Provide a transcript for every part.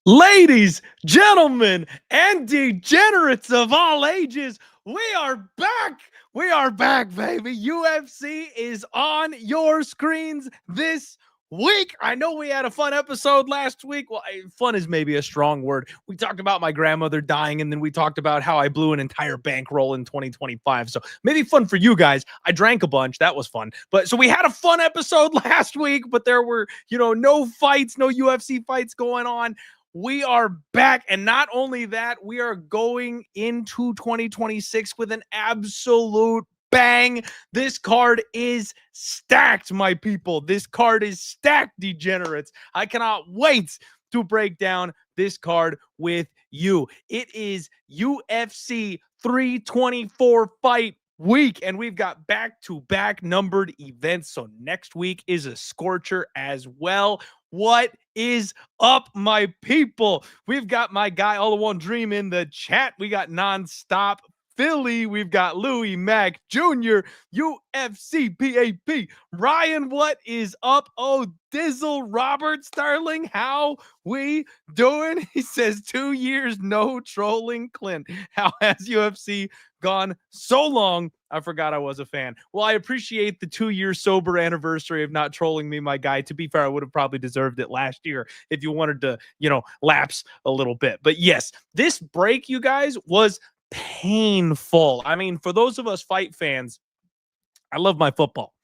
Ladies, gentlemen, and degenerates of all ages, we are back. We are back, baby. UFC is on your screens this week. I know we had a fun episode last week. Well, fun is maybe a strong word. We talked about my grandmother dying, and then we talked about how I blew an entire bankroll in 2025. So maybe fun for you guys. I drank a bunch. That was fun. But so we had a fun episode last week, but there were, no fights, no UFC fights going on. We are back, and not only that, we are going into 2026 with an absolute bang. This card is stacked, my people. This card is stacked, degenerates. I cannot wait to break down this card with you. It is UFC 324 fight week, and we've got back-to-back numbered events. So next week is a scorcher as well. What is up, my people? We've got my guy All the One Dream in the chat. We got Nonstop Philly. We've got Louis Mack Jr., UFC PAP. Ryan, what is up? Oh, Dizzle Robert Starling, how we doing? He says 2 years, no trolling Clint. How has UFC gone so long? I forgot I was a fan. Well, I appreciate the 2-year sober anniversary of not trolling me, my guy. To be fair, I would have probably deserved it last year if you wanted to, lapse a little bit. But yes, this break, you guys, was painful. I mean, for those of us fight fans, I love my football.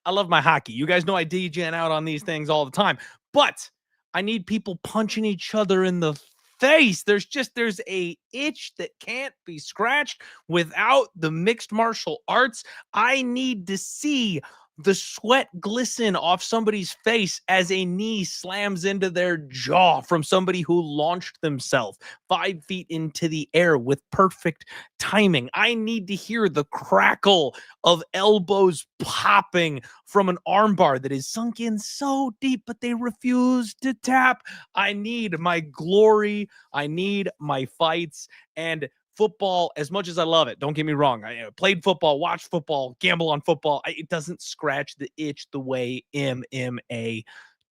I love my hockey. You guys know I degen out on these things all the time. But I need people punching each other in the face. There's a itch that can't be scratched without the mixed martial arts. I need to see the sweat glisten off somebody's face as a knee slams into their jaw from somebody who launched themselves 5 feet into the air with perfect timing. I need to hear the crackle of elbows popping from an armbar that is sunk in so deep, but they refuse to tap. I need my glory. I need my fights. And football, as much as I love it, don't get me wrong, I played football, watched football, gamble on football. It doesn't scratch the itch the way MMA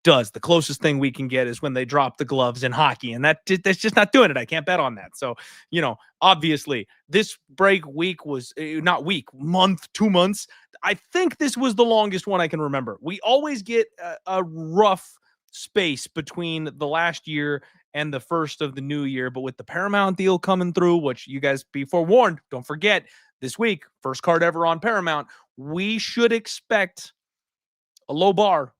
does. The closest thing we can get is when they drop the gloves in hockey, and that's just not doing it. I can't bet on that. So, obviously, this break week was not week, month, 2 months. I think this was the longest one I can remember. We always get a rough space between the last year and the first of the new year, but with the Paramount deal coming through, which you guys be forewarned, don't forget, this week, first card ever on Paramount, we should expect a low bar.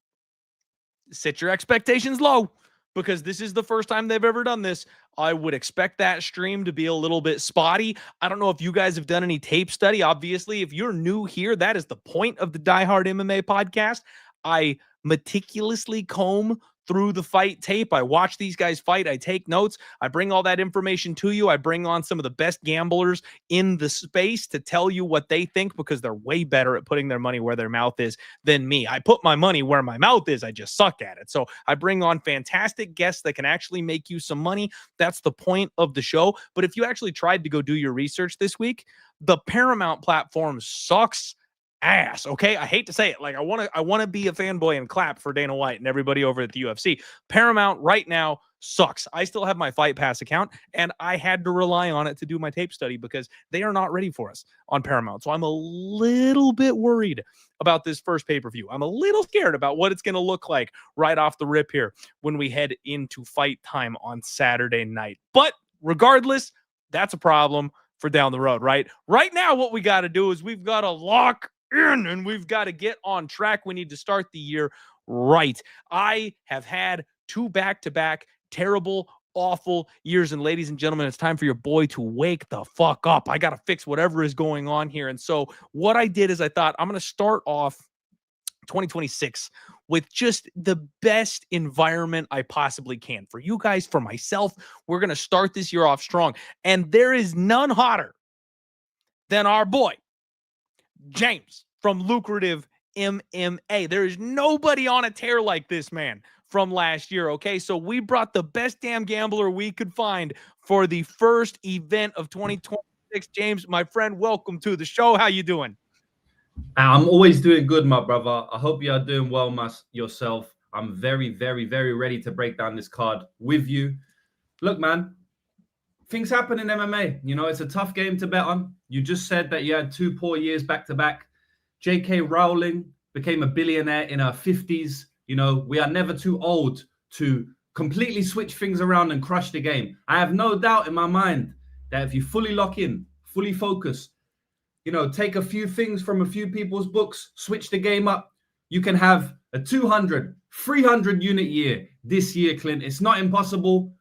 Set your expectations low, because this is the first time they've ever done this. I would expect that stream to be a little bit spotty. I don't know if you guys have done any tape study. Obviously, if you're new here, that is the point of the Die Hard MMA podcast. I meticulously comb through the fight tape. I watch these guys fight. I take notes. I bring all that information to you. I bring on some of the best gamblers in the space to tell you what they think, because they're way better at putting their money where their mouth is than me. I put my money where my mouth is. I just suck at it. So I bring on fantastic guests that can actually make you some money. That's the point of the show. But if you actually tried to go do your research this week, the Paramount platform sucks ass. Okay, I hate to say it. Like, I want to be a fanboy and clap for Dana White and everybody over at the UFC. Paramount right now sucks. I still have my Fight Pass account, and I had to rely on it to do my tape study because they are not ready for us on Paramount. So I'm a little bit worried about this first pay-per-view. I'm a little scared about what it's going to look like right off the rip here when we head into fight time on Saturday night. But regardless, that's a problem for down the road, right? Right now, what we got to do is we've got to lock in, and we've got to get on track. We need to start the year right. I have had 2 back-to-back terrible, awful years. And ladies and gentlemen, it's time for your boy to wake the fuck up. I got to fix whatever is going on here. And so what I did is I thought I'm going to start off 2026 with just the best environment I possibly can for you guys, for myself. We're going to start this year off strong. And there is none hotter than our boy, James, from Lucrative MMA. There is nobody on a tear like this man from last year, okay? So we brought the best damn gambler we could find for the first event of 2026. James, my friend, welcome to the show. How you doing? I'm always doing good, my brother. I hope you are doing well yourself. I'm very, very, very ready to break down this card with you. Look, man, things happen in MMA. You know, it's a tough game to bet on. You just said that you had 2 poor years back-to-back. J.K. Rowling became a billionaire in her 50s. You know, we are never too old to completely switch things around and crush the game. I have no doubt in my mind that if you fully lock in, fully focus, you know, take a few things from a few people's books, switch the game up, you can have a 200, 300 unit year this year, Clint. It's not impossible,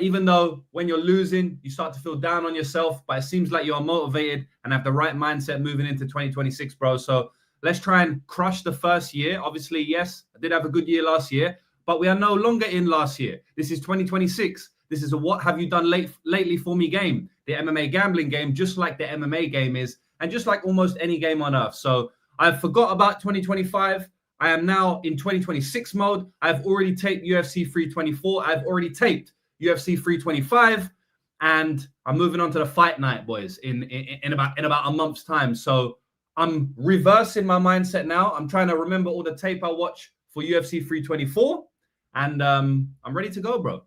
even though when you're losing, you start to feel down on yourself, but it seems like you're motivated and have the right mindset moving into 2026, bro. So let's try and crush the first year. Obviously, yes, I did have a good year last year, but we are no longer in last year. This is 2026. This is a what have you done lately for me game, the MMA gambling game, just like the MMA game is. And just like almost any game on earth. So I forgot about 2025. I am now in 2026 mode. I've already taped UFC 324. I've already taped UFC 325. And I'm moving on to the fight night, boys, in about a month's time. So I'm reversing my mindset now. I'm trying to remember all the tape I watch for UFC 324. And I'm ready to go, bro.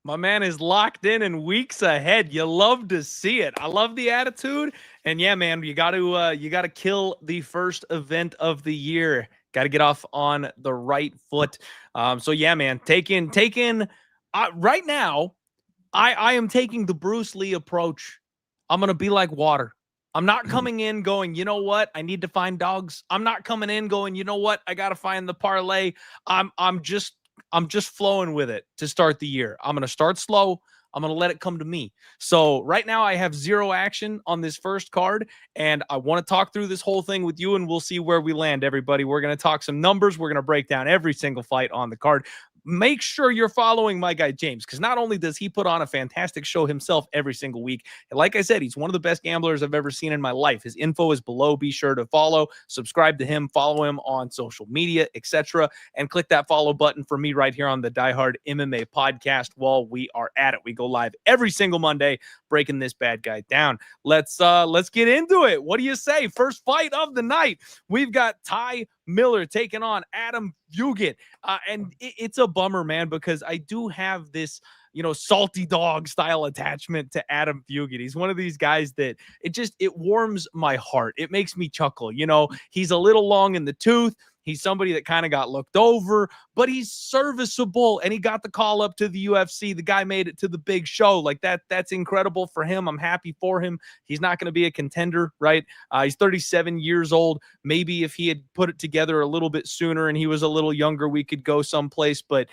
My man is locked in and weeks ahead. You love to see it. I love the attitude. And yeah, man, you got to kill the first event of the year. Got to get off on the right foot. So yeah, man, taking right now, I am taking the Bruce Lee approach. I'm going to be like water. I'm not coming in going, you know what? I need to find dogs. I'm not coming in going, you know what? I got to find the parlay. I'm just flowing with it to start the year. I'm going to start slow. I'm going to let it come to me. So right now I have 0 action on this first card, and I want to talk through this whole thing with you, and we'll see where we land, everybody. We're going to talk some numbers. We're going to break down every single fight on the card. Make sure you're following my guy James, because not only does he put on a fantastic show himself every single week, and like I said, he's one of the best gamblers I've ever seen in my life. His info is below. Be sure to follow, subscribe to him, follow him on social media, etc., and click that follow button for me right here on the Die Hard MMA podcast while we are at it. We go live every single Monday, breaking this bad guy down. Let's get into it. What do you say? First fight of the night. We've got Ty Miller taking on Adam Fugitt. And it's a bummer, man, because I do have this, you know, salty dog style attachment to Adam Fugitt. He's one of these guys that it warms my heart. It makes me chuckle. You know, he's a little long in the tooth. He's somebody that kind of got looked over, but he's serviceable, and he got the call up to the UFC. The guy made it to the big show. Like that's incredible for him. I'm happy for him. He's not going to be a contender, right? He's 37 years old. Maybe if he had put it together a little bit sooner and he was a little younger, we could go someplace, but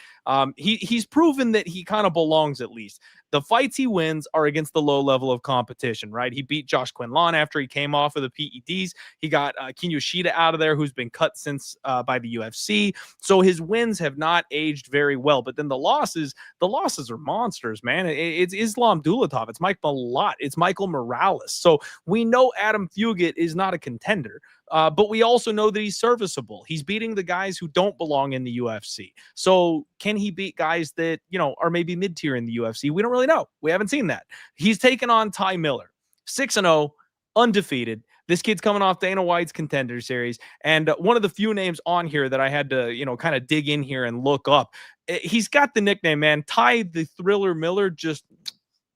he's proven that he kind of belongs at least. The fights he wins are against the low level of competition, right? He beat Josh Quinlan after he came off of the PEDs. He got Kiyoshida out of there, who's been cut since by the UFC. So his wins have not aged very well. But then the losses are monsters, man. It's Islam Dulatov. It's Mike Malott. It's Michael Morales. So we know Adam Fugitt is not a contender. But we also know that he's serviceable. He's beating the guys who don't belong in the UFC. So can he beat guys that, you know, are maybe mid-tier in the UFC? We don't really know. We haven't seen that. He's taken on Ty Miller, 6-0, undefeated. This kid's coming off Dana White's Contender Series. And one of the few names on here that I had to, you know, kind of dig in here and look up. He's got the nickname, man. Ty the Thriller Miller, just,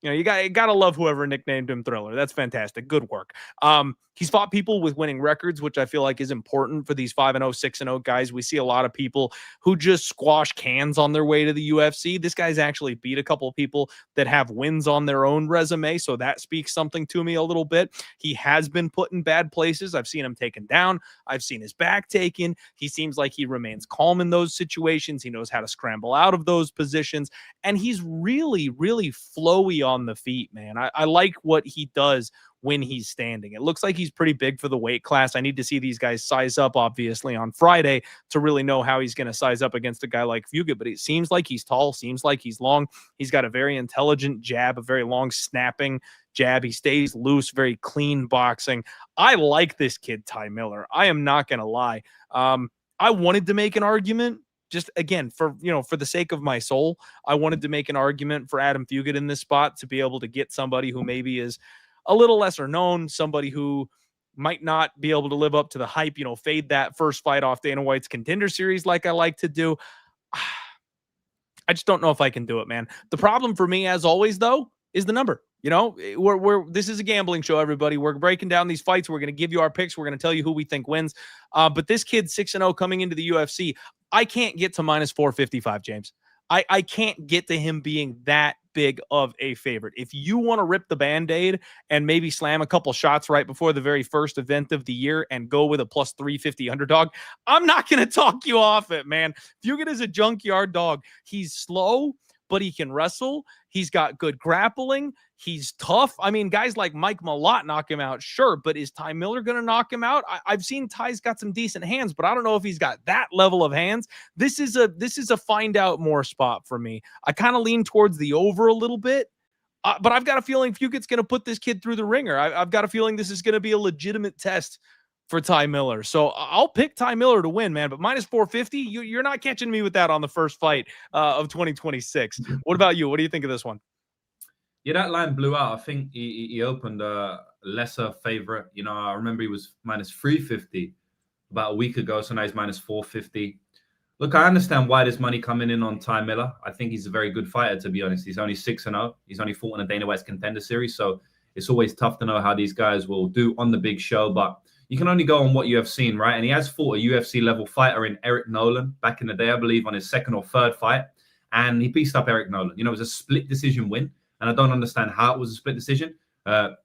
You know, you gotta love whoever nicknamed him Thriller. That's fantastic. Good work. He's fought people with winning records, which I feel like is important for these 5-0, 6-0 guys. We see a lot of people who just squash cans on their way to the UFC. This guy's actually beat a couple of people that have wins on their own resume, so that speaks something to me a little bit. He has been put in bad places. I've seen him taken down. I've seen his back taken. He seems like he remains calm in those situations. He knows how to scramble out of those positions, and he's really, really flowy on the feet, man. I like what he does when he's standing. It looks like he's pretty big for the weight class. I need to see these guys size up, obviously, on Friday to really know how he's going to size up against a guy like Fugitt, but it seems like he's tall, seems like he's long. He's got a very intelligent jab, a very long snapping jab. He stays loose, very clean boxing. I like this kid, Ty Miller. I am not going to lie. I wanted to make an argument just again for the sake of my soul. I wanted to make an argument for Adam Fugitt in this spot to be able to get somebody who maybe is a little lesser known, somebody who might not be able to live up to the hype, fade that first fight off Dana White's Contender Series like I like to do. I just don't know if I can do it, man. The problem for me, as always, though, is the number. This is a gambling show, everybody. We're breaking down these fights. We're going to give you our picks. We're going to tell you who we think wins. But this kid, 6-0, coming into the UFC, I can't get to minus 455, James. I can't get to him being that big of a favorite. If you want to rip the Band-Aid and maybe slam a couple shots right before the very first event of the year and go with a plus 350 underdog, I'm not going to talk you off it, man. Fugitt is a junkyard dog. He's slow, but he can wrestle. He's got good grappling. He's tough. I mean, guys like Mike Malott knock him out, sure, but is Ty Miller going to knock him out? I've seen Ty's got some decent hands, but I don't know if he's got that level of hands. This is a find out more spot for me. I kind of lean towards the over a little bit, but I've got a feeling Fugitt's going to put this kid through the ringer. I've got a feeling this is going to be a legitimate test for Ty Miller. So I'll pick Ty Miller to win, man, but minus 450, you're not catching me with that on the first fight of 2026. What about you? What do you think of this one? Yeah, that line blew out. I think he opened a lesser favorite. I remember he was minus 350 about a week ago, so now he's minus 450. Look, I understand why there's money coming in on Ty Miller. I think he's a very good fighter, to be honest. He's only 6-0. He's only fought in a Dana White's Contender Series, so it's always tough to know how these guys will do on the big show, but you can only go on what you have seen, right? And he has fought a UFC-level fighter in Eric Nolan back in the day, I believe, on his second or third fight, and he pieced up Eric Nolan. It was a split decision win. And I don't understand how it was a split decision.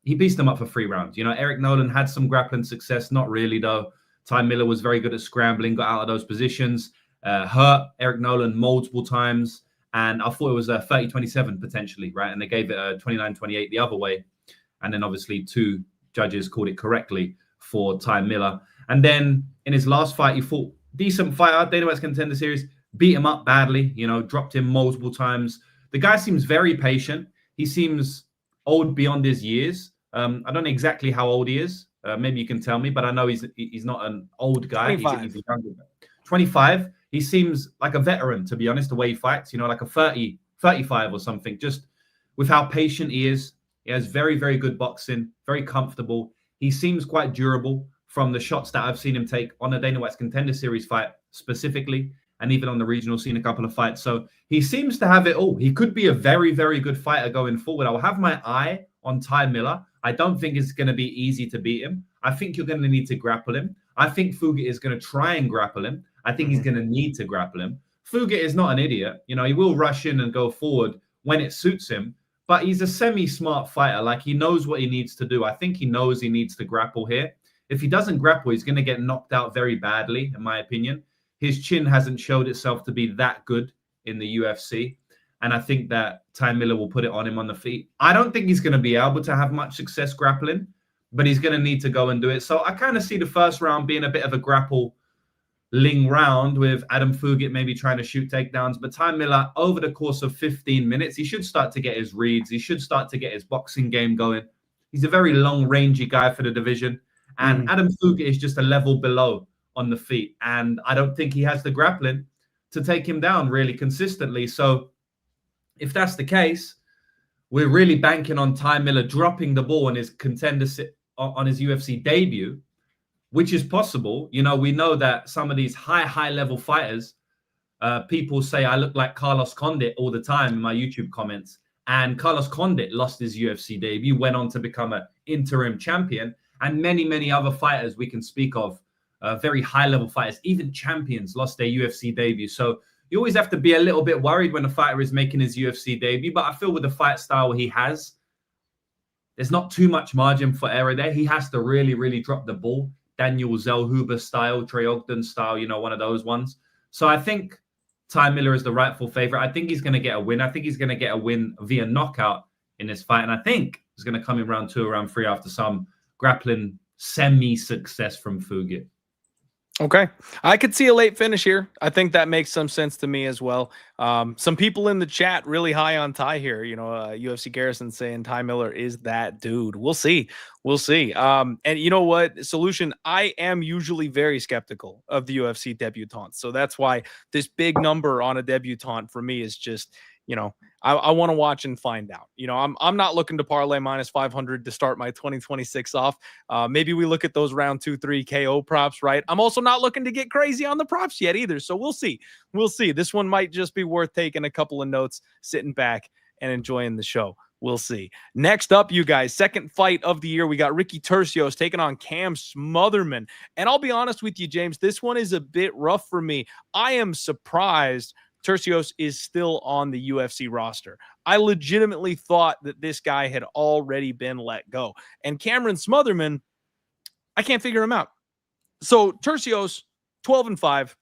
He pieced them up for 3 rounds. Eric Nolan had some grappling success. Not really, though. Ty Miller was very good at scrambling, got out of those positions, hurt Eric Nolan multiple times. And I thought it was a 30-27 potentially, right? And they gave it a 29-28 the other way. And then obviously 2 judges called it correctly for Ty Miller. And then in his last fight, he fought decent fighter, Dana White's Contender Series, beat him up badly, dropped him multiple times. The guy seems very patient. He seems old beyond his years. I don't know exactly how old he is. Maybe you can tell me, but I know he's not an old guy. 25. He's a younger guy. 25. He seems like a veteran, to be honest, the way he fights, like a 35 or something, just with how patient he is. He has very, very good boxing, very comfortable. He seems quite durable from the shots that I've seen him take on a Dana White's Contender Series fight specifically, and even on the regional scene, a couple of fights. So he seems to have it all. He could be a very, very good fighter going forward. I'll have my eye on Ty Miller. I don't think it's going to be easy to beat him. I think you're going to need to grapple him. I think Fugitt is going to try and grapple him. I think he's going to need to grapple him. Fugitt is not an idiot. He will rush in and go forward when it suits him, but he's a semi-smart fighter. Like, he knows what he needs to do. I think he knows he needs to grapple here. If he doesn't grapple, he's going to get knocked out very badly, in my opinion. His chin hasn't showed itself to be that good in the UFC. And I think that Ty Miller will put it on him on the feet. I don't think he's going to be able to have much success grappling, but he's going to need to go and do it. So I kind of see the first round being a bit of a grappling round with Adam Fugitt maybe trying to shoot takedowns. But Ty Miller, over the course of 15 minutes, he should start to get his reads. He should start to get his boxing game going. He's a very long-rangey guy for the division. And Adam Fugitt is just a level below on the feet, and I don't think he has the grappling to take him down really consistently. So if that's the case, we're really banking on Ty Miller dropping the ball on his on his UFC debut, which is possible. We know that some of these high level fighters, people say I look like Carlos Condit all the time in my YouTube comments, And Carlos Condit lost his UFC debut, went on to become an interim champion, and many, many other fighters we can speak of, very high-level fighters, even champions lost their UFC debut. So you always have to be a little bit worried when a fighter is making his UFC debut. But I feel with the fight style he has, there's not too much margin for error there. He has to really, really drop the ball. Daniel Zellhuber style, Trey Ogden style, you know, one of those ones. So I think Ty Miller is the rightful favorite. I think he's going to get a win. I think he's going to get a win via knockout in this fight. And I think he's going to come in round 2 or round 3 after some grappling semi-success from Fugitt. Okay. I could see a late finish here. I think that makes some sense to me as well. Some people in the chat really high on Ty here. You know, UFC Garrison saying Ty Miller is that dude. We'll see. We'll see. And you know what, Solution, I am usually very skeptical of the UFC debutantes. So that's why this big number on a debutante for me is just, you know, I want to watch and find out. You know, I'm not looking to parlay minus 500 to start my 2026 off. Maybe we look at those round 2-3 KO props, right? I'm also not looking to get crazy on the props yet either. So we'll see. We'll see. This one might just be worth taking a couple of notes, sitting back and enjoying the show. We'll see. Next up, you guys, second fight of the year. We got Ricky Turcios taking on Cam Smotherman. And I'll be honest with you, James, this one is a bit rough for me. I am surprised Turcios is still on the UFC roster. I legitimately thought that this guy had already been let go. And Cameron Smotherman, I can't figure him out. So Turcios, 12-5,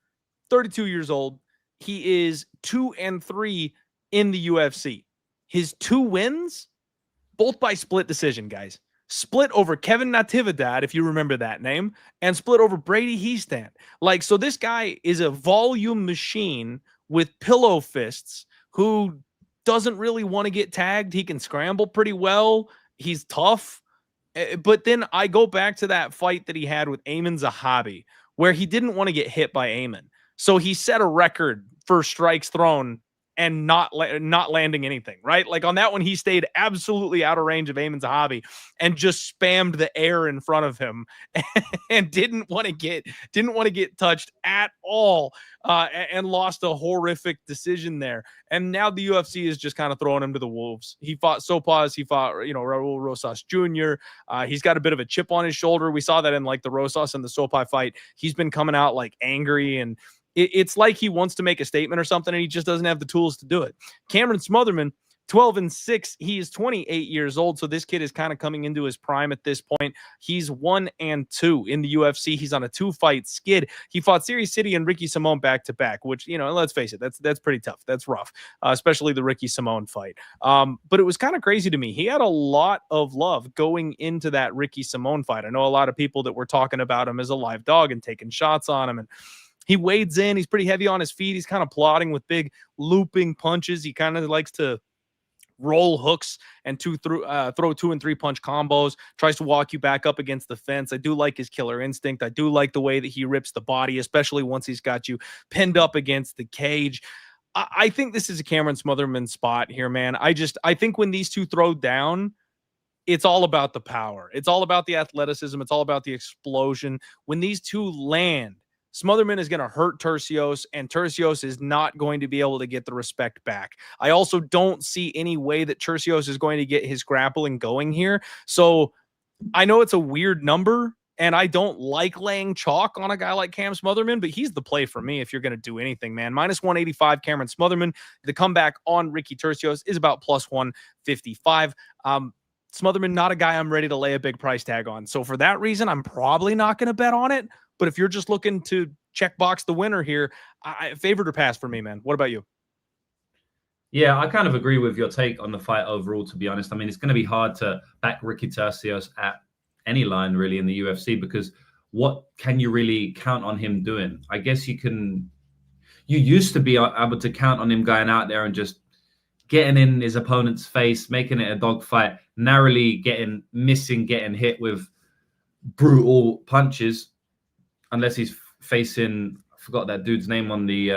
32 years old. He is 2-3 in the UFC. His 2 wins, both by split decision, guys. Split over Kevin Natividad, if you remember that name, and split over Brady Heastand. Like, so this guy is a volume machine with pillow fists who doesn't really want to get tagged. He can scramble pretty well. He's tough. But then I go back to that fight that he had with Amin Zahabi, where he didn't want to get hit by Amin. So he set a record for strikes thrown and not landing anything, right? Like on that one, he stayed absolutely out of range of Amin Zahabi and just spammed the air in front of him and didn't want to get touched at all, and lost a horrific decision there. And now the UFC is just kind of throwing him to the wolves. He fought Sopas, he fought, you know, Raul Rosas Jr. He's got a bit of a chip on his shoulder. We saw that in like the Rosas and the Sopai fight. He's been coming out like angry, and it's like he wants to make a statement or something, and he just doesn't have the tools to do it. Cameron Smotherman, 12-6. He is 28 years old, so this kid is kind of coming into his prime at this point. He's 1-2 in the UFC. He's on a 2-fight skid. He fought Siri City and Ricky Simone back-to-back, which, you know, let's face it, that's pretty tough. That's rough, especially the Ricky Simone fight. But it was kind of crazy to me. He had a lot of love going into that Ricky Simone fight. I know a lot of people that were talking about him as a live dog and taking shots on him, and he wades in. He's pretty heavy on his feet. He's kind of plodding with big looping punches. He kind of likes to roll hooks and throw 2 and 3 punch combos, tries to walk you back up against the fence. I do like his killer instinct. I do like the way that he rips the body, especially once he's got you pinned up against the cage. I think this is a Cameron Smotherman spot here, man. I think when these two throw down, it's all about the power. It's all about the athleticism. It's all about the explosion. When these two land, Smotherman is going to hurt Turcios, and Turcios is not going to be able to get the respect back. I also don't see any way that Turcios is going to get his grappling going here. So I know it's a weird number, and I don't like laying chalk on a guy like Cam Smotherman, but he's the play for me if you're going to do anything, man. Minus 185, Cameron Smotherman. The comeback on Ricky Turcios is about plus 155. Smotherman, not a guy I'm ready to lay a big price tag on. So for that reason, I'm probably not going to bet on it. But if you're just looking to checkbox the winner here, favored or pass for me, man. What about you? Yeah, I kind of agree with your take on the fight overall, to be honest. I mean, it's going to be hard to back Ricky Turcios at any line, really, in the UFC, because what can you really count on him doing? I guess you used to be able to count on him going out there and just getting in his opponent's face, making it a dogfight, narrowly getting hit with brutal punches. Unless he's facing, I forgot that dude's name on the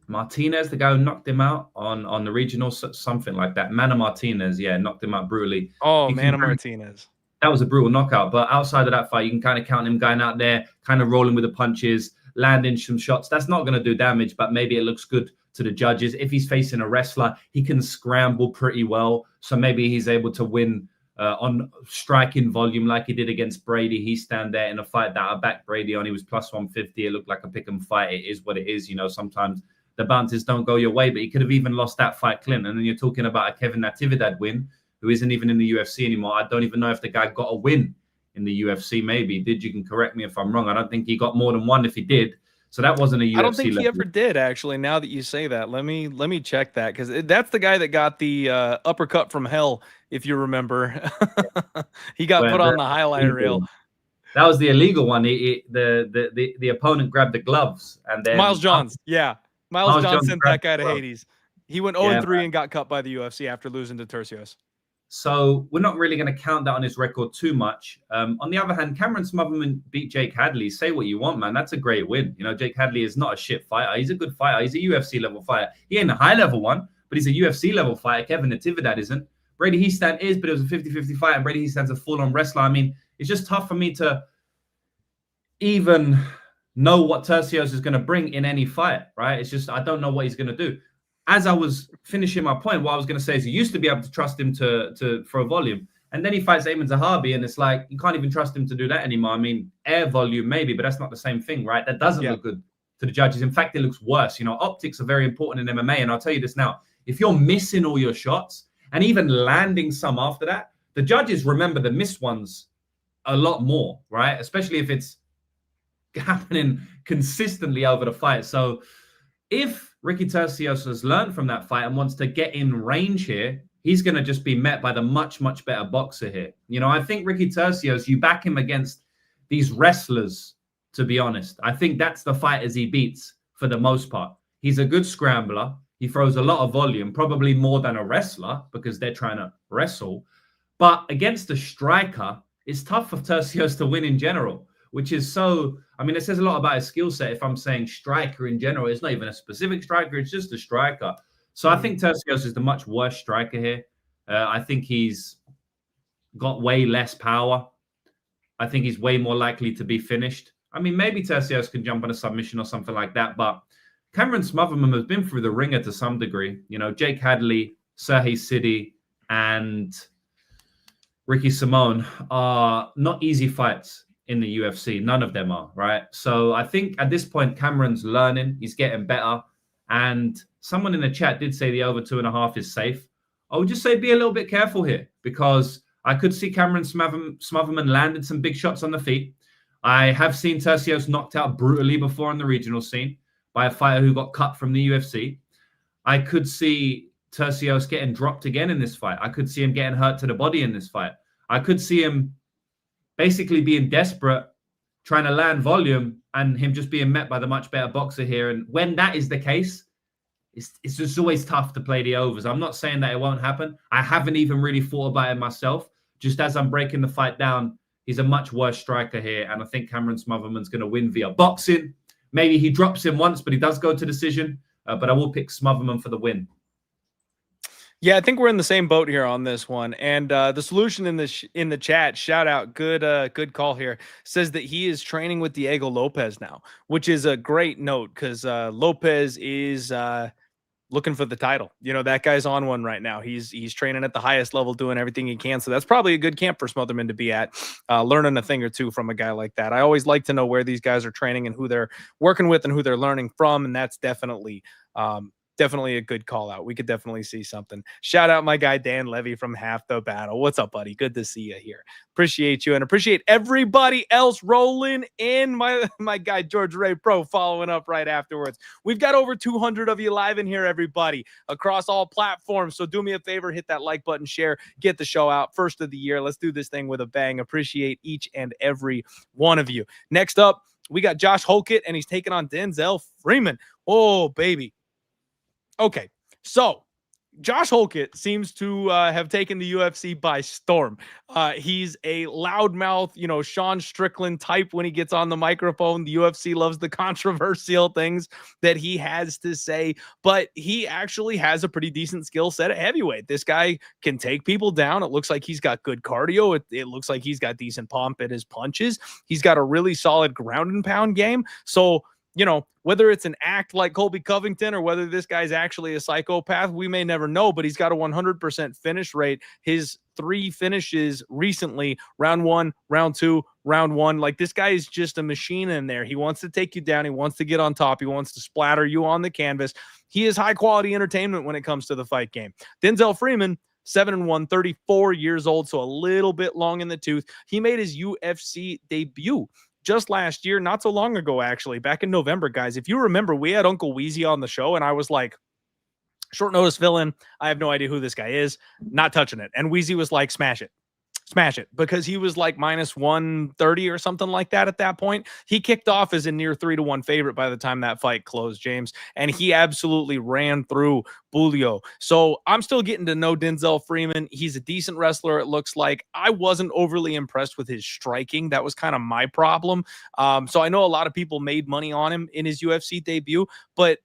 Martinez, the guy who knocked him out on the regional, something like that. Mana Martinez, yeah, knocked him out brutally. Oh, Mana Martinez. That was a brutal knockout. But outside of that fight, you can kind of count him going out there, kind of rolling with the punches, landing some shots. That's not going to do damage, but maybe it looks good to the judges. If he's facing a wrestler, he can scramble pretty well. So maybe he's able to win on striking volume like he did against Brady. He stand there in a fight that I backed Brady on. He was plus 150. It looked like a pick and fight. It is what it is. You know, sometimes the bounties don't go your way, but he could have even lost that fight clean. And then you're talking about a Kevin Natividad win, who isn't even in the UFC anymore. I don't even know if the guy got a win in the UFC. Maybe did. You can correct me if I'm wrong. I don't think he got more than one if he did. So that wasn't a UFC. I don't think level. he ever did, actually. Now that you say that, let me check that, because that's the guy that got the uppercut from hell, if you remember. He got put on the highlight reel. That was the illegal one. The opponent grabbed the gloves, and then Miles Johns, Miles Johns sent that guy to Hades. He went 0-3 and got cut by the UFC after losing to Turcios. So we're not really going to count that on his record too much. On the other hand, Cameron Smotherman beat Jake Hadley. Say what you want, man. That's a great win. You know, Jake Hadley is not a shit fighter. He's a good fighter. He's a UFC level fighter. He ain't a high level one, but he's a UFC level fighter. Kevin Natividad isn't. Brady Heastand is, but it was a 50-50 fight, and Brady Heastand's a full-on wrestler. I mean, it's just tough for me to even know what Turcios is going to bring in any fight, right? It's just, I don't know what he's going to do. As I was finishing my point, what I was going to say is you used to be able to trust him to throw volume. And then he fights Ayman Zahabi, and it's like, you can't even trust him to do that anymore. I mean, air volume maybe, but that's not the same thing, right? That doesn't look good to the judges. In fact, it looks worse. You know, optics are very important in MMA. And I'll tell you this now, if you're missing all your shots and even landing some after that, the judges remember the missed ones a lot more, right? Especially if it's happening consistently over the fight. So if Ricky Turcios has learned from that fight and wants to get in range here, he's going to just be met by the much, much better boxer here. You know, I think Ricky Turcios, you back him against these wrestlers, to be honest. I think that's the fighters he beats for the most part. He's a good scrambler. He throws a lot of volume, probably more than a wrestler because they're trying to wrestle. But against a striker, it's tough for Turcios to win in general, which is so, I mean, it says a lot about his skill set. If I'm saying striker in general, it's not even a specific striker, it's just a striker. So I think Turcios is the much worse striker here. I think he's got way less power. I think he's way more likely to be finished. I mean, maybe Turcios can jump on a submission or something like that, but Cameron Smotherman has been through the ringer to some degree. You know, Jake Hadley, Sergey Siddy, and Ricky Simone are not easy fights in the UFC. None of them are, right? So I think at this point, Cameron's learning. He's getting better. And someone in the chat did say the over 2.5 is safe. I would just say be a little bit careful here because I could see Cameron Smotherman landed some big shots on the feet. I have seen Turcios knocked out brutally before in the regional scene by a fighter who got cut from the UFC. I could see Turcios getting dropped again in this fight. I could see him getting hurt to the body in this fight. I could see him basically being desperate, trying to land volume, and him just being met by the much better boxer here. And when that is the case, it's just always tough to play the overs. I'm not saying that it won't happen. I haven't even really thought about it myself. Just as I'm breaking the fight down, he's a much worse striker here. And I think Cameron Smotherman's going to win via boxing. Maybe he drops him once, but he does go to decision. But I will pick Smotherman for the win. Yeah, I think we're in the same boat here on this one. And the solution in the chat, shout out, good call here, says that he is training with Diego Lopez now, which is a great note because Lopez is looking for the title. You know, that guy's on one right now. He's training at the highest level, doing everything he can. So that's probably a good camp for Smotherman to be at, learning a thing or two from a guy like that. I always like to know where these guys are training and who they're working with and who they're learning from. And that's definitely a good call out. We could definitely see something. Shout out my guy, Dan Levy from Half the Battle. What's up, buddy? Good to see you here. Appreciate you and appreciate everybody else rolling in. My guy, George Ray Pro, following up right afterwards. We've got over 200 of you live in here, everybody, across all platforms. So do me a favor, hit that like button, share, get the show out. First of the year. Let's do this thing with a bang. Appreciate each and every one of you. Next up, we got Josh Hokit, and he's taking on Denzel Freeman. Oh, baby. Okay, so Josh Hokit seems to have taken the UFC by storm. He's a loudmouth, you know, Sean Strickland type when he gets on the microphone. The UFC loves the controversial things that he has to say, but he actually has a pretty decent skill set at heavyweight. This guy can take people down. It looks like he's got good cardio. It looks like he's got decent pump at his punches. He's got a really solid ground and pound game. So whether it's an act like Colby Covington or whether this guy's actually a psychopath, we may never know, but he's got a 100% finish rate. His 3 finishes recently, round 1, round 2, round 1. Like, this guy is just a machine in there. He wants to take you down. He wants to get on top. He wants to splatter you on the canvas. He is high quality entertainment when it comes to the fight game. Denzel Freeman, 7-1, 34 years old, so a little bit long in the tooth. He made his UFC debut just last year, not so long ago, actually, back in November, guys. If you remember, we had Uncle Weezy on the show, and I was like, short notice fill-in. I have no idea who this guy is. Not touching it. And Weezy was like, smash it. Smash it, because he was like minus 130 or something like that at that point. He kicked off as a near 3-1 favorite by the time that fight closed, James, and he absolutely ran through Pulyaev. So I'm still getting to know Denzel Freeman. He's a decent wrestler, it looks like. I wasn't overly impressed with his striking. That was kind of my problem. So I know a lot of people made money on him in his UFC debut, but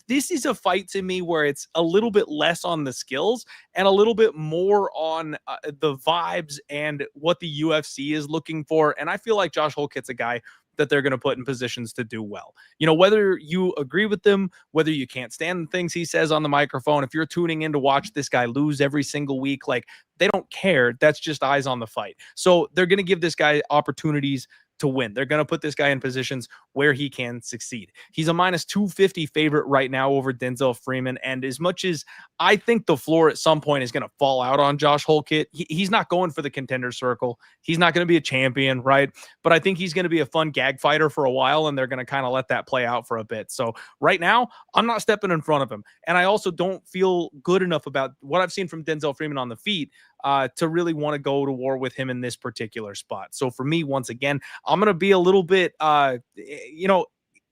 this is a fight to me where it's a little bit less on the skills and a little bit more on the vibes and what the UFC is looking for. And I feel like Josh Hokit's a guy that they're going to put in positions to do well. Whether you agree with them, whether you can't stand the things he says on the microphone, if you're tuning in to watch this guy lose every single week, like, they don't care. That's just eyes on the fight. So they're going to give this guy opportunities to win. They're going to put this guy in positions where he can succeed. He's a minus 250 favorite right now over Denzel Freeman. And as much as I think the floor at some point is going to fall out on Josh Hokit, he's not going for the contender circle. He's not going to be a champion, right? But I think he's going to be a fun gag fighter for a while, and they're going to kind of let that play out for a bit. So right now, I'm not stepping in front of him. And I also don't feel good enough about what I've seen from Denzel Freeman on the feet to really want to go to war with him in this particular spot. So for me, once again, I'm going to be a little bit,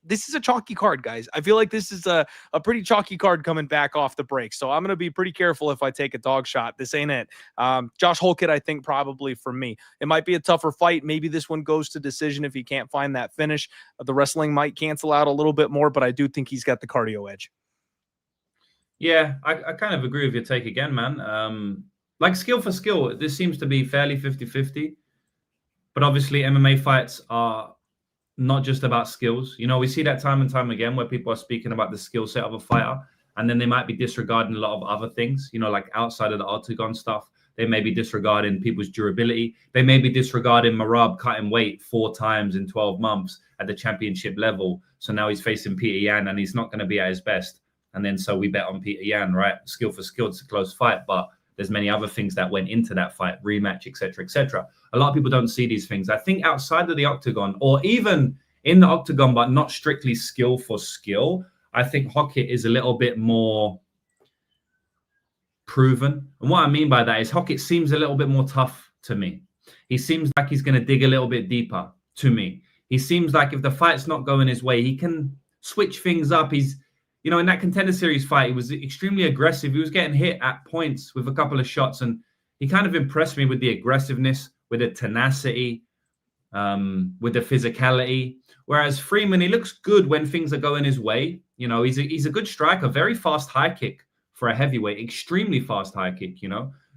this is a chalky card, guys. I feel like this is a pretty chalky card coming back off the break. So I'm going to be pretty careful if I take a dog shot. This ain't it. Josh Hokit, I think, probably for me. It might be a tougher fight. Maybe this one goes to decision if he can't find that finish. The wrestling might cancel out a little bit more, but I do think he's got the cardio edge. Yeah, I kind of agree with your take again, man. Like, skill for skill, this seems to be fairly 50-50. But obviously, MMA fights are not just about skills. We see that time and time again where people are speaking about the skill set of a fighter, and then they might be disregarding a lot of other things, like outside of the octagon stuff. They may be disregarding people's durability. They may be disregarding Merab cutting weight 4 times in 12 months at the championship level. So now he's facing Peter Yan, and he's not going to be at his best. And then so we bet on Peter Yan, right? Skill for skill, it's a close fight, but there's many other things that went into that fight, rematch, etc., etc. A lot of people don't see these things. I think outside of the octagon, or even in the octagon, but not strictly skill for skill, I think Hokit is a little bit more proven. And what I mean by that is Hokit seems a little bit more tough to me. He seems like he's going to dig a little bit deeper to me. He seems like if the fight's not going his way, he can switch things up. He's, in that Contender Series fight, he was extremely aggressive. He was getting hit at points with a couple of shots, and he kind of impressed me with the aggressiveness, with the tenacity, with the physicality. Whereas Freeman, he looks good when things are going his way. He's a good striker, very fast high kick for a heavyweight, extremely fast high kick,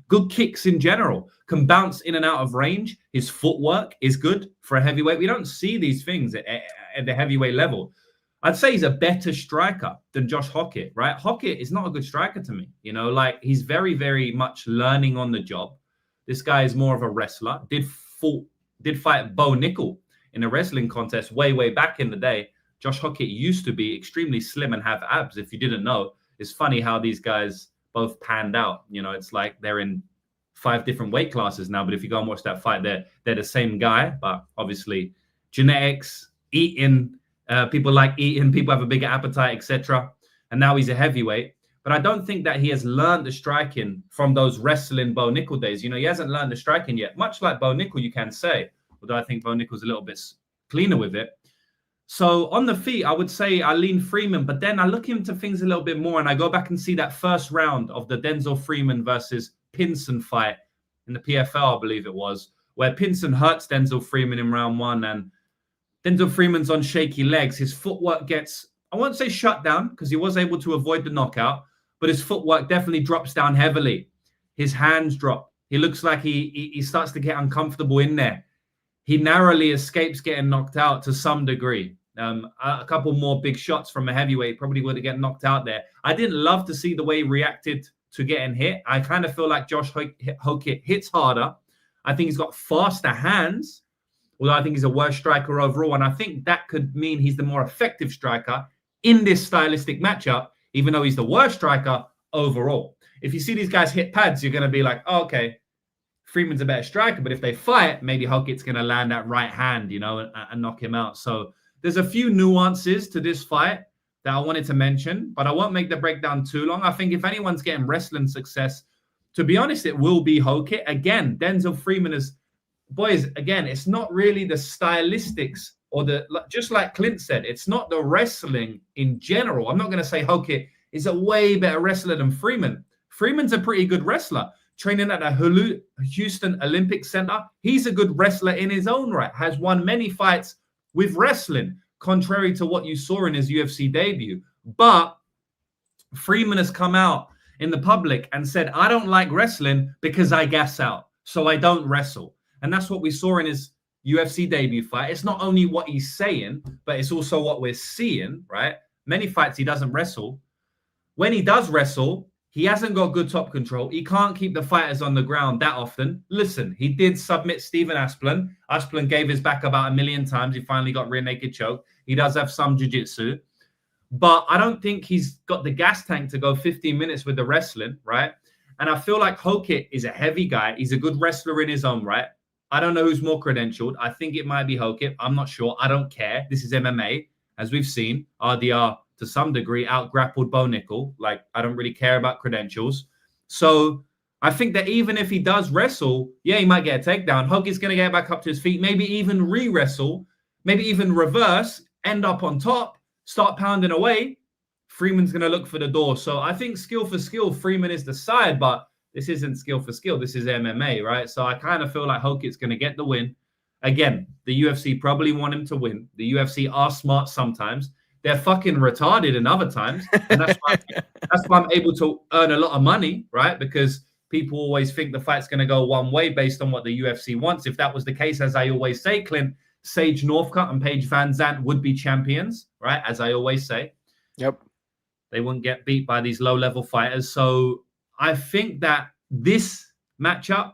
Good kicks in general, can bounce in and out of range. His footwork is good for a heavyweight. We don't see these things at the heavyweight level. I'd say he's a better striker than Josh Hokit, right? Hokit is not a good striker to me. He's very, very much learning on the job. This guy is more of a wrestler. Did fight Bo Nickel in a wrestling contest way back in the day. Josh Hokit used to be extremely slim and have abs. If you didn't know, it's funny how these guys both panned out. It's like they're in 5 different weight classes now. But if you go and watch that fight, they're the same guy. But obviously, genetics, eating. People like eating, people have a bigger appetite, etc. And now he's a heavyweight. But I don't think that he has learned the striking from those wrestling Bo Nickel days. He hasn't learned the striking yet. Much like Bo Nickel, you can say. Although I think Bo Nickel's a little bit cleaner with it. So on the feet, I would say I lean Freeman. But then I look into things a little bit more, and I go back and see that first round of the Denzel Freeman versus Pinson fight in the PFL, I believe it was, where Pinson hurts Denzel Freeman in round 1, and Denzel Freeman's on shaky legs. His footwork gets, I won't say shut down because he was able to avoid the knockout, but his footwork definitely drops down heavily. His hands drop. He looks like he starts to get uncomfortable in there. He narrowly escapes getting knocked out to some degree. A couple more big shots from a heavyweight probably would have get knocked out there. I didn't love to see the way he reacted to getting hit. I kind of feel like Josh Hokit hits harder. I think he's got faster hands, although I think he's a worse striker overall. And I think that could mean he's the more effective striker in this stylistic matchup, even though he's the worst striker overall. If you see these guys hit pads, you're going to be like, oh, okay, Freeman's a better striker. But if they fight, maybe Hokit's going to land that right hand, you know, and knock him out. So there's a few nuances to this fight that I wanted to mention, but I won't make the breakdown too long. I think if anyone's getting wrestling success, to be honest, it will be Hokit. Again, Denzel Freeman is, boys, again, it's not really the stylistics or just like Clint said, it's not the wrestling in general. I'm not going to say Hokit is a way better wrestler than Freeman. Freeman's a pretty good wrestler, training at the Houston Olympic Center. He's a good wrestler in his own right, has won many fights with wrestling, contrary to what you saw in his UFC debut. But Freeman has come out in the public and said, I don't like wrestling because I gas out, so I don't wrestle. And that's what we saw in his UFC debut fight. It's not only what he's saying, but it's also what we're seeing, right? Many fights he doesn't wrestle. When he does wrestle, he hasn't got good top control. He can't keep the fighters on the ground that often. Listen, he did submit Steven Asplen. Asplen gave his back about 1 million times. He finally got rear naked choke. He does have some jiu-jitsu. But I don't think he's got the gas tank to go 15 minutes with the wrestling, right? And I feel like Hokit is a heavy guy. He's a good wrestler in his own right. I don't know who's more credentialed. I think it might be Hokit. I'm not sure. I don't care. This is MMA. As we've seen, RDR to some degree out-grappled Bo Nickel. Like, I don't really care about credentials. So I think that even if he does wrestle, yeah, he might get a takedown. Hokit's going to get back up to his feet, maybe even re-wrestle, maybe even reverse, end up on top, start pounding away. Freeman's going to look for the door. So I think skill for skill, Freeman is the side, but this isn't skill for skill. This is MMA, right? So I kind of feel like Hokit's going to get the win. Again, the UFC probably want him to win. The UFC are smart sometimes. They're fucking retarded in other times. And that's why I'm able to earn a lot of money, right? Because people always think the fight's going to go one way based on what the UFC wants. If that was the case, as I always say, Clint, Sage Northcutt and Paige Van Zandt would be champions, right? As I always say. Yep. They wouldn't get beat by these low-level fighters. So I think that this matchup,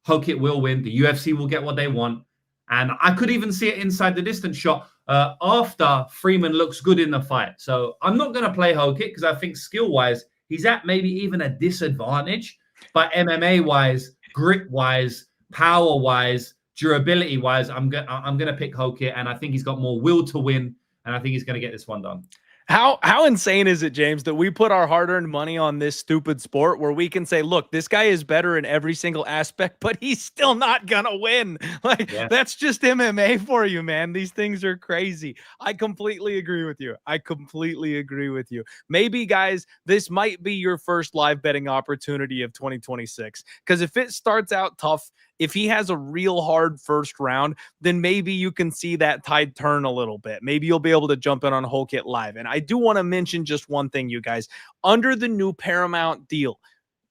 Hokit will win. The UFC will get what they want. And I could even see it inside the distance shot after Freeman looks good in the fight. So I'm not going to play Hokit because I think skill-wise, he's at maybe even a disadvantage. But MMA-wise, grit-wise, power-wise, durability-wise, I'm gonna pick Hokit, and I think he's got more will to win, and I think he's going to get this one done. How insane is it, James, that we put our hard-earned money on this stupid sport where we can say, look, this guy is better in every single aspect, but he's still not gonna win. Like, yeah. That's just MMA for you, man. These things are crazy. I completely agree with you. Maybe, guys, this might be your first live betting opportunity of 2026, because if it starts out tough, if he has a real hard first round, then maybe you can see that tide turn a little bit. Maybe you'll be able to jump in on Hokit live. And I do want to mention just one thing, you guys. Under the new Paramount deal,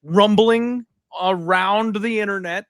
rumbling around the internet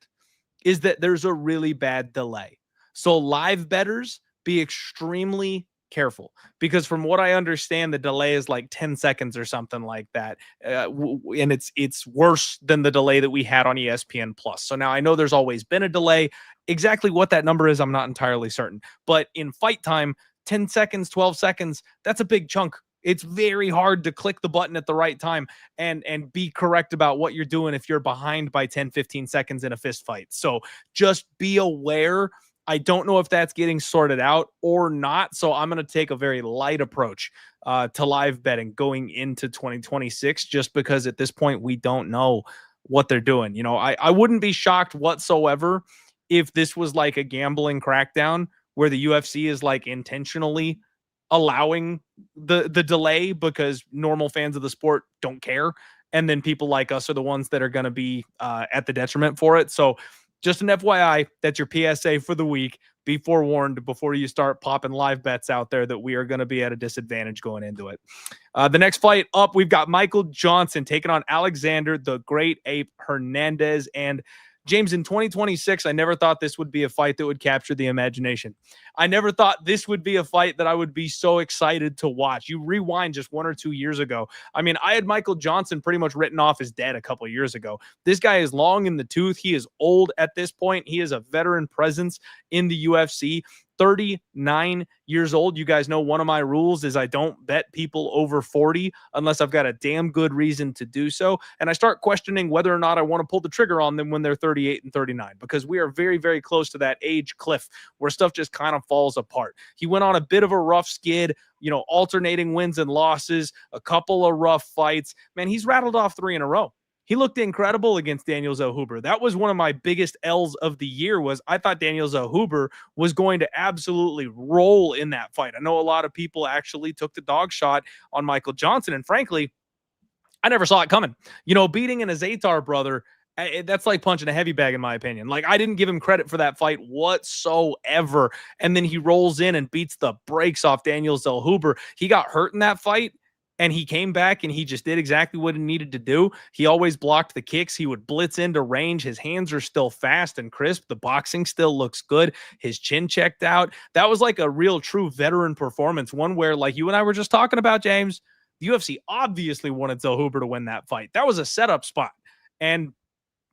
is that there's a really bad delay. So live bettors, be extremely careful, because from what I understand, the delay is like 10 seconds or something like that. And it's worse than the delay that we had on ESPN Plus. So now I know there's always been a delay. Exactly what that number is, I'm not entirely certain. But in fight time, 10 seconds, 12 seconds, that's a big chunk. It's very hard to click the button at the right time and be correct about what you're doing if you're behind by 10, 15 seconds in a fist fight. So just be aware. I don't know if that's getting sorted out or not. So I'm going to take a very light approach to live betting going into 2026, just because at this point, we don't know what they're doing. You know, I wouldn't be shocked whatsoever if this was like a gambling crackdown where the UFC is like intentionally allowing the delay because normal fans of the sport don't care. And then people like us are the ones that are going to be at the detriment for it. So just an FYI, that's your PSA for the week. Be forewarned before you start popping live bets out there that we are going to be at a disadvantage going into it. The next fight up, we've got Michael Johnson taking on Alexander the Great Ape Hernandez. And James, in 2026, I never thought this would be a fight that would capture the imagination. I never thought this would be a fight that I would be so excited to watch. You rewind just 1 or 2 years ago. I mean, I had Michael Johnson pretty much written off as dead a couple of years ago. This guy is long in the tooth. He is old at this point. He is a veteran presence in the UFC. 39 years old. You guys know one of my rules is I don't bet people over 40 unless I've got a damn good reason to do so. And I start questioning whether or not I want to pull the trigger on them when they're 38 and 39, because we are very, very close to that age cliff where stuff just kind of falls apart. He went on a bit of a rough skid, alternating wins and losses, a couple of rough fights. Man, he's rattled off 3 in a row. He looked incredible against Daniel Zellhuber. That was one of my biggest L's of the year. Was I thought Daniel Zellhuber was going to absolutely roll in that fight. I know a lot of people actually took the dog shot on Michael Johnson, and frankly, I never saw it coming. Beating an Azatar brother, that's like punching a heavy bag in my opinion. Like, I didn't give him credit for that fight whatsoever. And then he rolls in and beats the brakes off Daniel Zellhuber. He got hurt in that fight, and he came back and he just did exactly what he needed to do. He always blocked the kicks. He would blitz into range. His hands are still fast and crisp. The boxing still looks good. His chin checked out. That was like a real true veteran performance. One where, like you and I were just talking about, James, the UFC obviously wanted Zellhuber to win that fight. That was a setup spot. And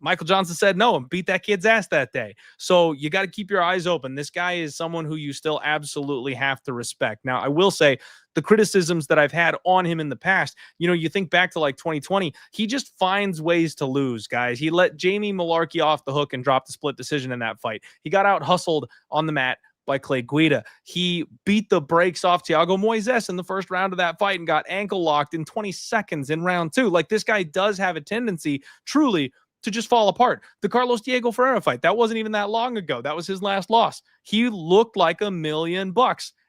Michael Johnson said no and beat that kid's ass that day. So you got to keep your eyes open. This guy is someone who you still absolutely have to respect. Now, I will say the criticisms that I've had on him in the past, you think back to like 2020, he just finds ways to lose, guys. He let Jamie Malarkey off the hook and dropped the split decision in that fight. He got out hustled on the mat by Clay Guida. He beat the brakes off Thiago Moises in the first round of that fight and got ankle locked in 20 seconds in round 2. Like, this guy does have a tendency truly to just fall apart. The Carlos Diego Ferreira fight, that wasn't even that long ago. That was his last loss. He looked like $1 million,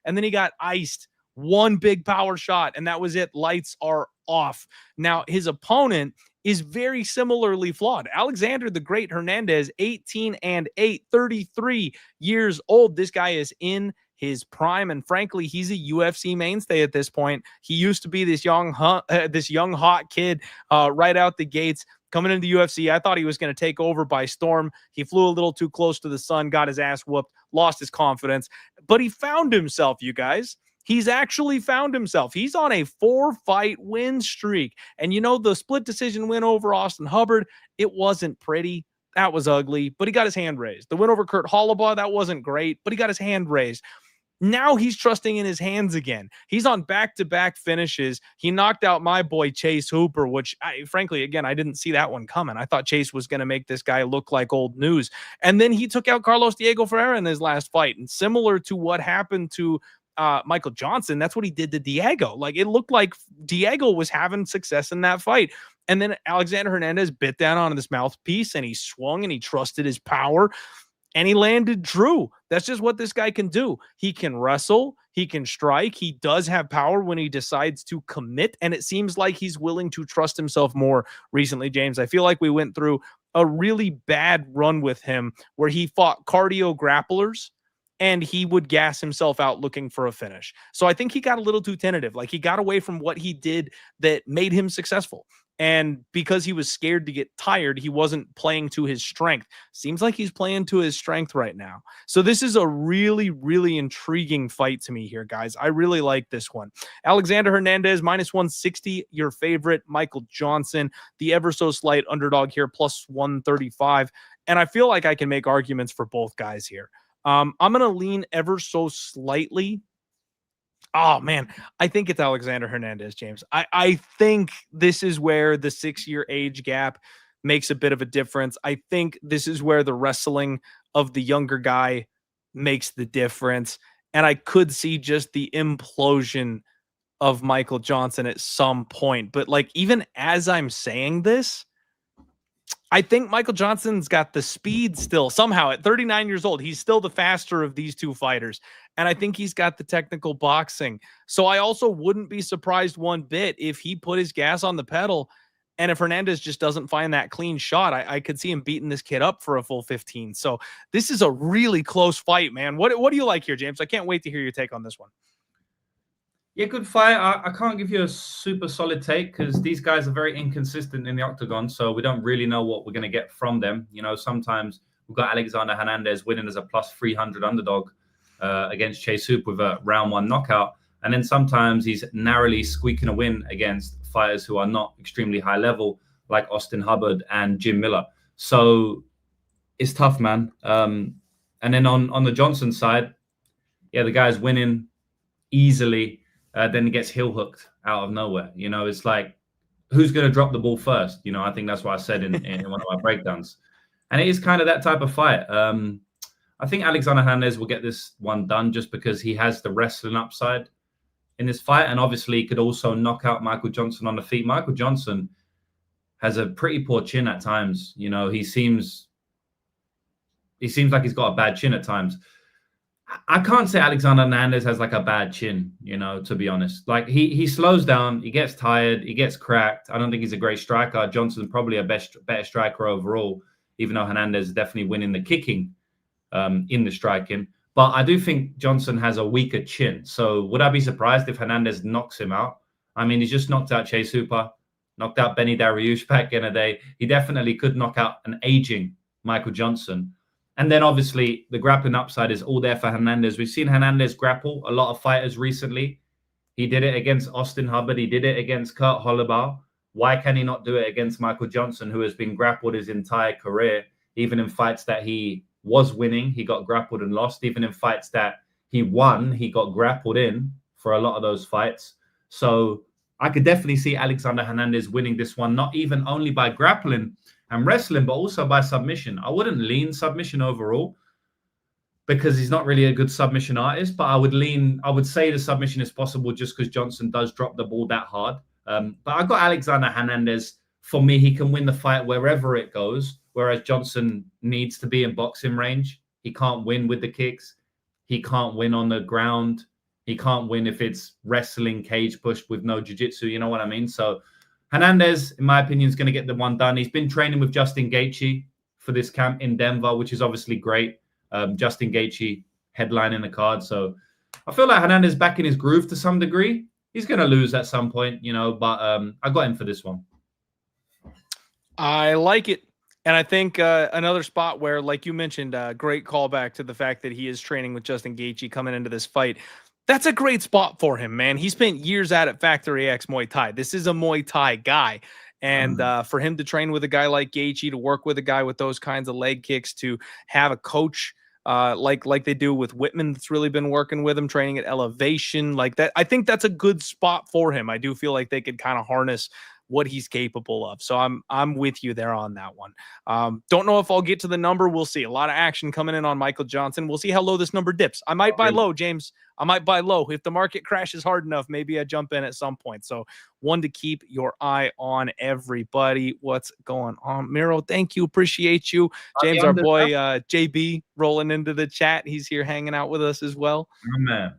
and then he got iced. One big power shot, and that was it. Lights are off. Now, his opponent is very similarly flawed. Alexander the Great Hernandez, 18-8, 33 years old. This guy is in his prime, and frankly, he's a UFC mainstay at this point. He used to be this young hot kid right out the gates. Coming into the UFC, I thought he was going to take over by storm. He flew a little too close to the sun, got his ass whooped, lost his confidence. But he found himself, you guys. He's actually found himself. He's on a 4-fight win streak. And the split decision win over Austin Hubbard, it wasn't pretty. That was ugly, but he got his hand raised. The win over Kurt Hollabaugh, that wasn't great, but he got his hand raised. Now he's trusting in his hands again. He's on back-to-back finishes. He knocked out my boy Chase Hooper, which, frankly, again, I didn't see that one coming. I thought Chase was going to make this guy look like old news. And then he took out Carlos Diego Ferreira in his last fight. And similar to what happened to Michael Johnson, that's what he did to Diego. Like, it looked like Diego was having success in that fight. And then Alexander Hernandez bit down on this mouthpiece, and he swung and he trusted his power. And he landed true. That's just what this guy can do. He can wrestle. He can strike. He does have power when he decides to commit. And it seems like he's willing to trust himself more recently, James. I feel like we went through a really bad run with him where he fought cardio grapplers and he would gas himself out looking for a finish. So I think he got a little too tentative. Like, he got away from what he did that made him successful. And because he was scared to get tired, he wasn't playing to his strength. Seems like he's playing to his strength right now. So this is a really, really intriguing fight to me here, guys. I really like this one. Alexander Hernandez, -160, your favorite. Michael Johnson, the ever so slight underdog here, +135. And I feel like I can make arguments for both guys here. I'm going to lean ever so slightly. Oh, man, I think it's Alexander Hernandez, James. I think this is where the 6-year age gap makes a bit of a difference. I think this is where the wrestling of the younger guy makes the difference. And I could see just the implosion of Michael Johnson at some point. But, like, even as I'm saying this, I think Michael Johnson's got the speed still. Somehow, at 39 years old, he's still the faster of these two fighters. And I think he's got the technical boxing. So I also wouldn't be surprised one bit if he put his gas on the pedal. And if Hernandez just doesn't find that clean shot, I could see him beating this kid up for a full 15. So this is a really close fight, man. What do you like here, James? I can't wait to hear your take on this one. Yeah, good fight. I can't give you a super solid take because these guys are very inconsistent in the octagon, so we don't really know what we're going to get from them. You know, sometimes we've got Alexander Hernandez winning as a plus 300 underdog against Chase Hoop with a round 1 knockout, and then sometimes he's narrowly squeaking a win against fighters who are not extremely high level, like Austin Hubbard and Jim Miller. So it's tough, man. And then on the Johnson side, yeah, the guy's winning easily. Then he gets heel hooked out of nowhere. You know, it's like, who's going to drop the ball first? You know, I think that's what I said in one of my breakdowns. And it is kind of that type of fight. I think Alexander Hernandez will get this one done just because he has the wrestling upside in this fight. And obviously, he could also knock out Michael Johnson on the feet. Michael Johnson has a pretty poor chin at times. You know, he seems like he's got a bad chin at times. I can't say Alexander Hernandez has like a bad chin, you know, to be honest. Like he slows down, he gets tired, he gets cracked. I don't think he's a great striker. Johnson's probably a better striker overall, even though Hernandez is definitely winning the kicking in the striking. But I do think Johnson has a weaker chin. So would I be surprised if Hernandez knocks him out? I mean, he's just knocked out Chase Hooper, knocked out Benny Dariush back in a day. He definitely could knock out an aging Michael Johnson. And then obviously the grappling upside is all there for Hernandez. We've seen Hernandez grapple a lot of fighters recently. He did it against Austin Hubbard. He did it against Kurt Holloway. Why can he not do it against Michael Johnson, who has been grappled his entire career? Even in fights that he was winning, he got grappled and lost. Even in fights that he won, he got grappled in for a lot of those fights. So I could definitely see Alexander Hernandez winning this one, not even only by grappling and wrestling, but also by submission. I wouldn't lean submission overall because he's not really a good submission artist, but I would say the submission is possible just because Johnson does drop the ball that hard. But I got Alexander Hernandez. For me, he can win the fight wherever it goes, whereas Johnson needs to be in boxing range. He can't win with the kicks. He can't win on the ground. He can't win if it's wrestling, cage push with no jiu-jitsu. You know what I mean? So Hernandez, in my opinion, is going to get the one done. He's been training with Justin Gaethje for this camp in Denver, which is obviously great. Justin Gaethje headlining the card. So I feel like Hernandez back in his groove to some degree. He's going to lose at some point, you know, but I got him for this one. I like it. And I think another spot where, like you mentioned, great callback to the fact that he is training with Justin Gaethje coming into this fight. That's a great spot for him, man. He spent years at Factory X Muay Thai. This is a Muay Thai guy. And for him to train with a guy like Gaethje, to work with a guy with those kinds of leg kicks, to have a coach like they do with Whitman that's really been working with him, training at elevation like that, I think that's a good spot for him. I do feel like they could kind of harness what he's capable of. So I'm with you there on that one. Don't know if I'll get to the number. We'll see. A lot of action coming in on Michael Johnson. We'll see how low this number dips. I might buy low, James. I might buy low. If the market crashes hard enough, maybe I jump in at some point. So one to keep your eye on, everybody. What's going on? Miro, thank you. Appreciate you. James, our boy JB rolling into the chat. He's here hanging out with us as well. Oh, man.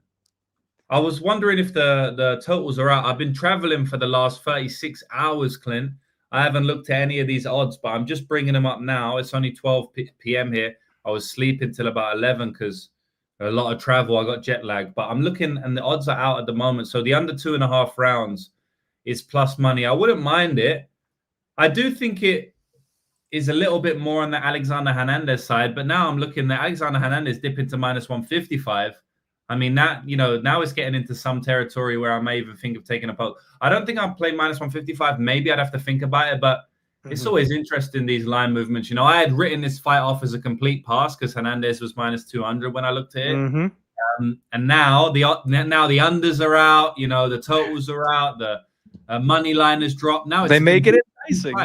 I was wondering if the totals are out. I've been traveling for the last 36 hours, Clint. I haven't looked at any of these odds, but I'm just bringing them up now. It's only 12 p.m. here. I was sleeping till about 11 because a lot of travel. I got jet lag, but I'm looking and the odds are out at the moment. So the under 2.5 rounds is plus money. I wouldn't mind it. I do think it is a little bit more on the Alexander Hernandez side, but now I'm looking at Alexander Hernandez dipping to minus 155. I mean, that, you know, now it's getting into some territory where I may even think of taking a poke. I don't think I'll play minus 155. Maybe I'd have to think about it, but it's always interesting, these line movements. You know, I had written this fight off as a complete pass because Hernandez was minus 200 when I looked at it. And now the unders are out, you know, the totals are out, the money line has dropped. Now it's they make it enticing.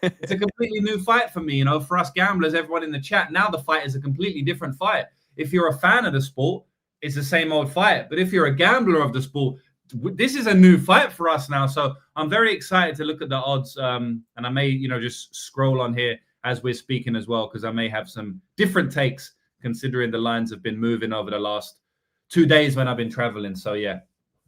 It's a completely new fight for me, you know, for us gamblers, everyone in the chat. Now the fight is a completely different fight. If you're a fan of the sport, it's the same old fight. But if you're a gambler of the sport, this is a new fight for us now. So I'm very excited to look at the odds. And I may, you know, just scroll on here as we're speaking as well, because I may have some different takes considering the lines have been moving over the last 2 days when I've been traveling. So, yeah.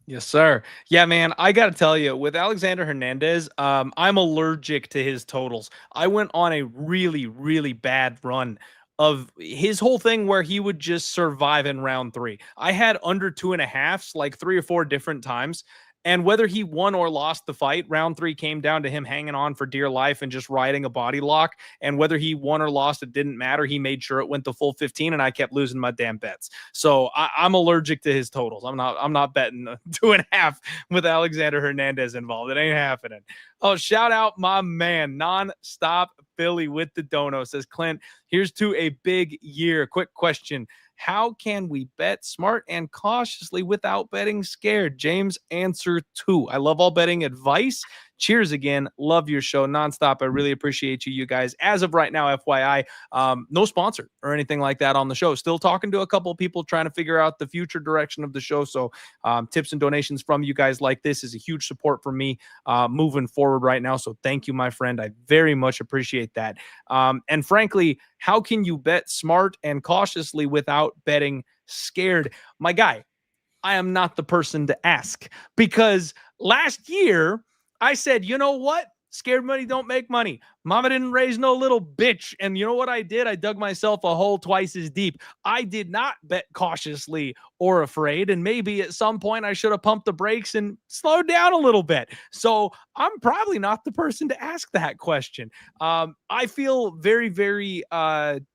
Yes, sir. Yeah, man, I got to tell you, with Alexander Hernandez, I'm allergic to his totals. I went on a really, really bad run of his whole thing where he would just survive in round 3. I had under 2.5s like 3 or 4 different times. And whether he won or lost the fight, round 3 came down to him hanging on for dear life and just riding a body lock. And whether he won or lost, it didn't matter. He made sure it went the full 15, and I kept losing my damn bets. So I'm allergic to his totals. I'm not betting 2.5 with Alexander Hernandez involved. It ain't happening. Oh, shout out my man, Nonstop Philly with the dono. Says, Clint, here's to a big year. Quick question. How can we bet smart and cautiously without betting scared? James, answer 2. I love all betting advice. Cheers again. Love your show nonstop. I really appreciate you guys. As of right now, FYI, no sponsor or anything like that on the show. Still talking to a couple of people trying to figure out the future direction of the show. So tips and donations from you guys like this is a huge support for me moving forward right now. So thank you, my friend. I very much appreciate that. And frankly, how can you bet smart and cautiously without betting scared? My guy, I am not the person to ask, because last year I said, you know what? Scared money don't make money. Mama didn't raise no little bitch. And you know what I did? I dug myself a hole twice as deep. I did not bet cautiously or afraid. And maybe at some point I should have pumped the brakes and slowed down a little bit. So I'm probably not the person to ask that question. I feel very, very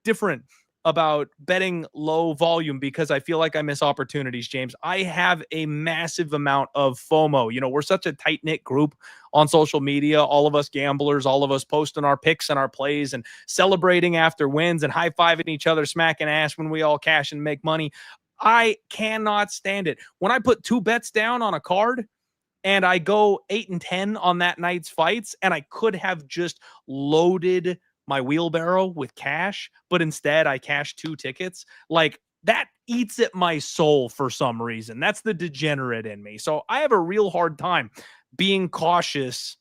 different about betting low volume because I feel like I miss opportunities, James. I have a massive amount of FOMO. You know, we're such a tight-knit group on social media, all of us gamblers, all of us posting our picks and our plays and celebrating after wins and high-fiving each other, smacking ass when we all cash and make money. I cannot stand it. When I put 2 bets down on a card and I go 8 and 10 on that night's fights, and I could have just loaded my wheelbarrow with cash, but instead I cashed 2 tickets. Like, that eats at my soul for some reason. That's the degenerate in me. So I have a real hard time being cautious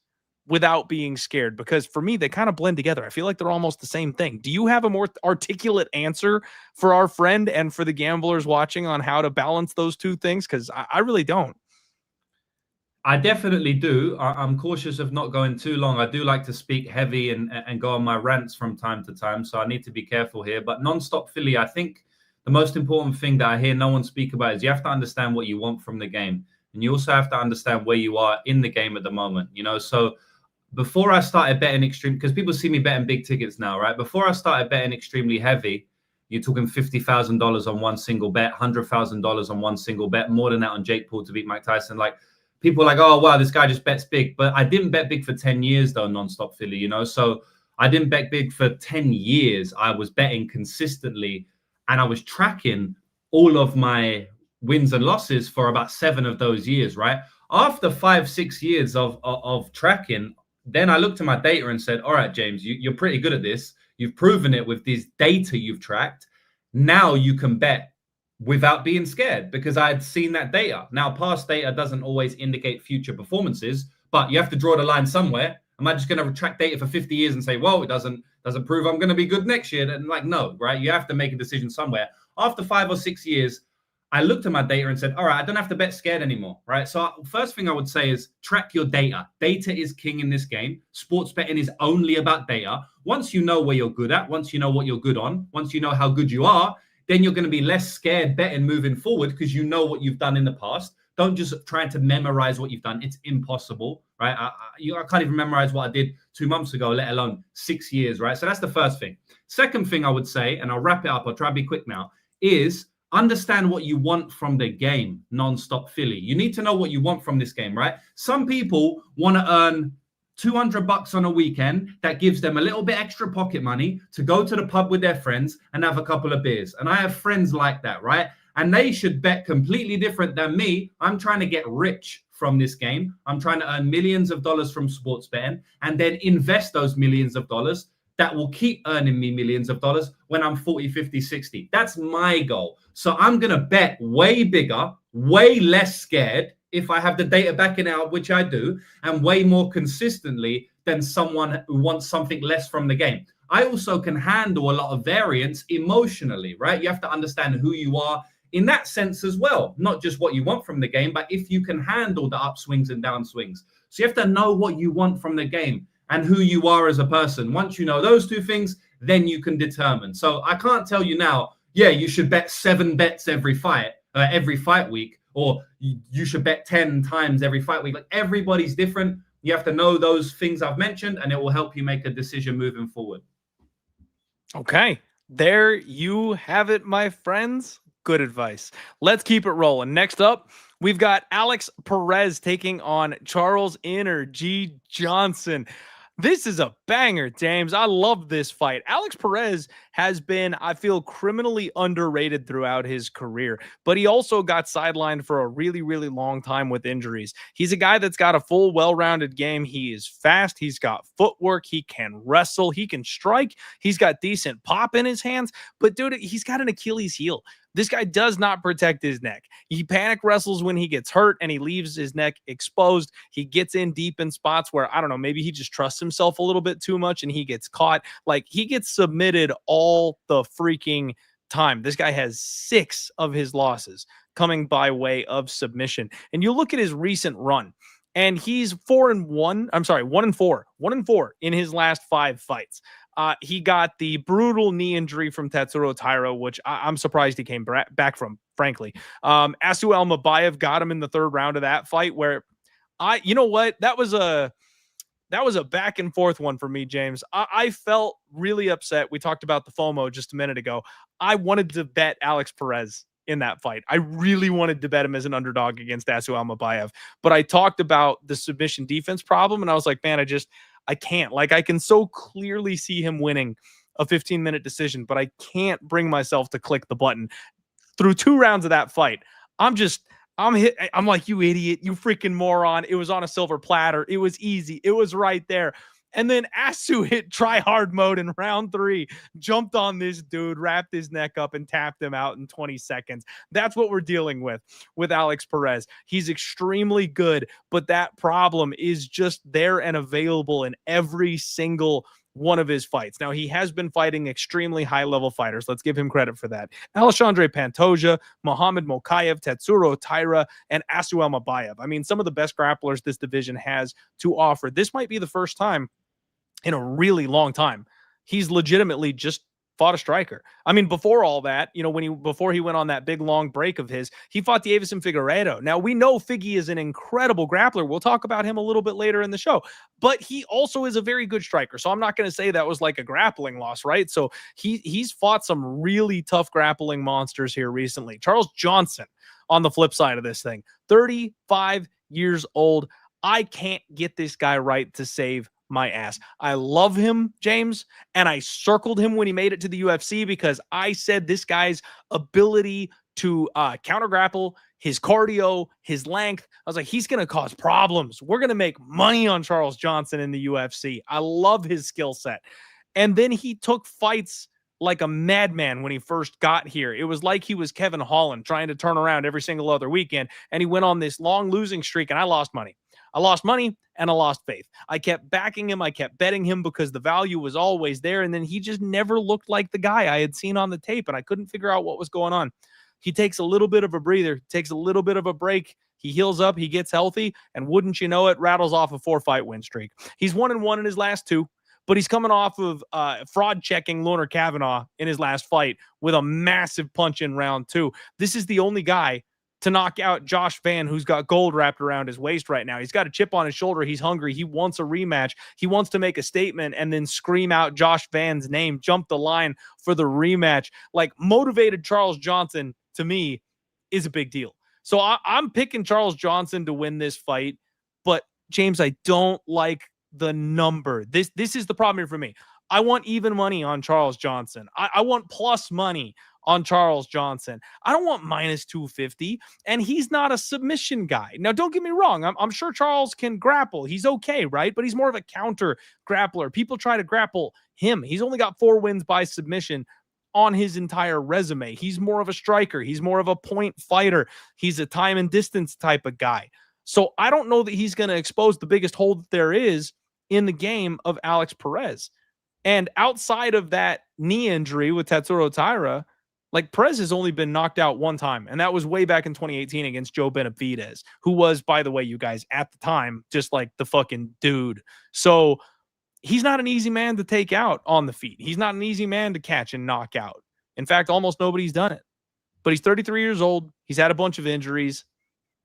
without being scared, because for me, they kind of blend together. I feel like they're almost the same thing. Do you have a more articulate answer for our friend and for the gamblers watching on how to balance those 2 things? Because I really don't. I definitely do. I'm cautious of not going too long. I do like to speak heavy and go on my rants from time to time, so I need to be careful here. But Nonstop Philly, I think the most important thing that I hear no one speak about is you have to understand what you want from the game. And you also have to understand where you are in the game at the moment. You know, so before I started betting extreme, because people see me betting big tickets now, right? Before I started betting extremely heavy, you're talking $50,000 on one single bet, $100,000 on one single bet, more than that on Jake Paul to beat Mike Tyson. Like, people are like, oh, wow, this guy just bets big. But I didn't bet big for 10 years, though, Nonstop Philly, you know? So I didn't bet big for 10 years. I was betting consistently, and I was tracking all of my wins and losses for about 7 of those years, right? After 5-6 years of tracking, then I looked at my data and said, all right, James, you're pretty good at this. You've proven it with this data you've tracked. Now you can bet without being scared, because I had seen that data. Now, past data doesn't always indicate future performances, but you have to draw the line somewhere. Am I just going to track data for 50 years and say, well, it doesn't prove I'm going to be good next year? And like, no, right? You have to make a decision somewhere. After 5 or 6 years, I looked at my data and said, all right, I don't have to bet scared anymore, right? So first thing I would say is track your data. Data is king in this game. Sports betting is only about data. Once you know where you're good at, once you know what you're good on, once you know how good you are, then you're going to be less scared betting moving forward because you know what you've done in the past. Don't just try to memorize what you've done. It's impossible, right? I can't even memorize what I did 2 months ago, let alone 6 years, right? So that's the first thing. Second thing I would say, and I'll wrap it up, I'll try to be quick now, is understand what you want from the game, Nonstop Philly. You need to know what you want from this game, right? Some people want to earn $200 on a weekend that gives them a little bit extra pocket money to go to the pub with their friends and have a couple of beers. And I have friends like that, right? And they should bet completely different than me. I'm trying to get rich from this game. I'm trying to earn millions of dollars from sports betting and then invest those millions of dollars that will keep earning me millions of dollars when I'm 40, 50, 60. That's my goal. So I'm going to bet way bigger, way less scared, if I have the data backing out, which I do, and way more consistently than someone who wants something less from the game. I also can handle a lot of variance emotionally, right? You have to understand who you are in that sense as well, not just what you want from the game, but if you can handle the upswings and downswings. So you have to know what you want from the game and who you are as a person. Once you know those 2 things, then you can determine. So I can't tell you now, yeah, you should bet 7 bets every fight week, or you should bet 10 times every fight week. Like, everybody's different. You have to know those things I've mentioned, and it will help you make a decision moving forward. Okay, there you have it, my friends. Good advice. Let's keep it rolling. Next up, we've got Alex Perez taking on Charles G. Johnson. This is a banger, James. I love this fight. Alex Perez has been, I feel, criminally underrated throughout his career, but he also got sidelined for a really, really long time with injuries. He's a guy that's got a full, well-rounded game. He is fast. He's got footwork. He can wrestle. He can strike. He's got decent pop in his hands, but dude, he's got an Achilles heel. This guy does not protect his neck. He panic wrestles when he gets hurt and he leaves his neck exposed. He gets in deep in spots where, I don't know, maybe he just trusts himself a little bit too much and he gets caught. Like, he gets submitted all the freaking time. This guy has 6 of his losses coming by way of submission. And you look at his recent run, and he's 1-4. 1-4 in his last 5 fights. He got the brutal knee injury from Tatsuro Taira, which I'm surprised he came back from, frankly. Asu Almabayev got him in the 3rd round of that fight, where you know what? That was a back and forth one for me, James. I felt really upset. We talked about the FOMO just a minute ago. I wanted to bet Alex Perez in that fight. I really wanted to bet him as an underdog against Asu Almabayev, but I talked about the submission defense problem, and I was like, man, I can't. Like, I can so clearly see him winning a 15-minute decision, but I can't bring myself to click the button. Through 2 rounds of that fight, I'm like, you idiot, you freaking moron. It was on a silver platter. It was easy. It was right there. And then Asu hit try hard mode in round 3, jumped on this dude, wrapped his neck up, and tapped him out in 20 seconds. That's what we're dealing with Alex Perez. He's extremely good, but that problem is just there and available in every single one of his fights. Now, he has been fighting extremely high-level fighters. Let's give him credit for that. Alexandre Pantoja, Mohamed Mokaev, Tatsuro Taira, and Asu Almabayev. I mean, some of the best grapplers this division has to offer. This might be the first time in a really long time he's legitimately just fought a striker. I mean, before all that, you know, before he went on that big long break of his, he fought Deiveson Figueiredo. Now, we know Figgy is an incredible grappler. We'll talk about him a little bit later in the show, but he also is a very good striker. So I'm not going to say that was like a grappling loss, right? So he's fought some really tough grappling monsters here recently. Charles Johnson on the flip side of this thing, 35 years old. I can't get this guy right to save my ass. I love him, James, and I circled him when he made it to the UFC because I said this guy's ability to counter grapple, his cardio, his length, I was like, he's going to cause problems. We're going to make money on Charles Johnson in the UFC. I love his skill set. And then he took fights like a madman when he first got here. It was like he was Kevin Holland trying to turn around every single other weekend, and he went on this long losing streak, and I lost money. I lost money and I lost faith. I kept backing him. I kept betting him because the value was always there. And then he just never looked like the guy I had seen on the tape, and I couldn't figure out what was going on. He takes a little bit of a breather, takes a little bit of a break. He heals up, he gets healthy, and wouldn't you know it, rattles off a 4-fight win streak. He's 1-1 in his last 2, but he's coming off of fraud checking Loner Kavanaugh in his last fight with a massive punch in round 2. This is the only guy to knock out Josh Van, who's got gold wrapped around his waist right now. He's got a chip on his shoulder. He's hungry. He wants a rematch. He wants to make a statement and then scream out Josh Van's name, jump the line for the rematch. Like, motivated Charles Johnson, to me, is a big deal. So I'm picking Charles Johnson to win this fight. But, James, I don't like the number. This is the problem here for me. I want even money on Charles Johnson. I want plus money on Charles Johnson. I don't want minus 250, and he's not a submission guy. Now, don't get me wrong. I'm sure Charles can grapple. He's okay, right? But he's more of a counter grappler. People try to grapple him. He's only got 4 wins by submission on his entire resume. He's more of a striker. He's more of a point fighter. He's a time and distance type of guy. So I don't know that he's going to expose the biggest hole that there is in the game of Alex Perez. And outside of that knee injury with Tatsuro Taira, like, Perez has only been knocked out 1 time, and that was way back in 2018 against Joe Benavidez, who was, by the way, you guys, at the time, just like the fucking dude. So he's not an easy man to take out on the feet. He's not an easy man to catch and knock out. In fact, almost nobody's done it. But he's 33 years old. He's had a bunch of injuries.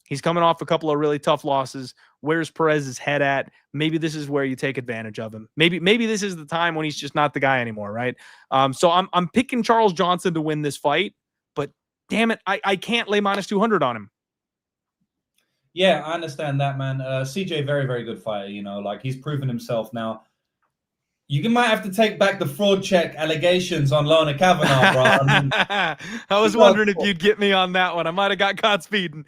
He's coming off a couple of really tough losses. Where's Perez's head at? Maybe this is where you take advantage of him. Maybe this is the time when he's just not the guy anymore, right? So I'm picking Charles Johnson to win this fight, but damn it, I can't lay minus 200 on him. Yeah, I understand that, man. CJ, very, very good fighter. You know, like he's proven himself now. You might have to take back the fraud check allegations on Lona Kavanaugh, bro. I mean, I was wondering if you'd get me on that one. I might have got caught speeding.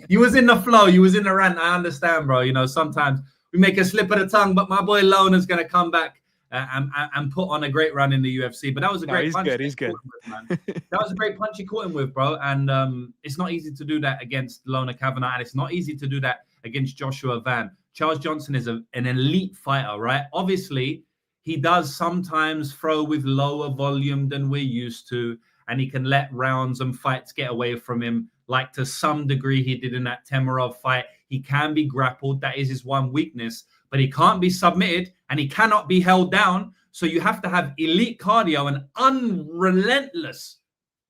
You was in the flow. You was in the rant. I understand, bro. You know, sometimes we make a slip of the tongue, but my boy Lona's going to come back and put on a great run in the UFC. But that was a great punch. He's good. That was a great punch he caught him with, bro. And it's not easy to do that against Lona Kavanaugh, and it's not easy to do that against Joshua Van. Charles Johnson is an elite fighter, right? Obviously, he does sometimes throw with lower volume than we're used to, and he can let rounds and fights get away from him, like to some degree he did in that Temerov fight. He can be grappled. That is his one weakness, but he can't be submitted, and he cannot be held down. So you have to have elite cardio and relentless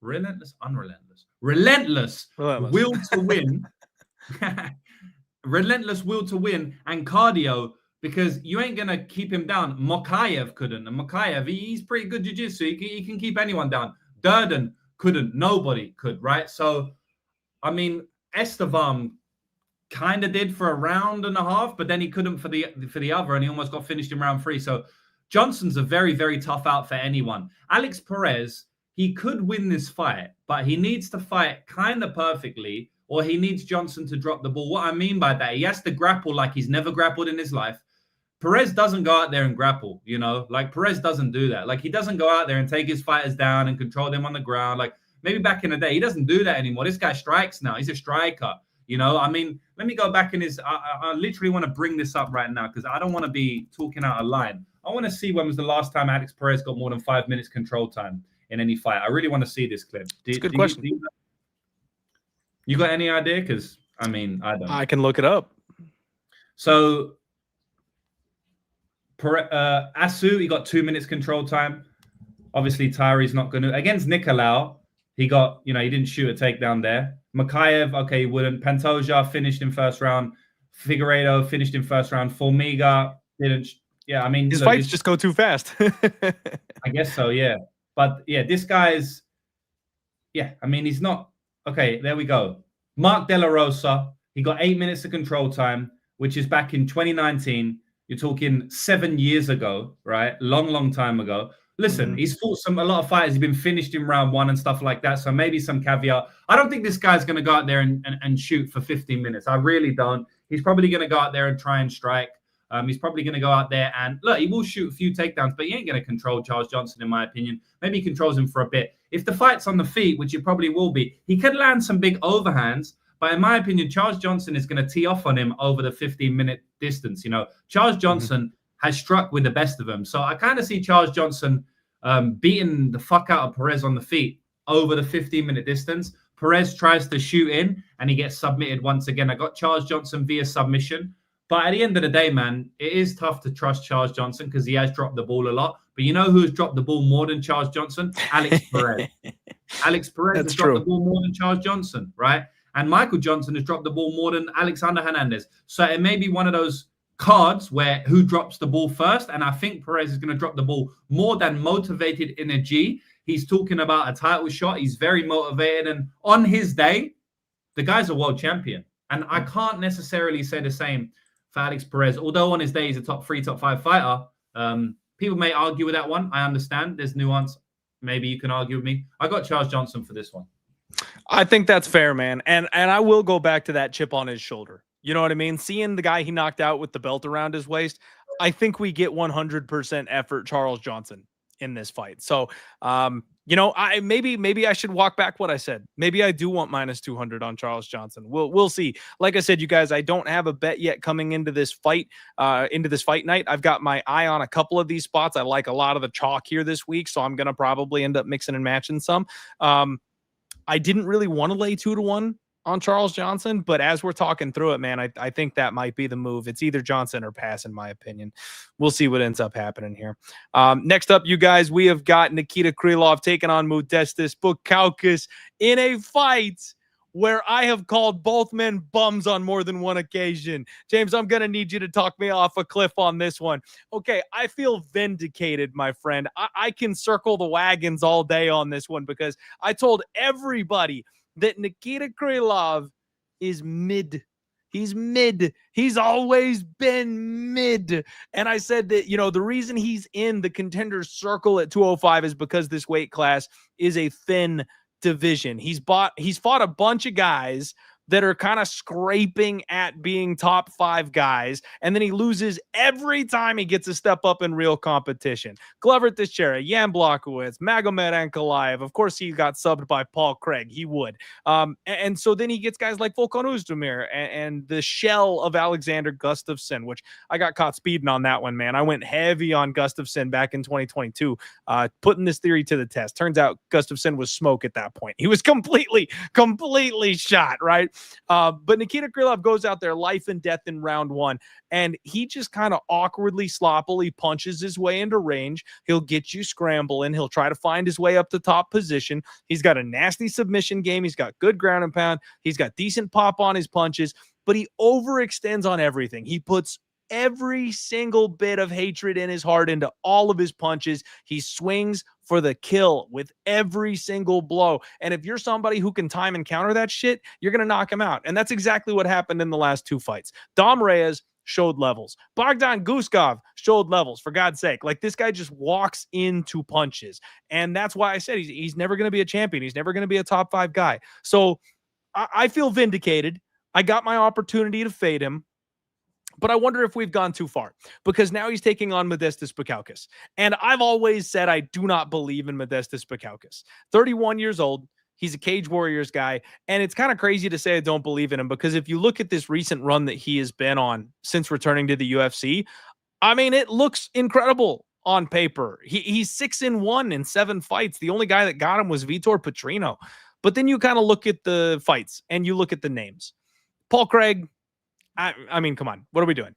will to win. Relentless will to win and cardio, because you ain't going to keep him down. Mokaev couldn't. And Mokaev, he's pretty good jiu-jitsu. He can keep anyone down. Durden couldn't. Nobody could, right? So, I mean, Estevam kind of did for a round and a half, but then he couldn't for the other, and he almost got finished in round 3. So Johnson's a very, very tough out for anyone. Alex Perez, he could win this fight, but he needs to fight kind of perfectly, or he needs Johnson to drop the ball. What I mean by that, he has to grapple like he's never grappled in his life. Perez doesn't go out there and grapple, you know? Like, Perez doesn't do that. Like, he doesn't go out there and take his fighters down and control them on the ground. Like, maybe back in the day, he doesn't do that anymore. This guy strikes now. He's a striker, you know? I mean, let me go back in his... I literally want to bring this up right now because I don't want to be talking out of line. I want to see when was the last time Alex Perez got more than 5 minutes control time in any fight. I really want to see this clip. It's a good question. You got any idea? Because, I mean, I don't. I can look it up. So, Asu, he got 2 minutes control time. Obviously, Tyree's not going to. Against Nicolau, he got, you know, he didn't shoot a takedown there. Makayev, okay, he wouldn't. Pantoja finished in first round. Figueiredo finished in first round. Formiga didn't. Yeah, I mean, his fights just go too fast. I guess so, yeah. But, yeah, this guy's, yeah, I mean, he's not. Okay, there we go. Mark De La Rosa, he got 8 minutes of control time, which is back in 2019. You're talking 7 years ago, right? Long time ago. Listen, he's fought a lot of fighters. He's been finished in round 1 and stuff like that. So maybe some caveat. I don't think this guy's going to go out there and shoot for 15 minutes. I really don't. He's probably going to go out there and try and strike. He's probably going to go out there and look, he will shoot a few takedowns, but he ain't going to control Charles Johnson, in my opinion. Maybe he controls him for a bit. If the fight's on the feet, which it probably will be, he could land some big overhands. But in my opinion, Charles Johnson is going to tee off on him over the 15-minute distance. You know, Charles Johnson has struck with the best of them. So I kind of see Charles Johnson beating the fuck out of Perez on the feet over the 15-minute distance. Perez tries to shoot in and he gets submitted once again. I got Charles Johnson via submission. But at the end of the day, man, it is tough to trust Charles Johnson because he has dropped the ball a lot. But you know who's dropped the ball more than Charles Johnson? Alex Perez. Alex Perez has dropped the ball more than Charles Johnson, right? And Michael Johnson has dropped the ball more than Alexander Hernandez. So it may be one of those cards where who drops the ball first. And I think Perez is going to drop the ball more than motivated in a G. He's talking about a title shot. He's very motivated. And on his day, the guy's a world champion. And I can't necessarily say the same for Alex Perez, although on his day he's a top 3, top 5 fighter. People may argue with that one. I understand. There's nuance. Maybe you can argue with me. I got Charles Johnson for this one. I think that's fair, man. And I will go back to that chip on his shoulder. You know what I mean? Seeing the guy he knocked out with the belt around his waist, I think we get 100% effort Charles Johnson in this fight. So, you know, maybe I should walk back what I said. Maybe I do want minus 200 on Charles Johnson. We'll see. Like I said, you guys, I don't have a bet yet coming into this fight night. I've got my eye on a couple of these spots. I like a lot of the chalk here this week, so I'm going to probably end up mixing and matching some. I didn't really want to lay 2-1 on Charles Johnson, but as we're talking through it, man, I think that might be the move. It's either Johnson or pass, in my opinion. We'll see what ends up happening here. Next up, you guys, we have got Nikita Krylov taking on Modestas Bukauskas in a fight where I have called both men bums on more than one occasion. James, I'm going to need you to talk me off a cliff on this one. Okay, I feel vindicated, my friend. I can circle the wagons all day on this one because I told everybody that Nikita Krylov is mid. He's mid. He's always been mid. And I said that, the reason he's in the contenders circle at 205 is because this weight class is a thin division. He's fought a bunch of guys that are kind of scraping at being top 5 guys, and then he loses every time he gets a step up in real competition. Glover Teixeira, Jan Blachowicz, Magomed Ankalaev. Of course, he got subbed by Paul Craig. He would. And so then he gets guys like Volkan Oezdemir and the shell of Alexander Gustafsson, which I got caught speeding on that one, man. I went heavy on Gustafsson back in 2022, putting this theory to the test. Turns out Gustafsson was smoke at that point. He was completely shot, right? But Nikita Krylov goes out there life and death in round 1, and he just kind of awkwardly, sloppily punches his way into range. He'll get you scrambling. He'll try to find his way up the top position. He's got a nasty submission game. He's got good ground and pound. He's got decent pop on his punches, but he overextends on everything. He puts every single bit of hatred in his heart into all of his punches. He swings for the kill with every single blow. And if you're somebody who can time and counter that shit, you're going to knock him out. And that's exactly what happened in the last 2 fights. Dom Reyes showed levels. Bogdan Guskov showed levels, for God's sake. Like, this guy just walks into punches. And that's why I said he's never going to be a champion. He's never going to be a top 5 guy. So I feel vindicated. I got my opportunity to fade him. But I wonder if we've gone too far, because now he's taking on Modestas Bukauskas. And I've always said I do not believe in Modestas Bukauskas. 31 years old. He's a Cage Warriors guy. And it's kind of crazy to say I don't believe in him, because if you look at this recent run that he has been on since returning to the UFC, I mean, it looks incredible on paper. He's 6-1 in 7 fights. The only guy that got him was Vitor Petrino. But then you kind of look at the fights and you look at the names. Paul Craig, I mean, come on. What are we doing?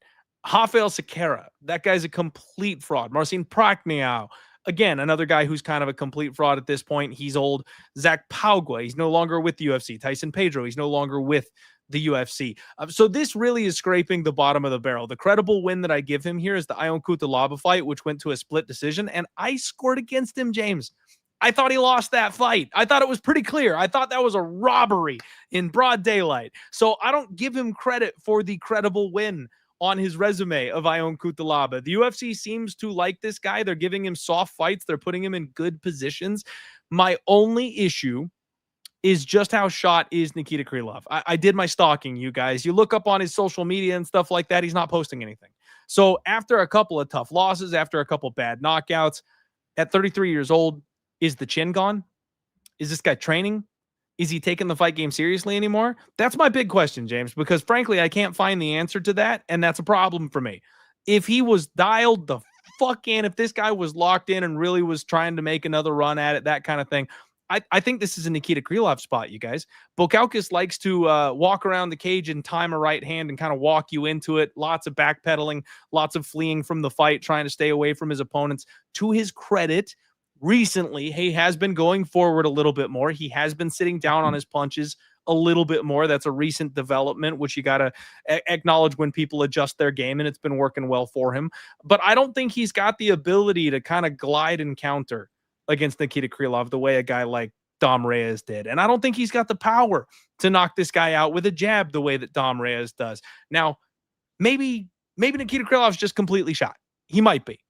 Rafael Sequeira, that guy's a complete fraud. Marcin Prachnio, again, another guy who's kind of a complete fraud at this point. He's old. Zach Paugua, he's no longer with the UFC. Tyson Pedro, he's no longer with the UFC. So this really is scraping the bottom of the barrel. The credible win that I give him here is the Ion Cutelaba fight, which went to a split decision, and I scored against him, James. I thought he lost that fight. I thought it was pretty clear. I thought that was a robbery in broad daylight. So I don't give him credit for the credible win on his resume of Ion Cutelaba. The UFC seems to like this guy. They're giving him soft fights. They're putting him in good positions. My only issue is just how shot is Nikita Krylov. I did my stalking, you guys. You look up on his social media and stuff like that, he's not posting anything. So after a couple of tough losses, after a couple bad knockouts, at 33 years old, is the chin gone? Is this guy training? Is he taking the fight game seriously anymore? That's my big question, James, because frankly, I can't find the answer to that, and that's a problem for me. If he was dialed the fuck in, if this guy was locked in and really was trying to make another run at it, that kind of thing, I think this is a Nikita Krylov spot, you guys. Bukauskas likes to walk around the cage and time a right hand and kind of walk you into it. Lots of backpedaling, lots of fleeing from the fight, trying to stay away from his opponents. To his credit, recently, he has been going forward a little bit more. He has been sitting down on his punches a little bit more. That's a recent development, which you got to acknowledge when people adjust their game, and it's been working well for him. But I don't think he's got the ability to kind of glide and counter against Nikita Krylov the way a guy like Dom Reyes did. And I don't think he's got the power to knock this guy out with a jab the way that Dom Reyes does. Now, maybe Nikita Krylov's just completely shot. He might be.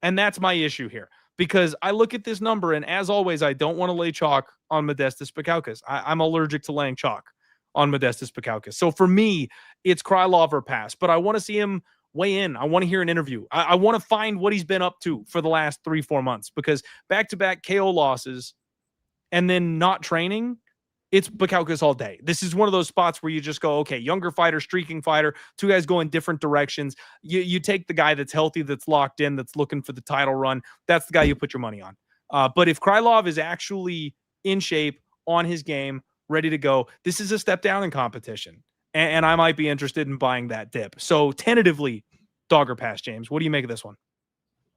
And that's my issue here. Because I look at this number, and as always, I don't want to lay chalk on Modestas Bukauskas. I'm allergic to laying chalk on Modestas Bukauskas. So for me, it's Krylov or pass. But I want to see him weigh in. I want to hear an interview. I want to find what he's been up to for the last 3-4 months. Because back-to-back KO losses and then not training, it's Bukauskas all day. This is one of those spots where you just go, okay, younger fighter, streaking fighter, 2 guys go in different directions. You take the guy that's healthy, that's locked in, that's looking for the title run. That's the guy you put your money on. But if Krylov is actually in shape, on his game, ready to go. This is a step down in competition, and I might be interested in buying that dip. So tentatively, dog or pass, James. What do you make of this one?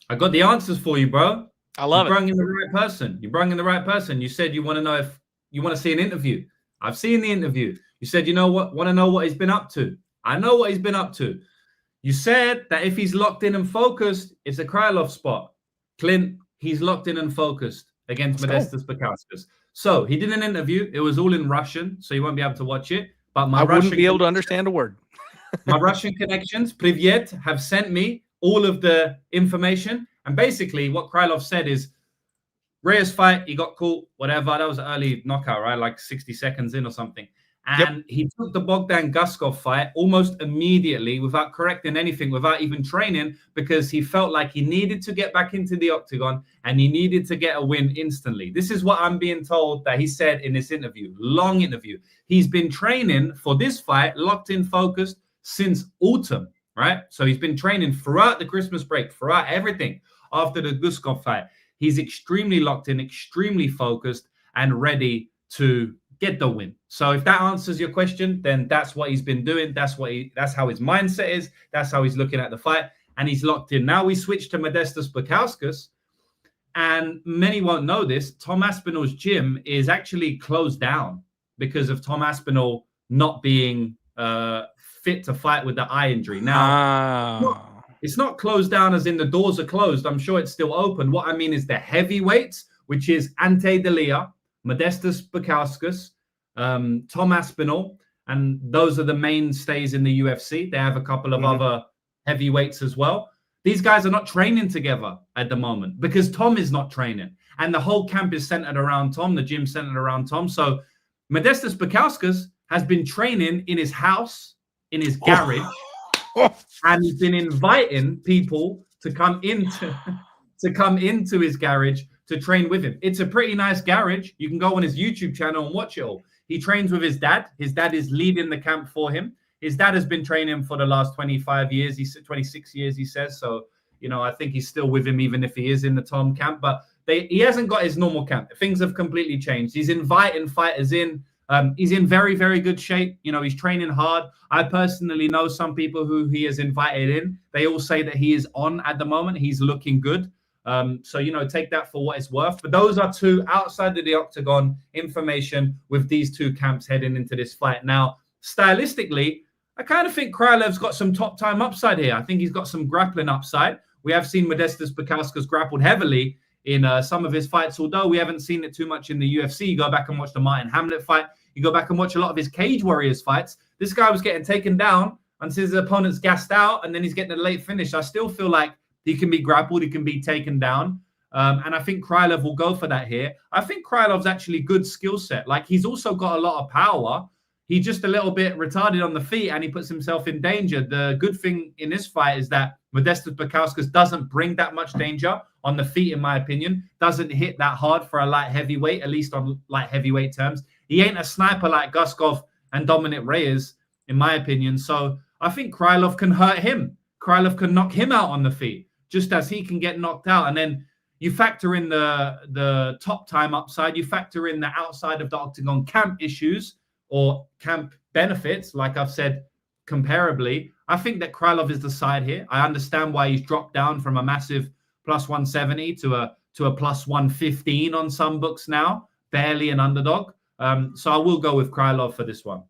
I got the answers for you, bro. I love you brought in the right person. You brought in the right person. You said you want to know if you want to see an interview. I've seen the interview. You said, you know what, want to know what he's been up to. I know what he's been up to. You said that if he's locked in and focused, it's a Krylov spot. Clint, he's locked in and focused against Modestas Bukauskas. So he did an interview. It was all in Russian, so you won't be able to watch it. But I wouldn't be able to understand a word. My Russian connections, Privyet, have sent me all of the information. And basically what Krylov said is, Reyes fight, he got caught, whatever. That was an early knockout, right? Like 60 seconds in or something. And he took the Bogdan Guskov fight almost immediately without correcting anything, without even training, because he felt like he needed to get back into the octagon and he needed to get a win instantly. This is what I'm being told that he said in this interview, long interview. He's been training for this fight, locked in, focused since autumn, right? So he's been training throughout the Christmas break, throughout everything after the Guskov fight. He's extremely locked in, extremely focused and ready to get the win. So if that answers your question, then that's what he's been doing. That's how his mindset is. That's how he's looking at the fight. And he's locked in. Now we switch to Modestas Bukauskas. And many won't know this. Tom Aspinall's gym is actually closed down because of Tom Aspinall not being fit to fight with the eye injury. Now, it's not closed down as in the doors are closed. I'm sure it's still open. What I mean is the heavyweights, which is Ante Delia, Modestas Bukauskas, Tom Aspinall, and those are the mainstays in the UFC. They have a couple of other heavyweights as well. These guys are not training together at the moment because Tom is not training. And the whole camp is centered around Tom, the gym centered around Tom. So Modestas Bukauskas has been training in his house, in his garage, and he's been inviting people to come into his garage to train with him. It's a pretty nice garage. You can go on his YouTube channel and watch it all. He trains with his dad. His dad is leading the camp for him. His dad has been training for the last 25 years. He's 26 years, he says. So, you know, I think he's still with him, even if he is in the Tom camp. But he hasn't got his normal camp. Things have completely changed. He's inviting fighters in. He's in very, very good shape. You know, he's training hard. I personally know some people who he has invited in. They all say that he is on at the moment. He's looking good. So, you know, take that for what it's worth. But those are two outside of the octagon information with these two camps heading into this fight. Now, stylistically, I kind of think Krylov's got some top time upside here. I think he's got some grappling upside. We have seen Modestas Bukauskas grappled heavily in some of his fights, although we haven't seen it too much in the UFC. You go back and watch the Martin Hamlet fight. You go back and watch a lot of his Cage Warriors fights. This guy was getting taken down until his opponent's gassed out, and then he's getting a late finish. I still feel like he can be grappled, he can be taken down. And I think Krylov will go for that here. I think Krylov's actually good skill set. Like, he's also got a lot of power. He's just a little bit retarded on the feet and he puts himself in danger. The good thing in this fight is that Modestas Bukauskas doesn't bring that much danger on the feet, in my opinion. Doesn't hit that hard for a light heavyweight, at least on light heavyweight terms. He ain't a sniper like Guskov and Dominic Reyes, in my opinion. So I think Krylov can hurt him. Krylov can knock him out on the feet, just as he can get knocked out. And then you factor in the top time upside. You factor in the outside of the octagon camp issues or camp benefits, like I've said, comparably. I think that Krylov is the side here. I understand why he's dropped down from a massive plus 170 to a plus 115 on some books now, barely an underdog. So I will go with Krylov for this one.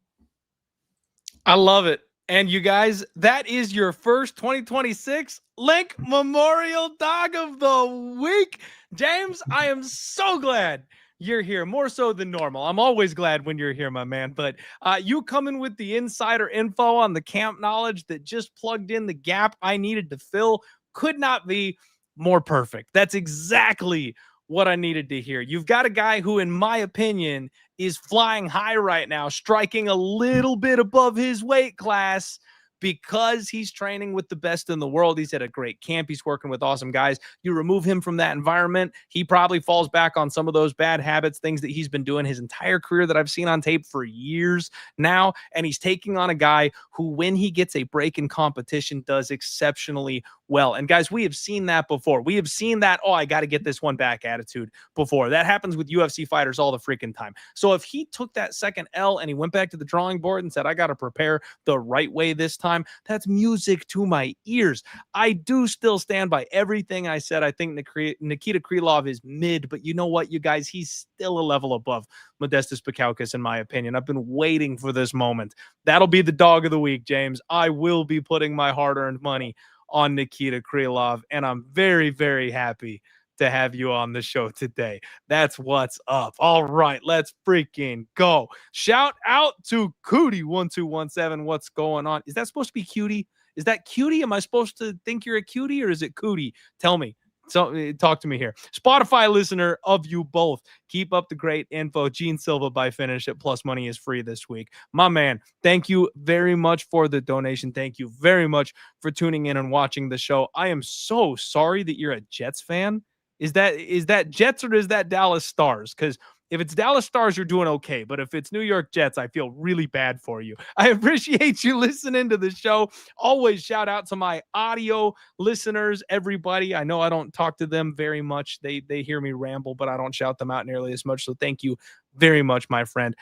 I love it. And you guys, that is your first 2026 Link Memorial Dog of the Week. James, I am so glad you're here, more so than normal. I'm always glad when you're here, my man. But you coming with the insider info on the camp knowledge that just plugged in the gap I needed to fill could not be more perfect. That's exactly what I needed to hear. You've got a guy who, in my opinion, is flying high right now, striking a little bit above his weight class, because he's training with the best in the world. He's at a great camp. He's working with awesome guys. You remove him from that environment, he probably falls back on some of those bad habits, things that he's been doing his entire career that I've seen on tape for years now. And he's taking on a guy who, when he gets a break in competition, does exceptionally well. And guys, we have seen that before. We have seen that, oh, I got to get this one back attitude before. That happens with UFC fighters all the freaking time. So if he took that second L and he went back to the drawing board and said, I got to prepare the right way this time, that's music to my ears. I do still stand by everything I said. I think Nikita Krylov is mid, but you know what, you guys, he's still a level above Modestas Bukauskas, in my opinion. I've been waiting for this moment. That'll be the dog of the week, James. I will be putting my hard-earned money on Nikita Krylov, and I'm very, very happy to have you on the show today. That's what's up. All right, let's freaking go. Shout out to Cootie1217. What's going on? Is that supposed to be cutie? Is that cutie? Am I supposed to think you're a cutie, or is it cootie? Tell me. So talk to me here. Spotify listener of you both. Keep up the great info. Gene Silva by Finish It. Plus money is free this week. My man, thank you very much for the donation. Thank you very much for tuning in and watching the show. I am so sorry that you're a Jets fan. Is that Jets or is that Dallas Stars? Because if it's Dallas Stars, you're doing okay. But if it's New York Jets, I feel really bad for you. I appreciate you listening to the show. Always shout out to my audio listeners, everybody. I know I don't talk to them very much. They hear me ramble, but I don't shout them out nearly as much. So thank you very much, my friend.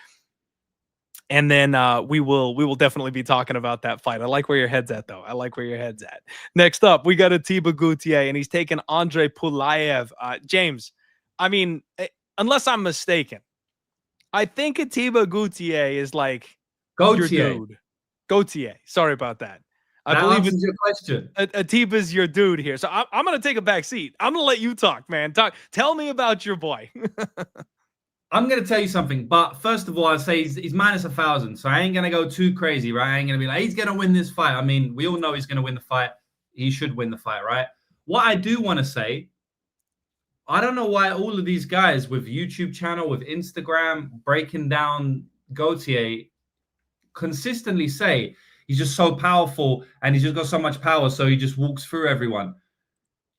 And then we will definitely be talking about that fight. I like where your head's at, though. I like where your head's at. Next up, we got Ateba Gautier, and he's taking Andrey Pulyaev. James, I mean, unless I'm mistaken, I think Ateba Gautier is like your dude. Gautier. Sorry about that. I believe it's your question. Ateba's your dude here. So I'm going to take a back seat. I'm going to let you talk, man. Tell me about your boy. I'm going to tell you something, but first of all, I'll say he's minus 1,000, so I ain't going to go too crazy, right? I ain't going to be like, he's going to win this fight. I mean, we all know he's going to win the fight. He should win the fight, right? What I do want to say, I don't know why all of these guys with YouTube channel, with Instagram, breaking down Gautier, consistently say he's just so powerful and he's just got so much power, so he just walks through everyone.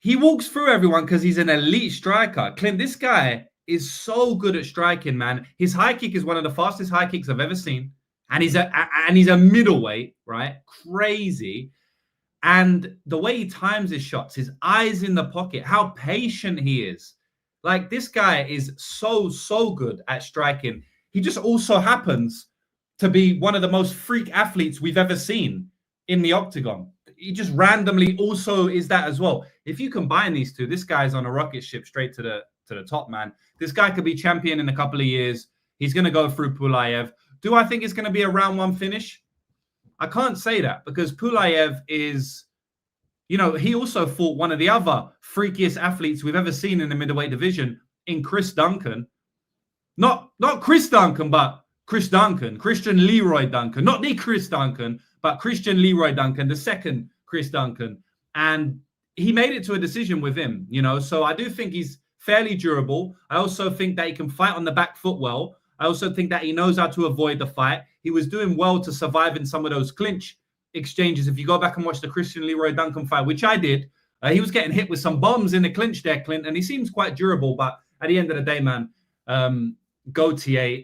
He walks through everyone because he's an elite striker. Clint, this guy is so good at striking, man. His high kick is one of the fastest high kicks I've ever seen. And he's a middleweight, right? Crazy. And the way he times his shots, his eyes in the pocket, how patient he is. Like, this guy is so good at striking. He just also happens to be one of the most freak athletes we've ever seen in the octagon. He just randomly also is that as well. If you combine these two, this guy's on a rocket ship straight to the top, man. This guy could be champion in a couple of years. He's going to go through Pulyaev. Do I think it's going to be a round one finish? I can't say that because Pulyaev is, you know, he also fought one of the other freakiest athletes we've ever seen in the middleweight division in Chris Duncan. Not Chris Duncan, but Chris Duncan, Christian Leroy Duncan. Not the Chris Duncan, but Christian Leroy Duncan, the second Chris Duncan. And he made it to a decision with him, you know, so I do think he's fairly durable. I also think that he can fight on the back foot well. I also think that he knows how to avoid the fight. He was doing well to survive in some of those clinch exchanges. If you go back and watch the Christian Leroy Duncan fight, which I did, he was getting hit with some bombs in the clinch there, Clint, and he seems quite durable. But at the end of the day, man, Gautier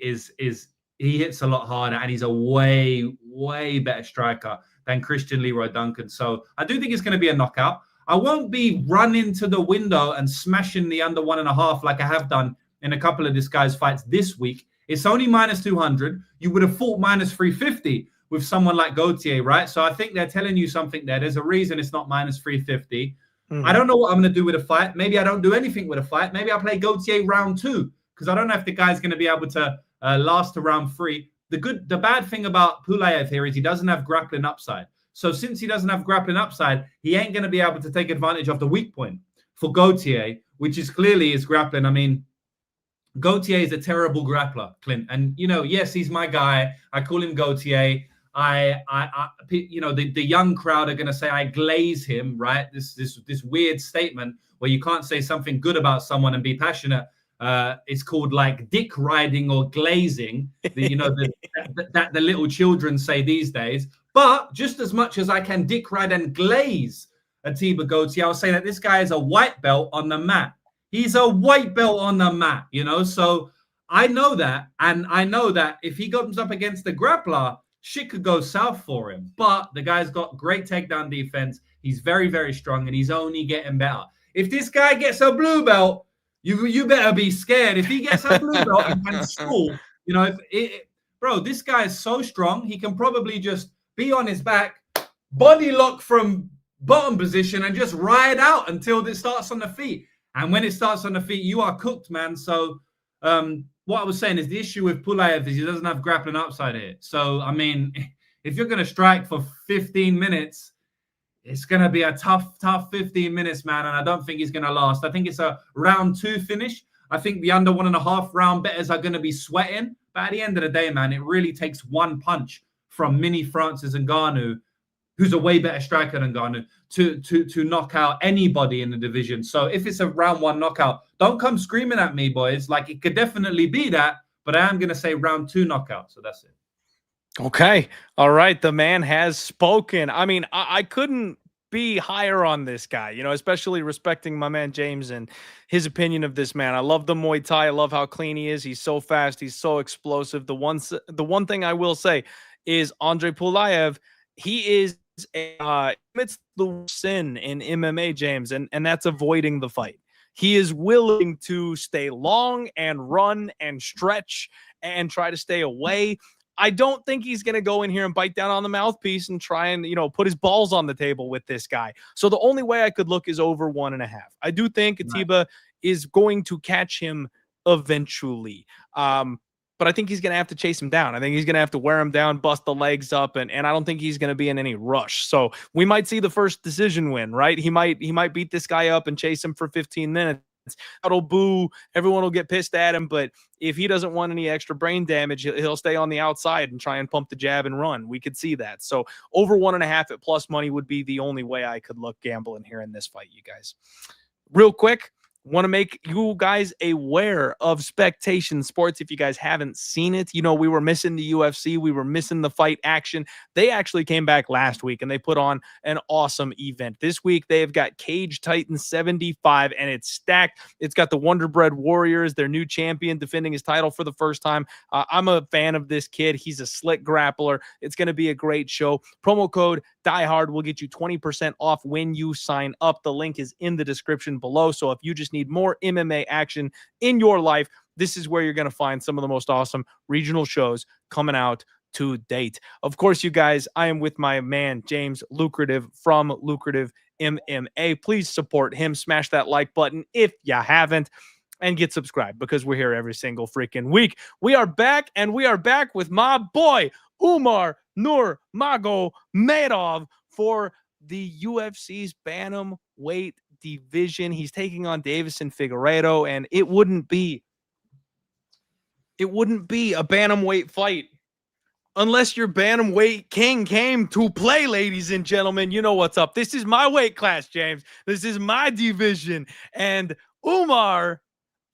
he hits a lot harder, and he's a way better striker than Christian Leroy Duncan. So I do think it's going to be a knockout. I won't be running to the window and smashing the under 1.5 like I have done in a couple of this guy's fights this week. It's only minus 200. You would have fought minus 350 with someone like Gautier, right? So I think they're telling you something there. There's a reason it's not minus 350. I don't know what I'm going to do with a fight. Maybe I don't do anything with a fight. Maybe I play Gautier round 2 because I don't know if the guy's going to be able to last to round 3. The bad thing about Pulyaev here is he doesn't have grappling upside. So since he doesn't have grappling upside, he ain't going to be able to take advantage of the weak point for Gautier, which is clearly his grappling. I mean, Gautier is a terrible grappler, Clint. And, you know, yes, he's my guy. I call him Gautier. You know, the young crowd are going to say I glaze him, right? This weird statement where you can't say something good about someone and be passionate. It's called like dick riding or glazing, that the little children say these days. But just as much as I can dick ride and glaze Ateba Gautier, I was saying that this guy is a white belt on the mat. He's a white belt on the mat, you know? So I know that. And I know that if he comes up against the grappler, shit could go south for him. But the guy's got great takedown defense. He's very, very strong, and he's only getting better. If this guy gets a blue belt, you better be scared. If he gets a blue belt and can school, you know, bro, this guy is so strong. He can probably just be on his back, body lock from bottom position, and just ride out until it starts on the feet. And when it starts on the feet, you are cooked, man. So what I was saying is the issue with Pulyaev is he doesn't have grappling upside here. So, I mean, if you're going to strike for 15 minutes, it's going to be a tough 15 minutes, man. And I don't think he's going to last. I think it's a round 2 finish. I think the under 1.5 round bettors are going to be sweating. But at the end of the day, man, it really takes one punch from Mini Francis Ngannou, who's a way better striker than Ngannou, to knock out anybody in the division. So if it's a round 1 knockout, don't come screaming at me, boys. Like, it could definitely be that, but I am going to say round 2 knockout. So that's it. Okay. All right. The man has spoken. I mean, I couldn't be higher on this guy, you know, especially respecting my man James and his opinion of this man. I love the Muay Thai. I love how clean he is. He's so fast. He's so explosive. The one thing I will say is Andrey Pulyaev, he is it's the sin in MMA, James, and that's avoiding the fight. He is willing to stay long and run and stretch and try to stay away. I don't think he's going to go in here and bite down on the mouthpiece and try and, you know, put his balls on the table with this guy. So the only way I could look is over 1.5. I do think Ateba is going to catch him eventually. But I think he's going to have to chase him down. I think he's going to have to wear him down, bust the legs up, and I don't think he's going to be in any rush. So we might see the first decision win, right? He might beat this guy up and chase him for 15 minutes. That'll boo. Everyone will get pissed at him. But if he doesn't want any extra brain damage, he'll stay on the outside and try and pump the jab and run. We could see that. So over 1.5 at plus money would be the only way I could look gambling here in this fight, you guys. Real quick, want to make you guys aware of Spectation Sports. If you guys haven't seen it, you know, we were missing the UFC. We were missing the fight action. They actually came back last week and they put on an awesome event. This week, they've got Cage Titans 75 and it's stacked. It's got the Wonder Bread Warriors, their new champion, defending his title for the first time. I'm a fan of this kid. He's a slick grappler. It's going to be a great show. Promo code DieHard will get you 20% off when you sign up. The link is in the description below. So if you just need more MMA action in your life, this is where you're going to find some of the most awesome regional shows coming out to date. Of course, you guys, I am with my man, James Lucrative from Lucrative MMA. Please support him. Smash that like button if you haven't. And get subscribed because we're here every single freaking week. We are back, and we are back with my boy, Umar Nurmagomedov, for the UFC's bantamweight division. He's taking on Deiveson Figueiredo, and it wouldn't be a bantamweight fight unless your bantamweight king came to play, ladies and gentlemen. You know what's up. This is my weight class, James. This is my division, and Umar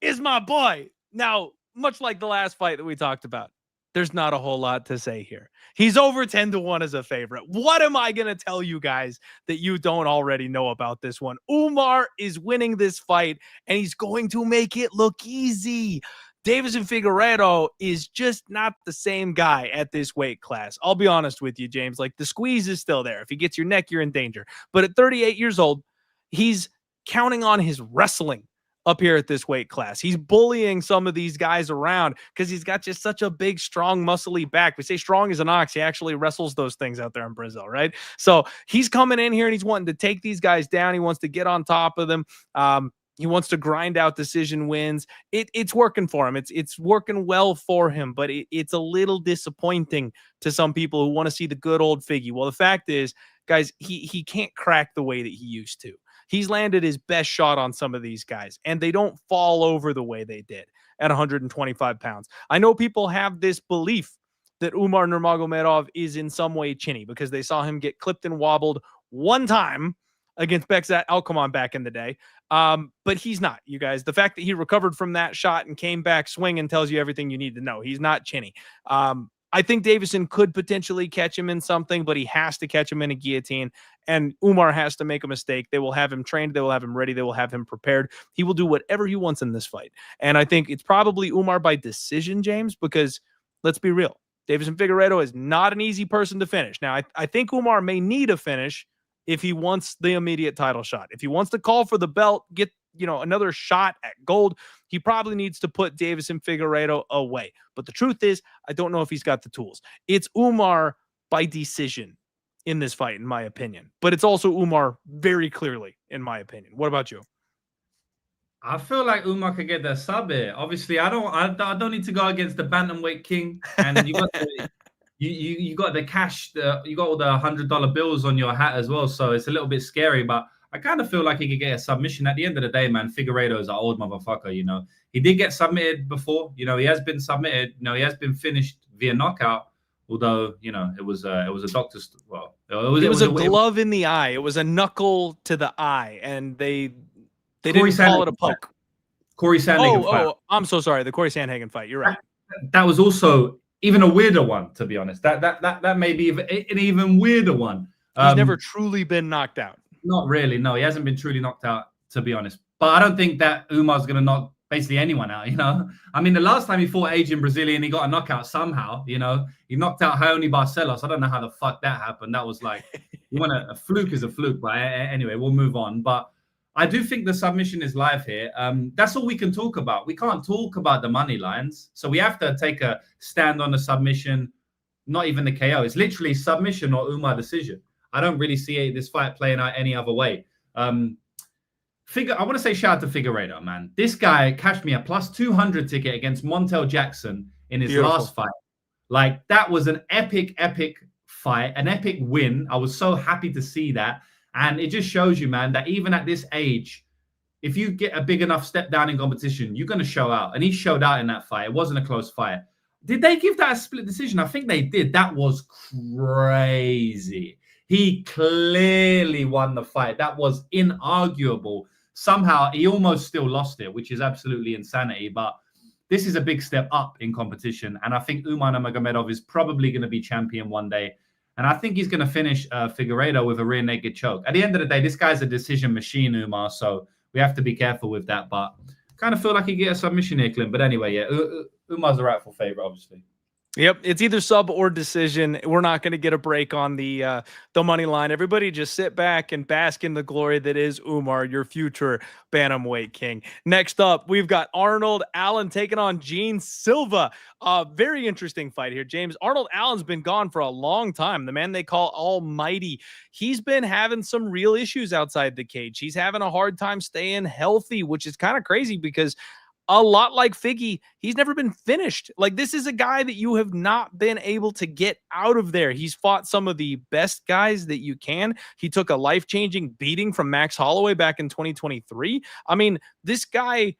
is my boy. Now, much like the last fight that we talked about, there's not a whole lot to say here. He's over 10-1 as a favorite. What am I going to tell you guys that you don't already know about this one? Umar is winning this fight, and he's going to make it look easy. Deiveson Figueiredo is just not the same guy at this weight class. I'll be honest with you, James. Like, the squeeze is still there. If he gets your neck, you're in danger. But at 38 years old, he's counting on his wrestling up here at this weight class. He's bullying some of these guys around because he's got just such a big, strong, muscly back. We say strong as an ox. He actually wrestles those things out there in Brazil, right? So he's coming in here and he's wanting to take these guys down. He wants to get on top of them. He wants to grind out decision wins. It's working for him. It's working well for him, but it's a little disappointing to some people who want to see the good old Figgy. Well, the fact is, guys, he can't crack the way that he used to. He's landed his best shot on some of these guys, and they don't fall over the way they did at 125 pounds. I know people have this belief that Umar Nurmagomedov is in some way chinny because they saw him get clipped and wobbled one time against Bekzat Alkaman back in the day. But he's not, you guys. The fact that he recovered from that shot and came back swinging tells you everything you need to know. He's not chinny. I think Deiveson could potentially catch him in something, but he has to catch him in a guillotine. And Umar has to make a mistake. They will have him trained. They will have him ready. They will have him prepared. He will do whatever he wants in this fight. And I think it's probably Umar by decision, James, because let's be real. Deiveson Figueiredo is not an easy person to finish. Now, I think Umar may need a finish if he wants the immediate title shot. If he wants to call for the belt, get another shot at gold, he probably needs to put Deiveson Figueiredo away. But the truth is, I don't know if he's got the tools. It's Umar by decision in this fight, in my opinion. But it's also Umar very clearly, in my opinion. What about you? I feel like Umar could get the sub here. Obviously, I don't need to go against the bantamweight king, and you got you got the cash, you got all the $100 bills on your hat as well. So it's a little bit scary, but I kind of feel like he could get a submission. At the end of the day, man, Figueiredo is an old motherfucker. He did get submitted before. He has been submitted. He has been finished via knockout. Although it was a doctor's. Well, it was a glove in the eye. It was a knuckle to the eye, and they didn't call it a poke. Corey Sandhagen fight. Oh, I'm so sorry. The Corey Sandhagen fight. You're right. That was also even a weirder one, to be honest. That may be an even weirder one. He's never truly been knocked out. Not really. No, he hasn't been truly knocked out, to be honest. But I don't think that Umar's going to knock basically anyone out, I mean, the last time he fought Asian Brazilian, he got a knockout somehow, He knocked out Raoni Barcelos. I don't know how the fuck that happened. That was like, a fluke is a fluke. But anyway, we'll move on. But I do think the submission is live here. That's all we can talk about. We can't talk about the money lines. So we have to take a stand on the submission, not even the KO. It's literally submission or Umar decision. I don't really see this fight playing out any other way. I want to say shout out to Figueiredo, man. This guy cashed me a plus 200 ticket against Montel Jackson in his last fight. Like, that was an epic fight, an epic win. I was so happy to see that. And it just shows you, man, that even at this age, if you get a big enough step down in competition, you're going to show out. And he showed out in that fight. It wasn't a close fight. Did they give that a split decision? I think they did. That was crazy. He clearly won the fight. That was inarguable. Somehow, he almost still lost it, which is absolutely insanity. But this is a big step up in competition. And I think Umar Nurmagomedov is probably going to be champion one day. And I think he's going to finish Figueiredo with a rear naked choke. At the end of the day, this guy's a decision machine, Umar. So we have to be careful with that. But kind of feel like he get a submission here, Clint. But anyway, yeah, Umar's the rightful favorite, obviously. Yep, it's either sub or decision. We're not going to get a break on the money line. Everybody just sit back and bask in the glory that is Umar, your future bantamweight king. Next up, we've got Arnold Allen taking on Gene Silva. Very interesting fight here, James. Arnold Allen's been gone for a long time. The man they call Almighty. He's been having some real issues outside the cage. He's having a hard time staying healthy, which is kind of crazy because a lot like Figgy, he's never been finished. Like, this is a guy that you have not been able to get out of there. He's fought some of the best guys that you can. He took a life-changing beating from Max Holloway back in 2023. I mean, this guy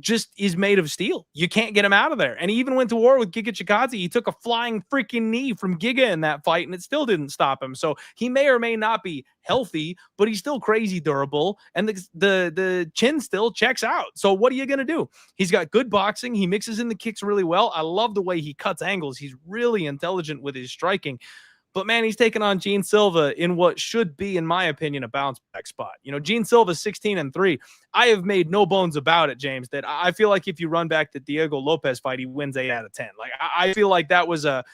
just is made of steel. You can't get him out of there. And he even went to war with Giga Chikadze. He took a flying freaking knee from Giga in that fight, and it still didn't stop him. So he may or may not be healthy, but he's still crazy durable, and the chin still checks out. So what are you going to do? He's got good boxing. He mixes in the kicks really well. I love the way he cuts angles. He's really intelligent with his striking. But, man, he's taking on Gene Silva in what should be, in my opinion, a bounce back spot. Gene Silva's 16-3. I have made no bones about it, James, that I feel like if you run back the Diego Lopez fight, he wins 8 out of 10. Like, I feel like that was a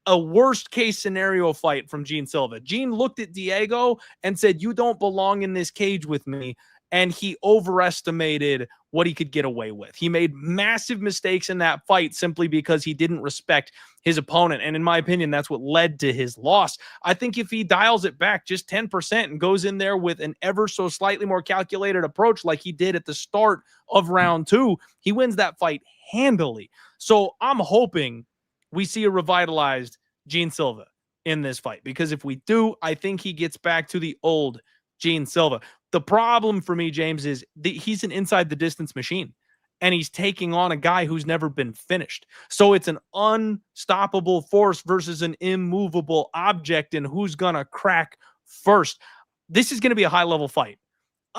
worst case scenario fight from Gene Silva. Gene looked at Diego and said, "You don't belong in this cage with me." And he overestimated what he could get away with. He made massive mistakes in that fight simply because he didn't respect his opponent. And in my opinion, that's what led to his loss. I think if he dials it back just 10% and goes in there with an ever so slightly more calculated approach like he did at the start of round 2, he wins that fight handily. So I'm hoping we see a revitalized Gene Silva in this fight, because if we do, I think he gets back to the old Gene Silva. The problem for me, James, is he's an inside the distance machine, and he's taking on a guy who's never been finished. So it's an unstoppable force versus an immovable object, and who's going to crack first. This is going to be a high-level fight.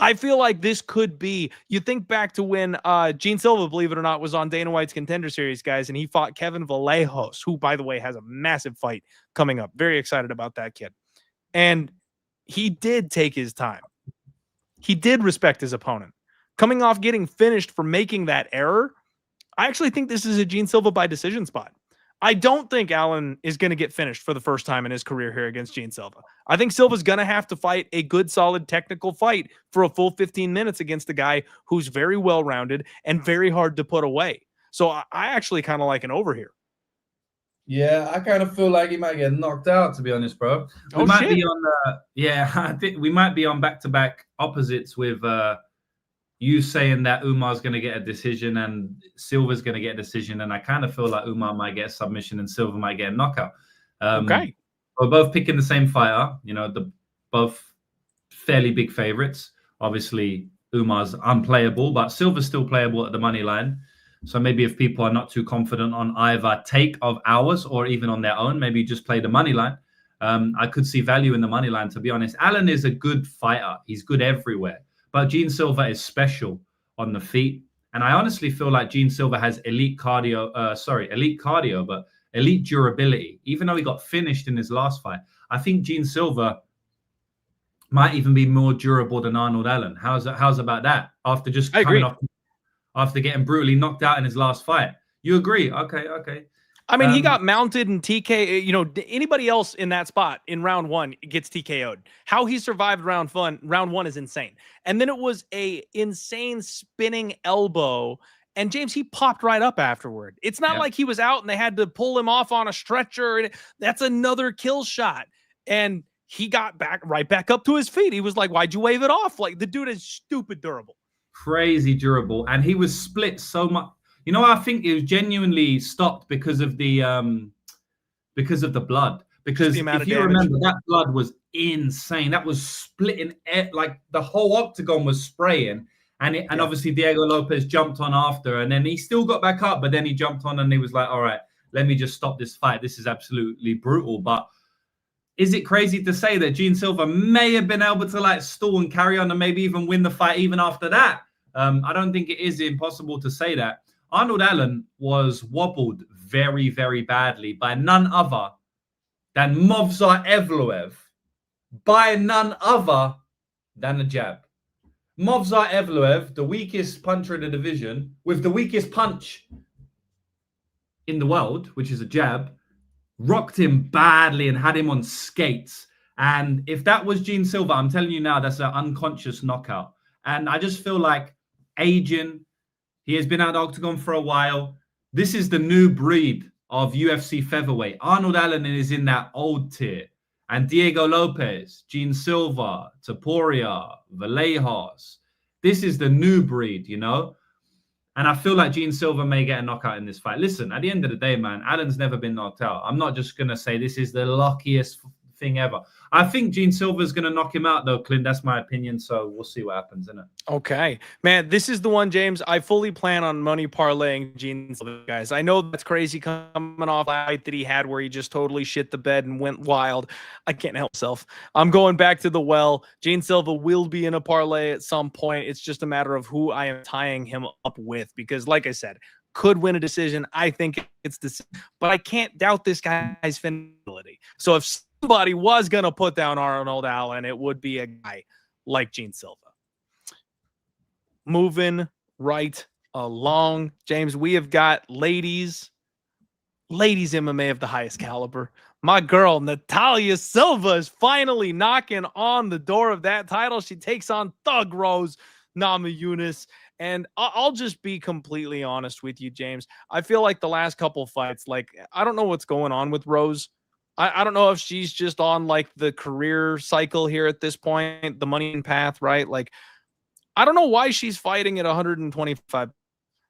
I feel like this could be, you think back to when Gene Silva, believe it or not, was on Dana White's Contender Series, guys, and he fought Kevin Vallejos, who, by the way, has a massive fight coming up. Very excited about that kid. And he did take his time. He did respect his opponent. Coming off getting finished for making that error, I actually think this is a Gene Silva by decision spot. I don't think Allen is going to get finished for the first time in his career here against Gene Silva. I think Silva's going to have to fight a good, solid technical fight for a full 15 minutes against a guy who's very well-rounded and very hard to put away. So I actually kind of like an over here. Yeah, I kind of feel like he might get knocked out, to be honest, bro. We might be on I think we might be on back-to-back opposites with you saying that Umar's going to get a decision and Silva's going to get a decision, and I kind of feel like Umar might get a submission and Silva might get a knockout. Okay. We're both picking the same fighter. You know, the both fairly big favorites. Obviously, Umar's unplayable, but Silva's still playable at the money line. So maybe if people are not too confident on either take of ours or even on their own, maybe just play the money line. I could see value in the money line, to be honest. Allen is a good fighter. He's good everywhere. But Gene Silva is special on the feet. And I honestly feel like Gene Silva has elite cardio, but elite durability. Even though he got finished in his last fight, I think Gene Silva might even be more durable than Arnold Allen. How's about that? After just coming off, after getting brutally knocked out in his last fight. You agree? Okay. I mean, he got mounted and TK. You know, anybody else in that spot in round one gets TKO'd. How he survived round one is insane. And then it was a insane spinning elbow. And James, he popped right up afterward. It's not like he was out and they had to pull him off on a stretcher. That's another kill shot. And he got right back up to his feet. He was like, "Why'd you wave it off?" Like, the dude is stupid durable. Crazy durable. And he was split so much. You know, I think it was genuinely stopped because of the blood. Because if you remember, that blood was insane. That was splitting, like the whole octagon was spraying. And obviously Diego Lopez jumped on after, and then he still got back up, but then he jumped on and he was like, "All right, let me just stop this fight. This is absolutely brutal." But is it crazy to say that Gene Silva may have been able to like stall and carry on and maybe even win the fight even after that? I don't think it is impossible to say that. Arnold Allen was wobbled very, very badly by none other than Movsar Evloev, by none other than a jab. Movsar Evloev, the weakest puncher in the division, with the weakest punch in the world, which is a jab, rocked him badly and had him on skates. And if that was Gene Silva, I'm telling you now, that's an unconscious knockout. And I just feel like aging, he has been out of the octagon for a while. This is the new breed of UFC featherweight. Arnold Allen is in that old tier. And Diego Lopez, Gene Silva, Topuria, Vallejos. This is the new breed, you know? And I feel like Gene Silva may get a knockout in this fight. Listen, at the end of the day, man, Allen's never been knocked out. I'm not just going to say this is the luckiest thing ever. I think Gene Silva's going to knock him out, though, Clint. That's my opinion. So we'll see what happens, innit? Okay. Man, this is the one, James. I fully plan on money parlaying Gene Silva, guys. I know that's crazy coming off the fight that he had where he just totally shit the bed and went wild. I can't help myself. I'm going back to the well. Gene Silva will be in a parlay at some point. It's just a matter of who I am tying him up with because, like I said, could win a decision. I think it's this, but I can't doubt this guy's finality. So if somebody was going to put down Arnold Allen, it would be a guy like Gene Silva. Moving right along, James, we have got ladies MMA of the highest caliber. My girl, Natália Silva, is finally knocking on the door of that title. She takes on Thug Rose Namajunas. And I'll just be completely honest with you, James. I feel like the last couple fights, like, I don't know what's going on with Rose. I don't know if she's just on like the career cycle here at this point, the money path, right? Like, I don't know why she's fighting at 125.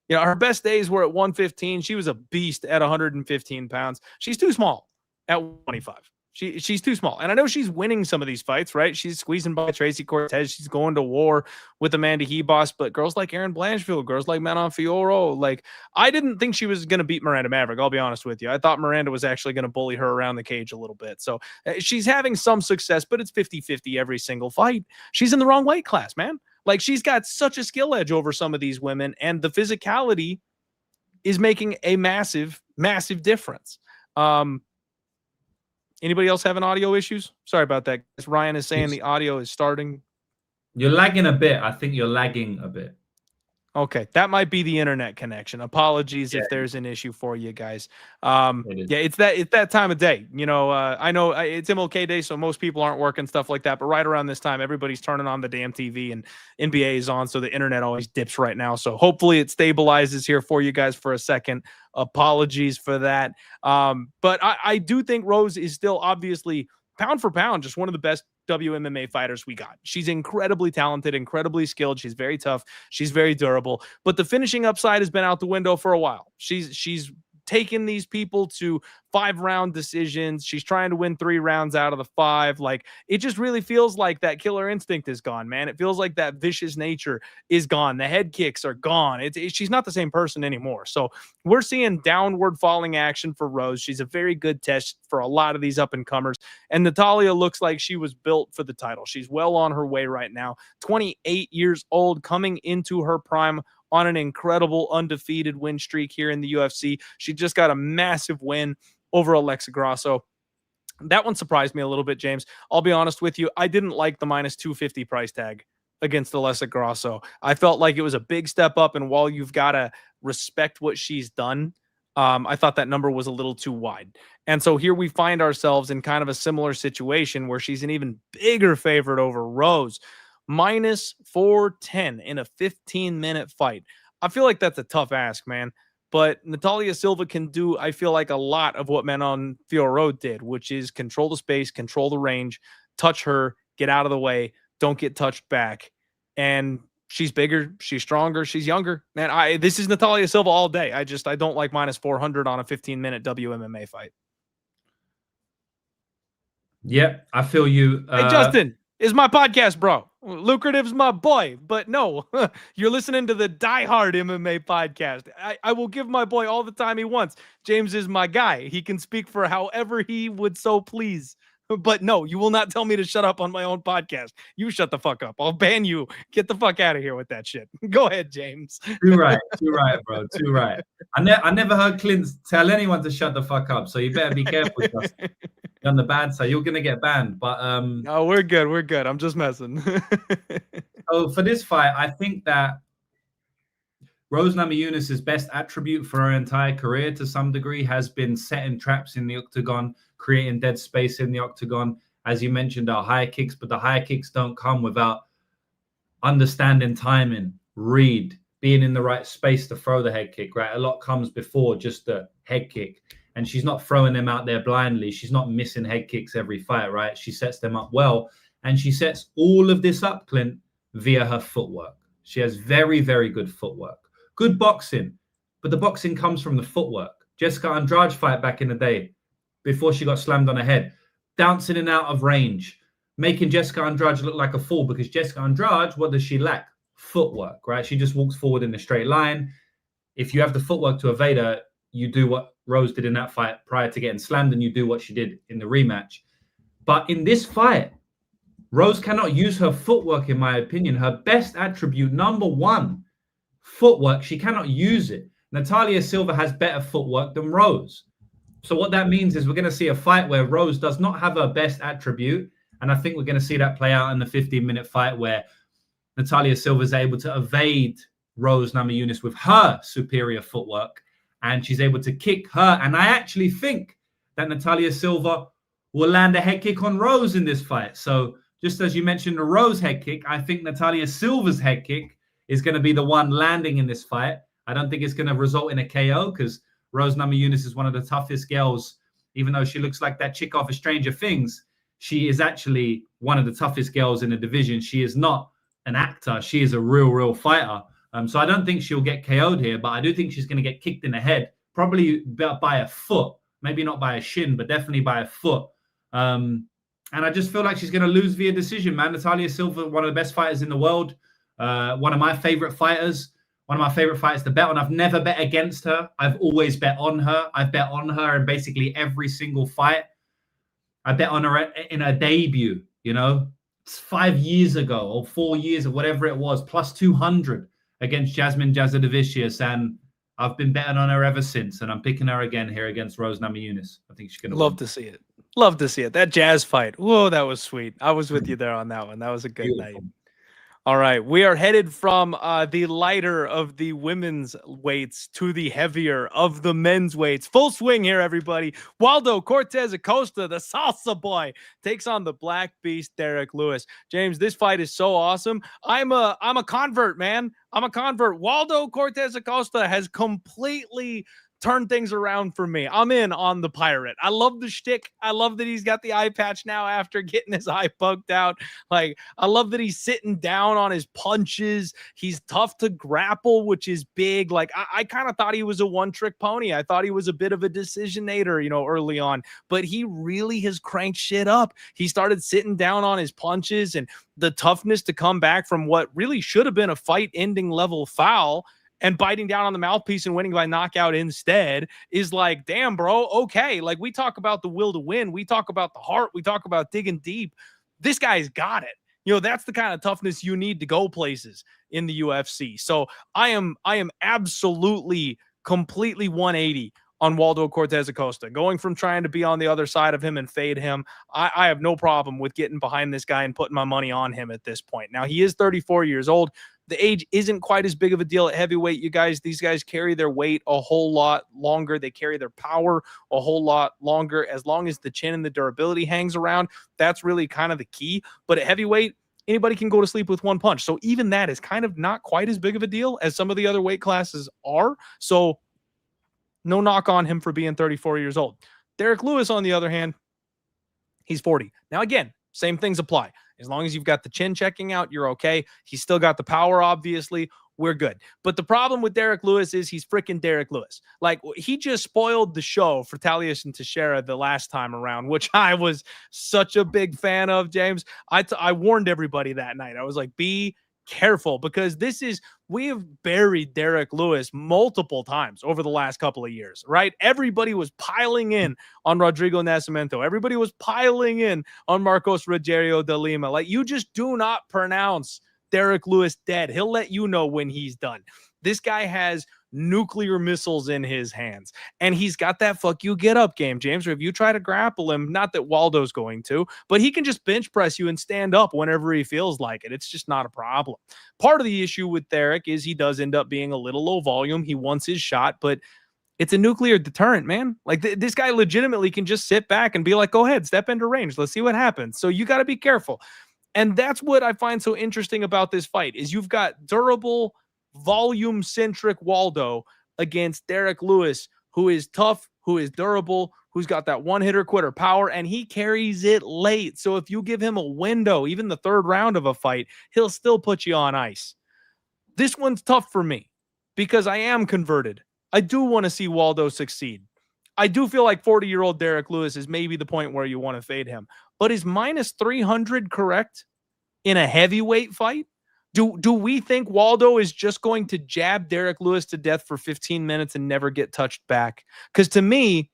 You know, her best days were at 115. She was a beast at 115 pounds. She's too small at 125. She's too small. And I know she's winning some of these fights, right? She's squeezing by Tracy Cortez. She's going to war with Amanda Hebos. But girls like Erin Blanchfield, girls like Manon Fiorot, like, I didn't think she was going to beat Miranda Maverick. I'll be honest with you. I thought Miranda was actually going to bully her around the cage a little bit. So she's having some success, but it's 50-50 every single fight. She's in the wrong weight class, man. Like, she's got such a skill edge over some of these women, and the physicality is making a massive, massive difference. Anybody else having audio issues? Sorry about that. Ryan is saying the audio is starting. You're lagging a bit. I think you're lagging a bit. Okay, that might be the internet connection. Apologies if there's an issue for you guys. It's that time of day. You know, I know it's MLK Day, so most people aren't working, stuff like that. But right around this time, everybody's turning on the damn TV, and NBA is on, so the internet always dips right now. So hopefully it stabilizes here for you guys for a second. Apologies for that. But I do think Rose is still obviously pound for pound just one of the best WMMA fighters we got. She's incredibly talented, incredibly skilled. She's very tough. She's very durable. But the finishing upside has been out the window for a while. She's taken these people to 5-round decisions. She's trying to win 3 rounds out of the 5. Like, it just really feels like that killer instinct is gone, man. It feels like that vicious nature is gone. The head kicks are gone. She's not the same person anymore. So we're seeing downward falling action for Rose. She's a very good test for a lot of these up-and-comers. And Natália looks like she was built for the title. She's well on her way right now. 28 years old, coming into her prime on an incredible undefeated win streak here in the UFC. She just got a massive win over Alexa Grasso. That one surprised me a little bit, James. I'll be honest with you. I didn't like the minus 250 price tag against Alexa Grasso. I felt like it was a big step up, and while you've got to respect what she's done, I thought that number was a little too wide. And so here we find ourselves in kind of a similar situation where she's an even bigger favorite over Rose. Minus 410 in a 15-minute fight. I feel like that's a tough ask, man. But Natália Silva can do, I feel like, a lot of what Manon Fiorot did, which is control the space, control the range, touch her, get out of the way, don't get touched back. And she's bigger, she's stronger, she's younger. Man, this is Natália Silva all day. I don't like minus 400 on a 15-minute WMMA fight. Yep, I feel you. Hey, Justin, is my podcast, bro. Lucrative's my boy, but no, you're listening to the diehard MMA podcast. I will give my boy all the time he wants. James is my guy. He can speak for however he would so please. But no, you will not tell me to shut up on my own podcast. You shut the fuck up. I'll ban you. Get the fuck out of here with that shit. Go ahead, James. Too right, bro. Too right. I never heard Clint tell anyone to shut the fuck up. So you better be careful, Justin. You're on the bad side. You're gonna get banned. But no, we're good. We're good. I'm just messing. So for this fight, I think that Rose Namajunas' best attribute for her entire career, to some degree, has been setting traps in the octagon, creating dead space in the octagon. As you mentioned, our high kicks, but the high kicks don't come without understanding timing, read, being in the right space to throw the head kick, right? A lot comes before just the head kick. And she's not throwing them out there blindly. She's not missing head kicks every fight, right? She sets them up well. And she sets all of this up, Clint, via her footwork. She has very, very good footwork. Good boxing, but the boxing comes from the footwork. Jessica Andrade fight back in the day, before she got slammed on her head, bouncing in and out of range, making Jessica Andrade look like a fool, because Jessica Andrade, what does she lack? Footwork, right? She just walks forward in a straight line. If you have the footwork to evade her, you do what Rose did in that fight prior to getting slammed, and you do what she did in the rematch. But in this fight, Rose cannot use her footwork, in my opinion. Her best attribute, number one, footwork. She cannot use it. Natália Silva has better footwork than Rose. So what that means is we're going to see a fight where Rose does not have her best attribute. And I think we're going to see that play out in the 15-minute fight where Natália Silva is able to evade Rose Namajunas with her superior footwork. And she's able to kick her. And I actually think that Natália Silva will land a head kick on Rose in this fight. So just as you mentioned the Rose head kick, I think Natália Silva's head kick is going to be the one landing in this fight. I don't think it's going to result in a KO, because Rose Namajunas is one of the toughest girls. Even though she looks like that chick off of Stranger Things, she is actually one of the toughest girls in the division. She is not an actor. She is a real fighter. So I don't think she'll get KO'd here, but I do think she's going to get kicked in the head, probably by a foot, maybe not by a shin, but definitely by a foot. And I just feel like she's going to lose via decision, man. Natália Silva, one of the best fighters in the world, one of my favorite fighters, one of my favorite fighters to bet on. I've never bet against her. I've always bet on her. I've bet on her in basically every single fight. I bet on her in her debut, you know. 5 years ago or 4 years or whatever it was, plus 200 against Jasmine Jasudavicius, and I've been betting on her ever since, and I'm picking her again here against Rose Namajunas. I think she's going to win. Love to see it. Love to see it. That Jazz fight. Whoa, that was sweet. I was with you there on that one. That was a good night. All right, we are headed from the lighter of the women's weights to the heavier of the men's weights. Full swing here, everybody. Waldo Cortes-Acosta, the salsa boy, takes on the Black Beast, Derrick Lewis. James, this fight is so awesome. I'm a convert, man. I'm a convert. Waldo Cortes-Acosta has completely turn things around for me. I'm in on the Pirate. I love the shtick. I love that he's got the eye patch now after getting his eye poked out. Like, I love that he's sitting down on his punches. He's tough to grapple, which is big. Like, I kind of thought he was a one-trick pony. I thought he was a bit of a decisionator, early on, but he really has cranked shit up. He started sitting down on his punches, and the toughness to come back from what really should have been a fight-ending level foul and biting down on the mouthpiece and winning by knockout instead is like, damn, bro, okay. Like, we talk about the will to win. We talk about the heart. We talk about digging deep. This guy's got it. That's the kind of toughness you need to go places in the UFC. So I am absolutely, completely 180 on Waldo Cortes-Acosta. Going from trying to be on the other side of him and fade him, I have no problem with getting behind this guy and putting my money on him at this point. Now, he is 34 years old. The age isn't quite as big of a deal at heavyweight, you guys. These guys carry their weight a whole lot longer. They carry their power a whole lot longer. As long as the chin and the durability hangs around, that's really kind of the key. But at heavyweight, anybody can go to sleep with one punch. So even that is kind of not quite as big of a deal as some of the other weight classes are. So no knock on him for being 34 years old. Derrick Lewis, on the other hand, he's 40. Now, again, same things apply. As long as you've got the chin checking out, you're okay. He's still got the power, obviously. We're good. But the problem with Derrick Lewis is he's freaking Derrick Lewis. Like, he just spoiled the show for Talius and Teixeira the last time around, which I was such a big fan of, James. I warned everybody that night. I was like, be careful, because we have buried Derrick Lewis multiple times over the last couple of years, right? Everybody was piling in on Rodrigo Nascimento. Everybody was piling in on Marcos Rogerio de Lima. Like, you just do not pronounce Derrick Lewis dead. He'll let you know when he's done. This guy has nuclear missiles in his hands, and he's got that fuck you get up game, James, or if you try to grapple him, not that Waldo's going to, but he can just bench press you and stand up whenever he feels like it. It's just not a problem. Part of the issue with Derrick is he does end up being a little low volume. He wants his shot, but it's a nuclear deterrent, man. Like, this guy legitimately can just sit back and be like, go ahead, step into range. Let's see what happens. So you got to be careful. And that's what I find so interesting about this fight is you've got durable, volume-centric Waldo against Derrick Lewis, who is tough, who is durable, who's got that one-hitter quitter power, and he carries it late. So if you give him a window, even the third round of a fight, he'll still put you on ice. This one's tough for me because I am converted. I do want to see Waldo succeed. I do feel like 40-year-old Derrick Lewis is maybe the point where you want to fade him. But is minus 300 correct in a heavyweight fight? Do we think Waldo is just going to jab Derrick Lewis to death for 15 minutes and never get touched back? Because to me,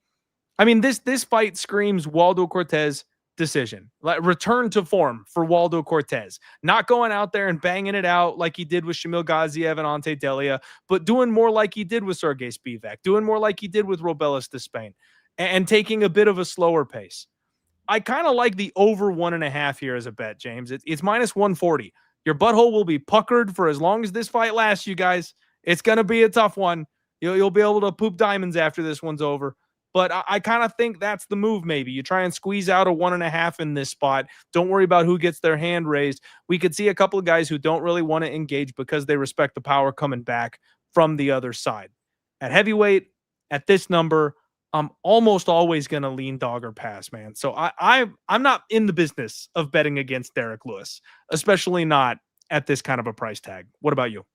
I mean, this fight screams Waldo Cortes decision. Like, return to form for Waldo Cortes. Not going out there and banging it out like he did with Shamil Gaziev and Ante Delia, but doing more like he did with Sergey Spivak, doing more like he did with Robelis de Spain, and taking a bit of a slower pace. I kind of like the over 1.5 here as a bet, James. It's minus 140. Your butthole will be puckered for as long as this fight lasts, you guys. It's going to be a tough one. You'll be able to poop diamonds after this one's over. But I kind of think that's the move, maybe. You try and squeeze out a 1.5 in this spot. Don't worry about who gets their hand raised. We could see a couple of guys who don't really want to engage because they respect the power coming back from the other side. At heavyweight, at this number, I'm almost always going to lean dog or pass, man. So I'm not in the business of betting against Derrick Lewis, especially not at this kind of a price tag. What about you?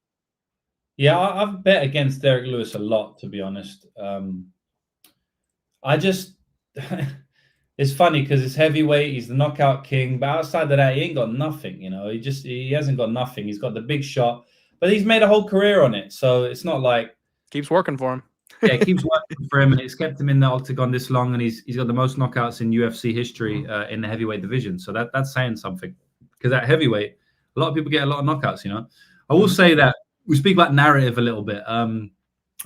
Yeah, I've bet against Derrick Lewis a lot, to be honest. I just, it's funny because it's heavyweight. He's the knockout king, but outside of that, he ain't got nothing. He hasn't got nothing. He's got the big shot, but he's made a whole career on it. So it's not like keeps working for him. Yeah, it keeps working for him, and it's kept him in the octagon this long, and he's got the most knockouts in UFC history in the heavyweight division. So that's saying something. Because at heavyweight, a lot of people get a lot of knockouts, you know. I will say that we speak about narrative a little bit. I'm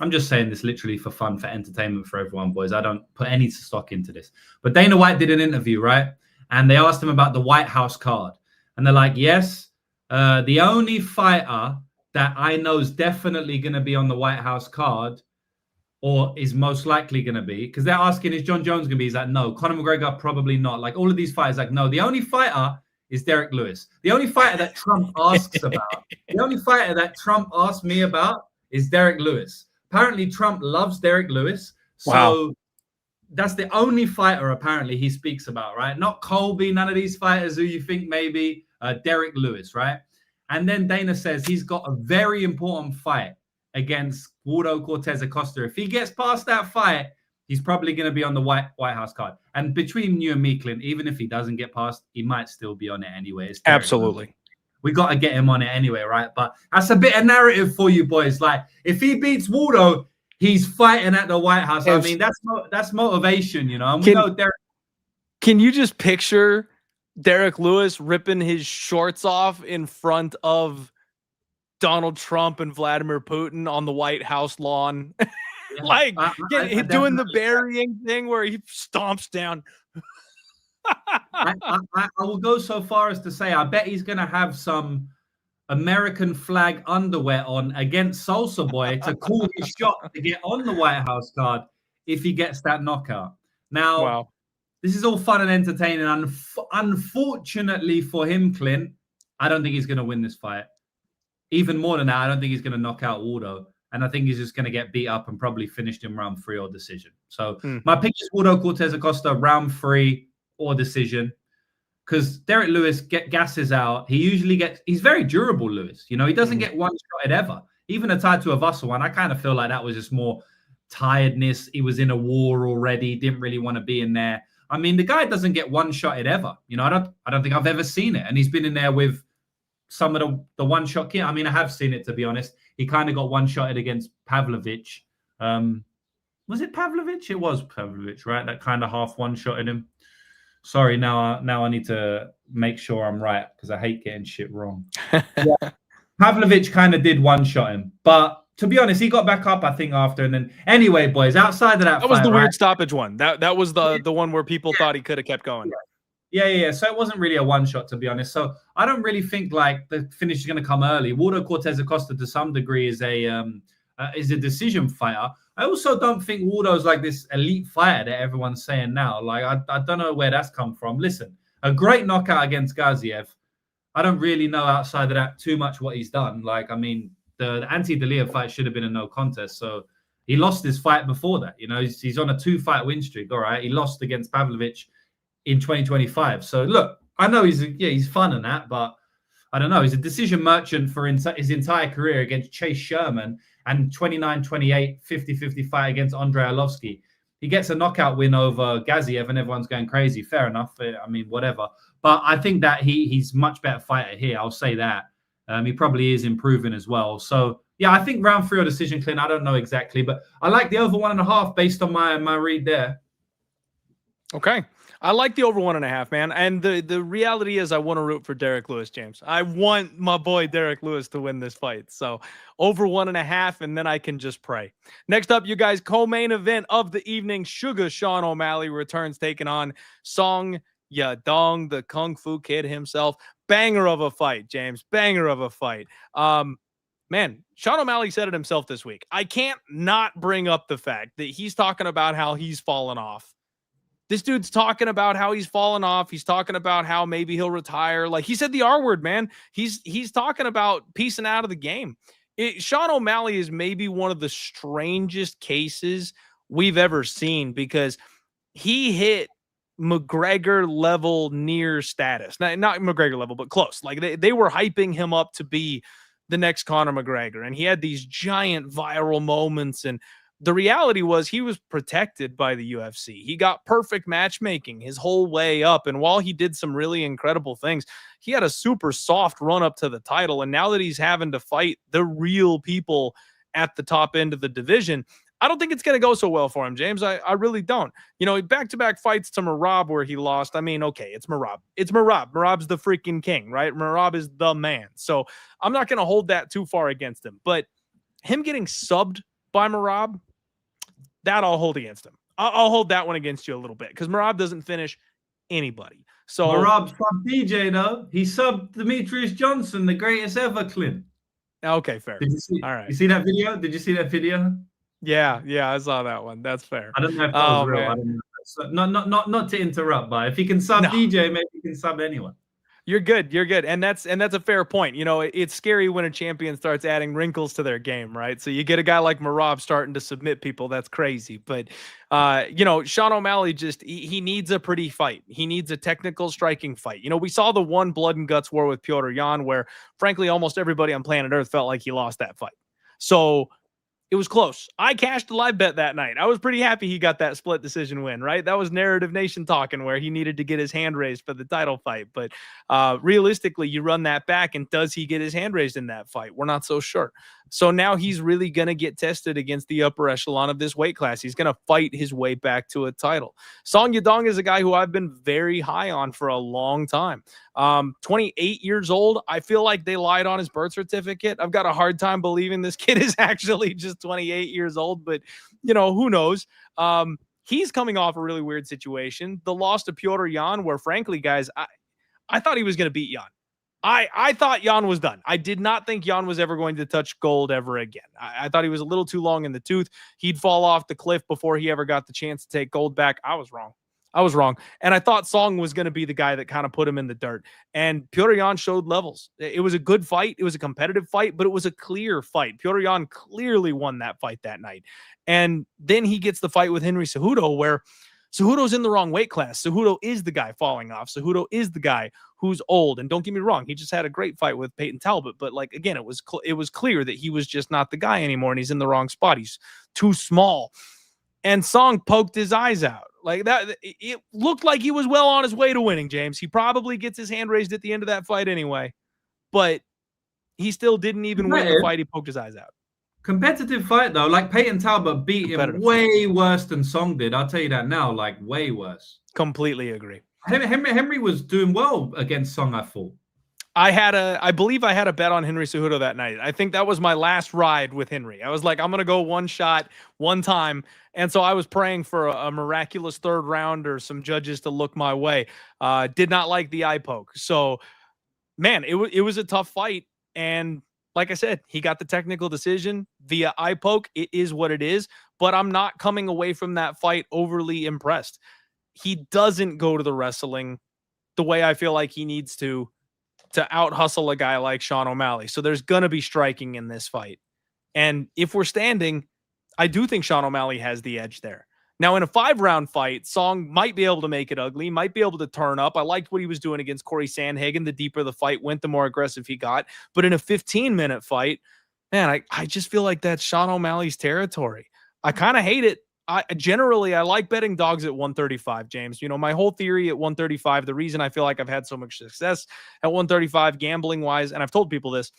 just saying this literally for fun, for entertainment for everyone, boys. I don't put any stock into this. But Dana White did an interview, right? And they asked him about the White House card. And they're like, yes, the only fighter that I know is definitely going to be on the White House card, or is most likely going to be, because they're asking, is John Jones going to be? He's like, no. Conor McGregor, probably not. Like, all of these fighters, like, no. The only fighter is Derrick Lewis. The only fighter that Trump asks about, the only fighter that Trump asked me about is Derrick Lewis. Apparently, Trump loves Derrick Lewis. So that's the only fighter, apparently, he speaks about, right? Not Colby, none of these fighters who you think maybe, Derrick Lewis, right? And then Dana says he's got a very important fight against Waldo Cortes-Acosta. If he gets past that fight, he's probably going to be on the White House card. And between you and me, Clint, even if he doesn't get past, he might still be on it anyway. Absolutely. We got to get him on it anyway, right? But that's a bit of narrative for you boys. Like, if he beats Waldo, he's fighting at the White House. I mean, that's motivation, you know. And we know Derrick. Can you just picture Derrick Lewis ripping his shorts off in front of Donald Trump and Vladimir Putin on the White House lawn? Like, doing the burying thing where he stomps down. I will go so far as to say I bet he's going to have some American flag underwear on against Salsa Boy to call his shot to get on the White House card if he gets that knockout. Now, this is all fun and entertaining. Unfortunately for him, Clint, I don't think he's going to win this fight. Even more than that, I don't think he's going to knock out Waldo. And I think he's just going to get beat up and probably finished in round 3 or decision. So my pick is Waldo Cortes-Acosta, round 3 or decision. Because Derrick Lewis gasses out. He's very durable, Lewis. You know, he doesn't get one-shotted ever. Even a tie to a Vasa one, I kind of feel like that was just more tiredness. He was in a war already, didn't really want to be in there. I mean, the guy doesn't get one-shotted ever. You know, I don't think I've ever seen it. And he's been in there with some of the one-shot kid. I mean, I have seen it, to be honest. He kind of got one-shotted against Pavlovich. Was it Pavlovich? It was Pavlovich, right? That kind of half one-shotted him. Sorry, now I need to make sure I'm right because I hate getting shit wrong. Pavlovich kind of did one-shot him. But to be honest, he got back up, I think, after. And then, anyway, boys, outside of that fight, was the weird stoppage one. That was the one where people thought he could have kept going. Yeah. So it wasn't really a one-shot, to be honest. So I don't really think like the finish is going to come early. Waldo Cortes-Acosta, to some degree, is a decision fighter. I also don't think Waldo's like this elite fighter that everyone's saying now. Like, I don't know where that's come from. Listen, a great knockout against Gaethje. I don't really know outside of that too much what he's done. Like, I mean, the anti-D'Elia fight should have been a no contest. So he lost his fight before that. You know, he's on a 2-fight win streak. All right, he lost against Pavlovich in 2025. So look, I know he's fun and that, but I don't know. He's a decision merchant for his entire career against Chase Sherman and 29-28, 50-50 fight against Andrey Arlovsky. He gets a knockout win over Gaethje and everyone's going crazy. Fair enough. I mean, whatever. But I think that he's much better fighter here. I'll say that. He probably is improving as well. So, yeah, I think round 3 or decision, Clint. I don't know exactly, but I like the over 1.5 based on my read there. Okay. I like the over 1.5, man. And the reality is I want to root for Derrick Lewis, James. I want my boy Derrick Lewis to win this fight. So over 1.5, and then I can just pray. Next up, you guys, co-main event of the evening. Sugar Sean O'Malley returns, taking on Song Yadong, the Kung Fu Kid himself. Banger of a fight, James. Banger of a fight. Man, Sean O'Malley said it himself this week. I can't not bring up the fact that he's talking about how he's fallen off. This dude's talking about how he's fallen off. He's talking about how maybe he'll retire. Like, he said the R word, man. He's talking about peacing out of the game. Sean O'Malley is maybe one of the strangest cases we've ever seen because he hit McGregor level near status. Not McGregor level, but close. Like, they were hyping him up to be the next Conor McGregor. And he had these giant viral moments, and the reality was he was protected by the UFC. He got perfect matchmaking his whole way up. And while he did some really incredible things, he had a super soft run up to the title. And now that he's having to fight the real people at the top end of the division, I don't think it's going to go so well for him, James. I really don't. You know, back-to-back fights to Merab where he lost. I mean, okay, it's Merab. It's Merab. Merab's the freaking king, right? Merab is the man. So I'm not going to hold that too far against him. But him getting subbed by Merab, that I'll hold against him. I'll hold that one against you a little bit because Merab doesn't finish anybody. So Merab subbed DJ though. He subbed Demetrius Johnson, the greatest ever, Clint. Okay, fair. Did you see? All right. You see that video? Did you see that video? Yeah, I saw that one. That's fair. I don't know if that was real. Man. I don't know. So, not to interrupt, but if he can sub DJ, maybe he can sub anyone. You're good. And that's a fair point. You know, it's scary when a champion starts adding wrinkles to their game, right? So you get a guy like Merab starting to submit people. That's crazy. But, you know, Sean O'Malley he needs a pretty fight. He needs a technical striking fight. You know, we saw the one blood and guts war with Petr Yan where, frankly, almost everybody on planet Earth felt like he lost that fight. So it was close. I cashed a live bet that night. I was pretty happy he got that split decision win, right? That was Narrative Nation talking where he needed to get his hand raised for the title fight. But realistically, you run that back, and does he get his hand raised in that fight? We're not so sure. So now he's really going to get tested against the upper echelon of this weight class. He's going to fight his way back to a title. Song Yadong is a guy who I've been very high on for a long time. 28 years old. I feel like they lied on his birth certificate. I've got a hard time believing this kid is actually just 28 years old, but you know, who knows? He's coming off a really weird situation. The loss to Petr Yan, where frankly, guys, I thought he was going to beat Yan. I thought Yan was done. I did not think Yan was ever going to touch gold ever again. I thought he was a little too long in the tooth. He'd fall off the cliff before he ever got the chance to take gold back. I was wrong. And I thought Song was going to be the guy that kind of put him in the dirt. And Petr Yan showed levels. It was a good fight. It was a competitive fight, but it was a clear fight. Petr Yan clearly won that fight that night. And then he gets the fight with Henry Cejudo where Cejudo's in the wrong weight class. Cejudo is the guy falling off. Cejudo is the guy who's old. And don't get me wrong, he just had a great fight with Peyton Talbot. But like, again, it was clear that he was just not the guy anymore. And he's in the wrong spot. He's too small. And Song poked his eyes out. Like that, it looked like he was well on his way to winning, James. He probably gets his hand raised at the end of that fight anyway. But he still didn't even win the fight. He poked his eyes out. Competitive fight, though. Like, Peyton Talbot beat him way worse than Song did. I'll tell you that now. Like, way worse. Completely agree. Henry was doing well against Song, I thought. I believe I had a bet on Henry Cejudo that night. I think that was my last ride with Henry. I was like, I'm going to go one shot, one time. And so I was praying for a miraculous third round or some judges to look my way. Did not like the eye poke. So, man, it was a tough fight. And like I said, he got the technical decision via eye poke. It is what it is. But I'm not coming away from that fight overly impressed. He doesn't go to the wrestling the way I feel like he needs to out hustle a guy like Sean O'Malley. So there's going to be striking in this fight. And if we're standing, I do think Sean O'Malley has the edge there. Now, in a 5-round fight, Song might be able to make it ugly, might be able to turn up. I liked what he was doing against Corey Sandhagen. The deeper the fight went, the more aggressive he got. But in a 15-minute fight, man, I just feel like that's Sean O'Malley's territory. I kind of hate it. I like betting dogs at 135, James. You know, my whole theory at 135, the reason I feel like I've had so much success at 135 gambling wise, and I've told people this,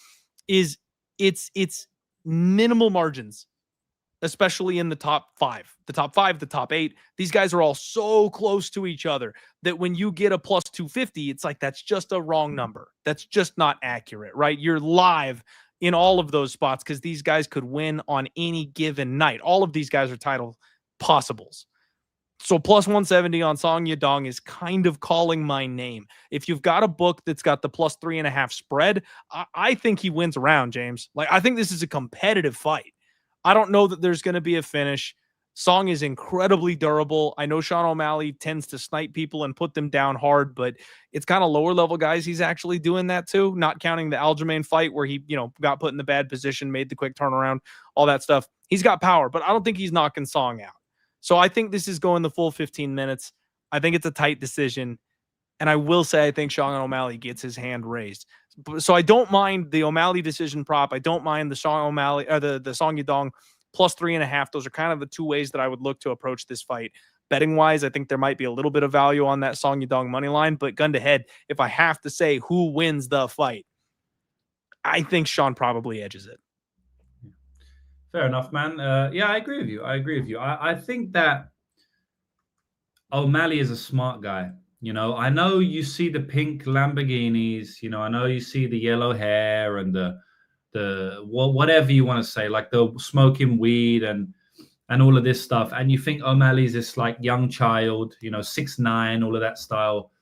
is it's minimal margins, especially in the top 5, the top 8. These guys are all so close to each other that when you get a plus 250, it's like, that's just a wrong number. That's just not accurate, right? You're live in all of those spots because these guys could win on any given night. All of these guys are title possibles. So plus 170 on Song Yadong is kind of calling my name. If you've got a book that's got the plus 3.5 spread, I think he wins a round, James. Like, I think this is a competitive fight. I don't know that there's going to be a finish. Song is incredibly durable. I know Sean O'Malley tends to snipe people and put them down hard, but it's kind of lower level guys he's actually doing that too, not counting the Aljamain fight where he, got put in the bad position, made the quick turnaround, all that stuff. He's got power, but I don't think he's knocking Song out. So I think this is going the full 15 minutes. I think it's a tight decision. And I will say I think Sean O'Malley gets his hand raised. So I don't mind the O'Malley decision prop. I don't mind the Sean O'Malley or the Song Yadong plus 3.5. Those are kind of the two ways that I would look to approach this fight. Betting wise, I think there might be a little bit of value on that Song Yadong money line. But gun to head, if I have to say who wins the fight, I think Sean probably edges it. Fair enough, man. Yeah, I agree with you. I think that O'Malley is a smart guy. You know, I know you see the pink Lamborghinis. You know, I know you see the yellow hair and the whatever you want to say, like the smoking weed and all of this stuff. And you think O'Malley's this like young child, you know, 6'9", all of that style.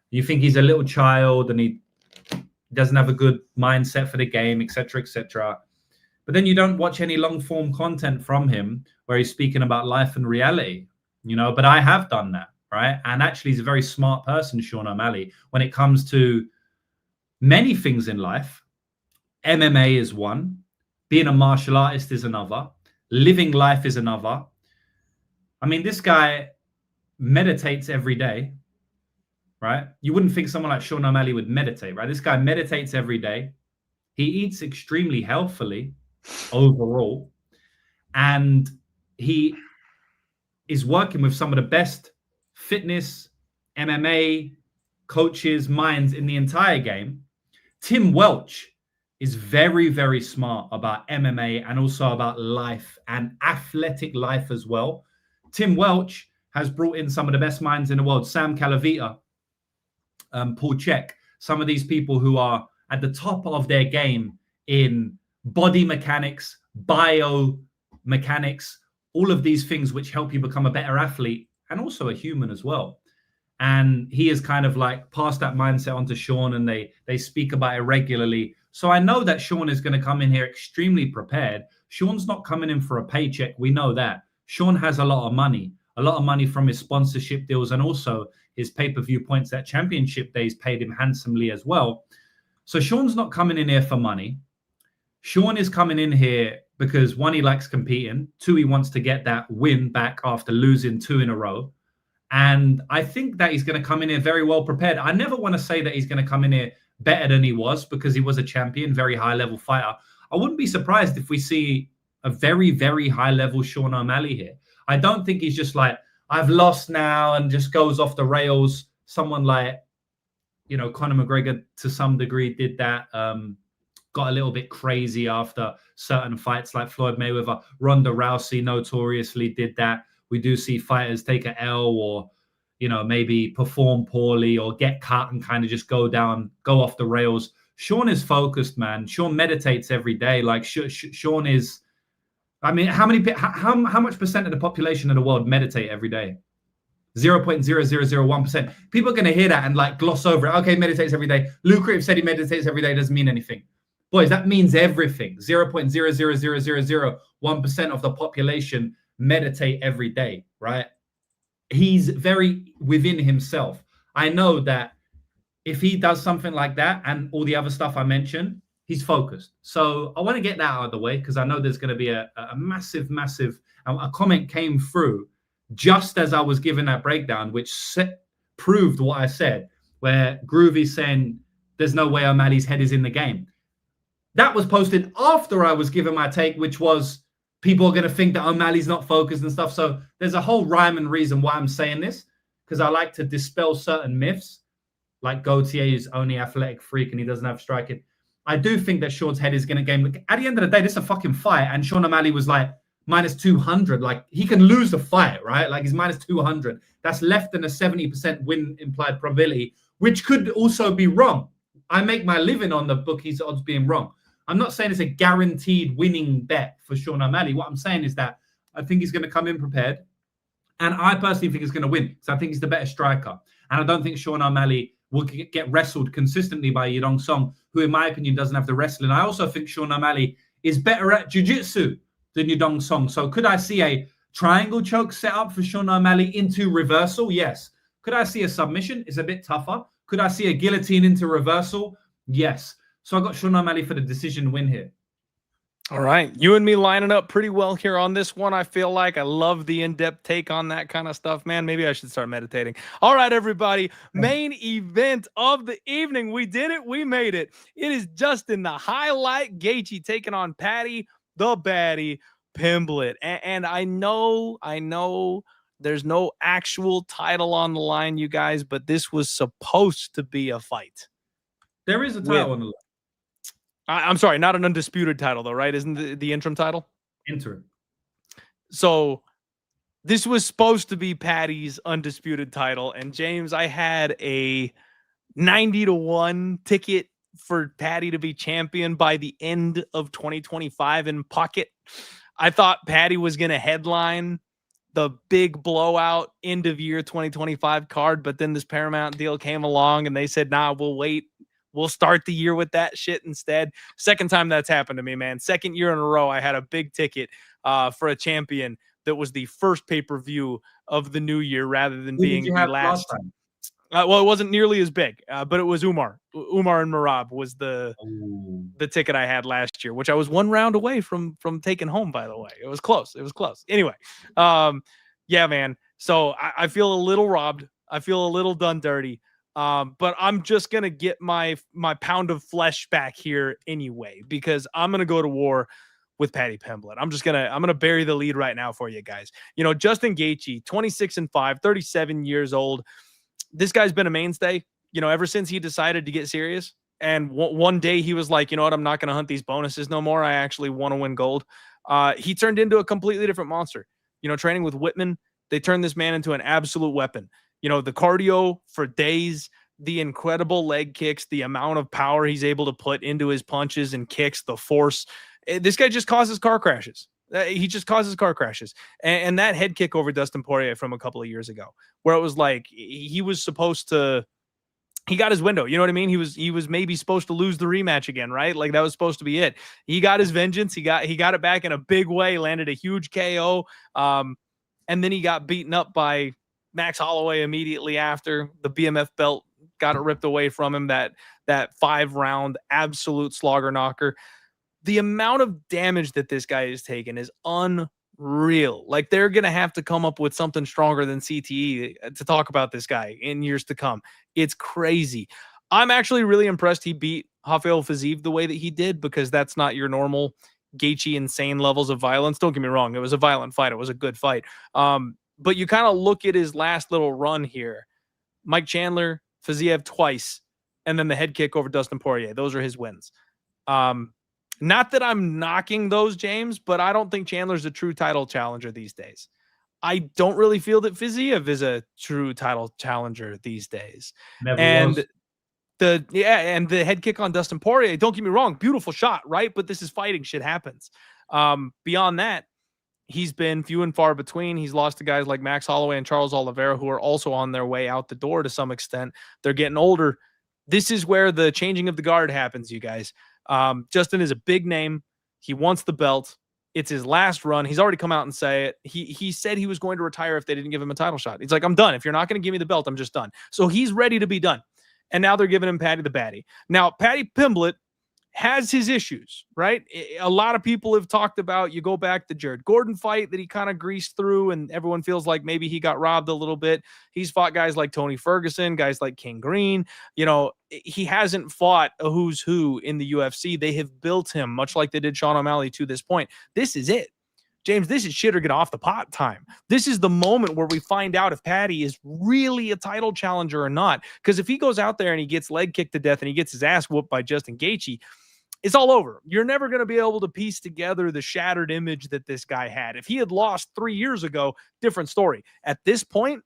You think he's a little child and he doesn't have a good mindset for the game, etc., etc. But then you don't watch any long form content from him where he's speaking about life and reality, you know. But I have done that, right? And actually, he's a very smart person, Sean O'Malley, when it comes to many things in life. MMA is one, being a martial artist is another, living life is another. I mean, this guy meditates every day, right? You wouldn't think someone like Sean O'Malley would meditate, right? This guy meditates every day. He eats extremely healthily overall, and he is working with some of the best fitness, MMA coaches, minds in the entire game. Tim Welch is very, very smart about MMA and also about life and athletic life as well. Tim Welch has brought in some of the best minds in the world. Sam Calavita, Paul Chek, some of these people who are at the top of their game in body mechanics, biomechanics, all of these things which help you become a better athlete and also a human as well. And he is kind of like passed that mindset onto Sean, and they speak about it regularly. So I know that Sean is going to come in here extremely prepared. Sean's not coming in for a paycheck. We know that. Sean has a lot of money from his sponsorship deals, and also his pay-per-view points at championship days paid him handsomely as well. So Sean's not coming in here for money. Sean is coming in here because, one, he likes competing. Two, he wants to get that win back after losing 2 in a row. And I think that he's going to come in here very well prepared. I never want to say that he's going to come in here better than he was, because he was a champion, very high-level fighter. I wouldn't be surprised if we see a very, very high-level Sean O'Malley here. I don't think he's just like, I've lost now, and just goes off the rails. Someone like, you know, Conor McGregor to some degree did that. Got a little bit crazy after certain fights like Floyd Mayweather. Ronda Rousey notoriously did that. We do see fighters take an L, or, you know, maybe perform poorly or get cut and kind of just go off the rails. Sean is focused, man. Sean meditates every day. Like Sean is, I mean, how much percent of the population of the world meditate every day? 0.0001%. People are going to hear that and like gloss over it. Okay, meditates every day. Lucrative said he meditates every day. Doesn't mean anything. Boys, that means everything. 0.00001% of the population meditate every day, right? He's very within himself. I know that if he does something like that and all the other stuff I mentioned, he's focused. So I want to get that out of the way, because I know there's going to be a massive a comment came through just as I was giving that breakdown, which proved what I said, where Groovy's saying there's no way O'Malley's head is in the game. That was posted after I was giving my take, which was people are going to think that O'Malley's not focused and stuff. So there's a whole rhyme and reason why I'm saying this, because I like to dispel certain myths, like Gautier is only athletic freak and he doesn't have striking. I do think that Sean's head is going to game. At the end of the day, this is a fucking fight, and Sean O'Malley was like minus 200. Like, he can lose the fight, right? Like, he's minus 200. That's less than a 70% win implied probability, which could also be wrong. I make my living on the bookies' odds being wrong. I'm not saying it's a guaranteed winning bet for Sean O'Malley. What I'm saying is that I think he's going to come in prepared. And I personally think he's going to win, because I think he's the better striker. And I don't think Sean O'Malley will get wrestled consistently by Yadong Song, who, in my opinion, doesn't have the wrestling. I also think Sean O'Malley is better at jiu-jitsu than Yadong Song. So could I see a triangle choke set up for Sean O'Malley into reversal? Yes. Could I see a submission? It's a bit tougher. Could I see a guillotine into reversal? Yes. So I got Sean O'Malley for the decision win here. All right. You and me lining up pretty well here on this one. I feel like I love the in-depth take on that kind of stuff, man. Maybe I should start meditating. All right, everybody. Main event of the evening. We did it. We made it. It is Justin, the highlight. Gaethje taking on Paddy, the baddie, Pimblett. And I know there's no actual title on the line, you guys, but this was supposed to be a fight. There is a title on the line. I'm sorry, not an undisputed title, though, right? Isn't the interim title? Enter. So this was supposed to be Paddy's undisputed title. And James, I had a 90-1 ticket for Paddy to be champion by the end of 2025 in pocket. I thought Paddy was going to headline the big blowout end of year 2025 card, but then this Paramount deal came along and they said, nah, we'll wait. We'll start the year with that shit instead. Second time that's happened to me, man. Second year in a row, I had a big ticket for a champion that was the first pay-per-view of the new year rather than being the last time. Well, it wasn't nearly as big, but it was Umar. Umar and Merab was the ticket I had last year, which I was one round away from taking home, by the way. It was close. It was close. Anyway, yeah, man. So I feel a little robbed. I feel a little done dirty. But I'm just going to get my pound of flesh back here anyway, because I'm going to go to war with Paddy Pimblett. I'm going to bury the lead right now for you guys. You know, Justin Gaethje, 26-5, 37 years old. This guy's been a mainstay, you know, ever since he decided to get serious. And one day he was like, you know what, I'm not going to hunt these bonuses no more. I actually want to win gold. He turned into a completely different monster. You know, training with Whitman, they turned this man into an absolute weapon. You know, the cardio for days, the incredible leg kicks, the amount of power he's able to put into his punches and kicks, the force. This guy just causes car crashes. He just causes car crashes. And that head kick over Dustin Poirier from a couple of years ago, where it was like he was supposed to, he got his window. You know what I mean? He was maybe supposed to lose the rematch again, right? Like that was supposed to be it. He got his vengeance. He got it back in a big way, landed a huge KO. And then he got beaten up by Max Holloway immediately after. The BMF belt got it ripped away from him. That 5-round absolute slogger knocker. The amount of damage that this guy has taken is unreal. Like they're going to have to come up with something stronger than CTE to talk about this guy in years to come. It's crazy. I'm actually really impressed he beat Rafael Fiziev the way that he did, because that's not your normal Gaethje insane levels of violence. Don't get me wrong. It was a violent fight. It was a good fight. But you kind of look at his last little run here. Mike Chandler, Fiziev twice, and then the head kick over Dustin Poirier. Those are his wins. Not that I'm knocking those, James, but I don't think Chandler's a true title challenger these days. I don't really feel that Fiziev is a true title challenger these days. Never was. And the head kick on Dustin Poirier, don't get me wrong, beautiful shot, right? But this is fighting, shit happens. Beyond that, he's been few and far between. He's lost to guys like Max Holloway and Charles Oliveira, who are also on their way out the door to some extent. They're getting older. This is where the changing of the guard happens, you guys. Justin is a big name. He wants the belt. It's his last run. He's already come out and say it. He said he was going to retire if they didn't give him a title shot. He's like, I'm done. If you're not going to give me the belt, I'm just done. So he's ready to be done. And now they're giving him Paddy the Baddy. Now, Paddy Pimblett has his issues, right? A lot of people have talked about, you go back to Jared Gordon fight that he kind of greased through, and everyone feels like maybe he got robbed a little bit. He's fought guys like Tony Ferguson, guys like King Green. You know, he hasn't fought a who's who in the UFC. They have built him, much like they did Sean O'Malley to this point. This is it. James, this is shit or get off the pot time. This is the moment where we find out if Paddy is really a title challenger or not. Because if he goes out there and he gets leg kicked to death and he gets his ass whooped by Justin Gaethje, it's all over. You're never going to be able to piece together the shattered image that this guy had. If he had lost 3 years ago, different story. At this point,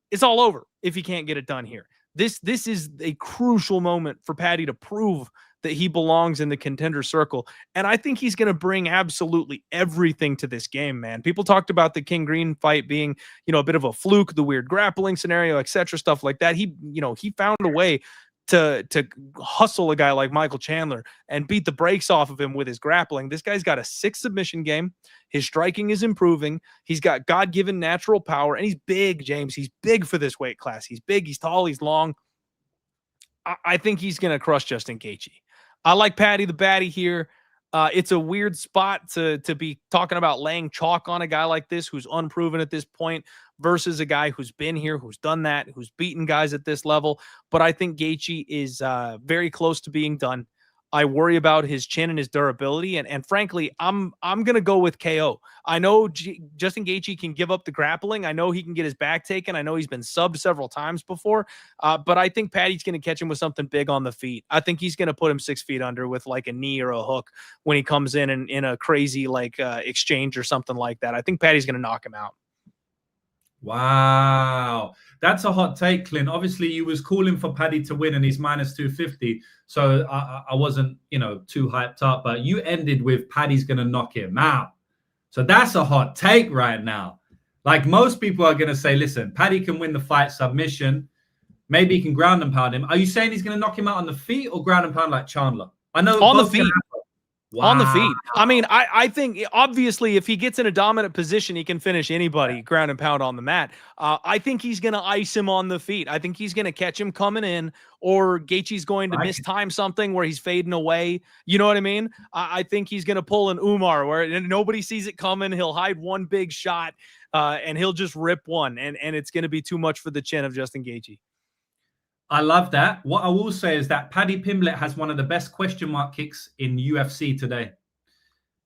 it's all over if he can't get it done here. This is a crucial moment for Paddy to prove that he belongs in the contender circle. And I think he's going to bring absolutely everything to this game, man. People talked about the King Green fight being, you know, a bit of a fluke, the weird grappling scenario, etc., stuff like that. He found a way to hustle a guy like Michael Chandler and beat the brakes off of him with his grappling. This guy's got a 6 submission game. His striking is improving. He's got God-given natural power, and he's big, James. He's big for this weight class. He's big, he's tall, he's long. I think he's going to crush Justin Gaethje. I like Paddy the Baddy here. It's a weird spot to be talking about laying chalk on a guy like this who's unproven at this point versus a guy who's been here, who's done that, who's beaten guys at this level. But I think Gaethje is very close to being done. I worry about his chin and his durability. And frankly, I'm going to go with KO. I know Justin Gaethje can give up the grappling. I know he can get his back taken. I know he's been subbed several times before. But I think Paddy's going to catch him with something big on the feet. I think he's going to put him 6 feet under with like a knee or a hook when he comes in a crazy like exchange or something like that. I think Paddy's going to knock him out. Wow, that's a hot take, Clint. Obviously, you was calling for Paddy to win, and he's minus 250. So I wasn't, too hyped up. But you ended with Paddy's going to knock him out. So that's a hot take right now. Like most people are going to say, listen, Paddy can win the fight submission. Maybe he can ground and pound him. Are you saying he's going to knock him out on the feet or ground and pound like Chandler? I know on the feet. Wow. On the feet. I mean, I think obviously if he gets in a dominant position, he can finish anybody ground and pound on the mat. I think he's going to ice him on the feet. I think he's going to catch him coming in, or Gaethje's going to mistime something where he's fading away. You know what I mean? I think he's going to pull an Umar where nobody sees it coming. He'll hide one big shot and he'll just rip one. And it's going to be too much for the chin of Justin Gaethje. I love that. What I will say is that Paddy Pimblett has one of the best question mark kicks in UFC today.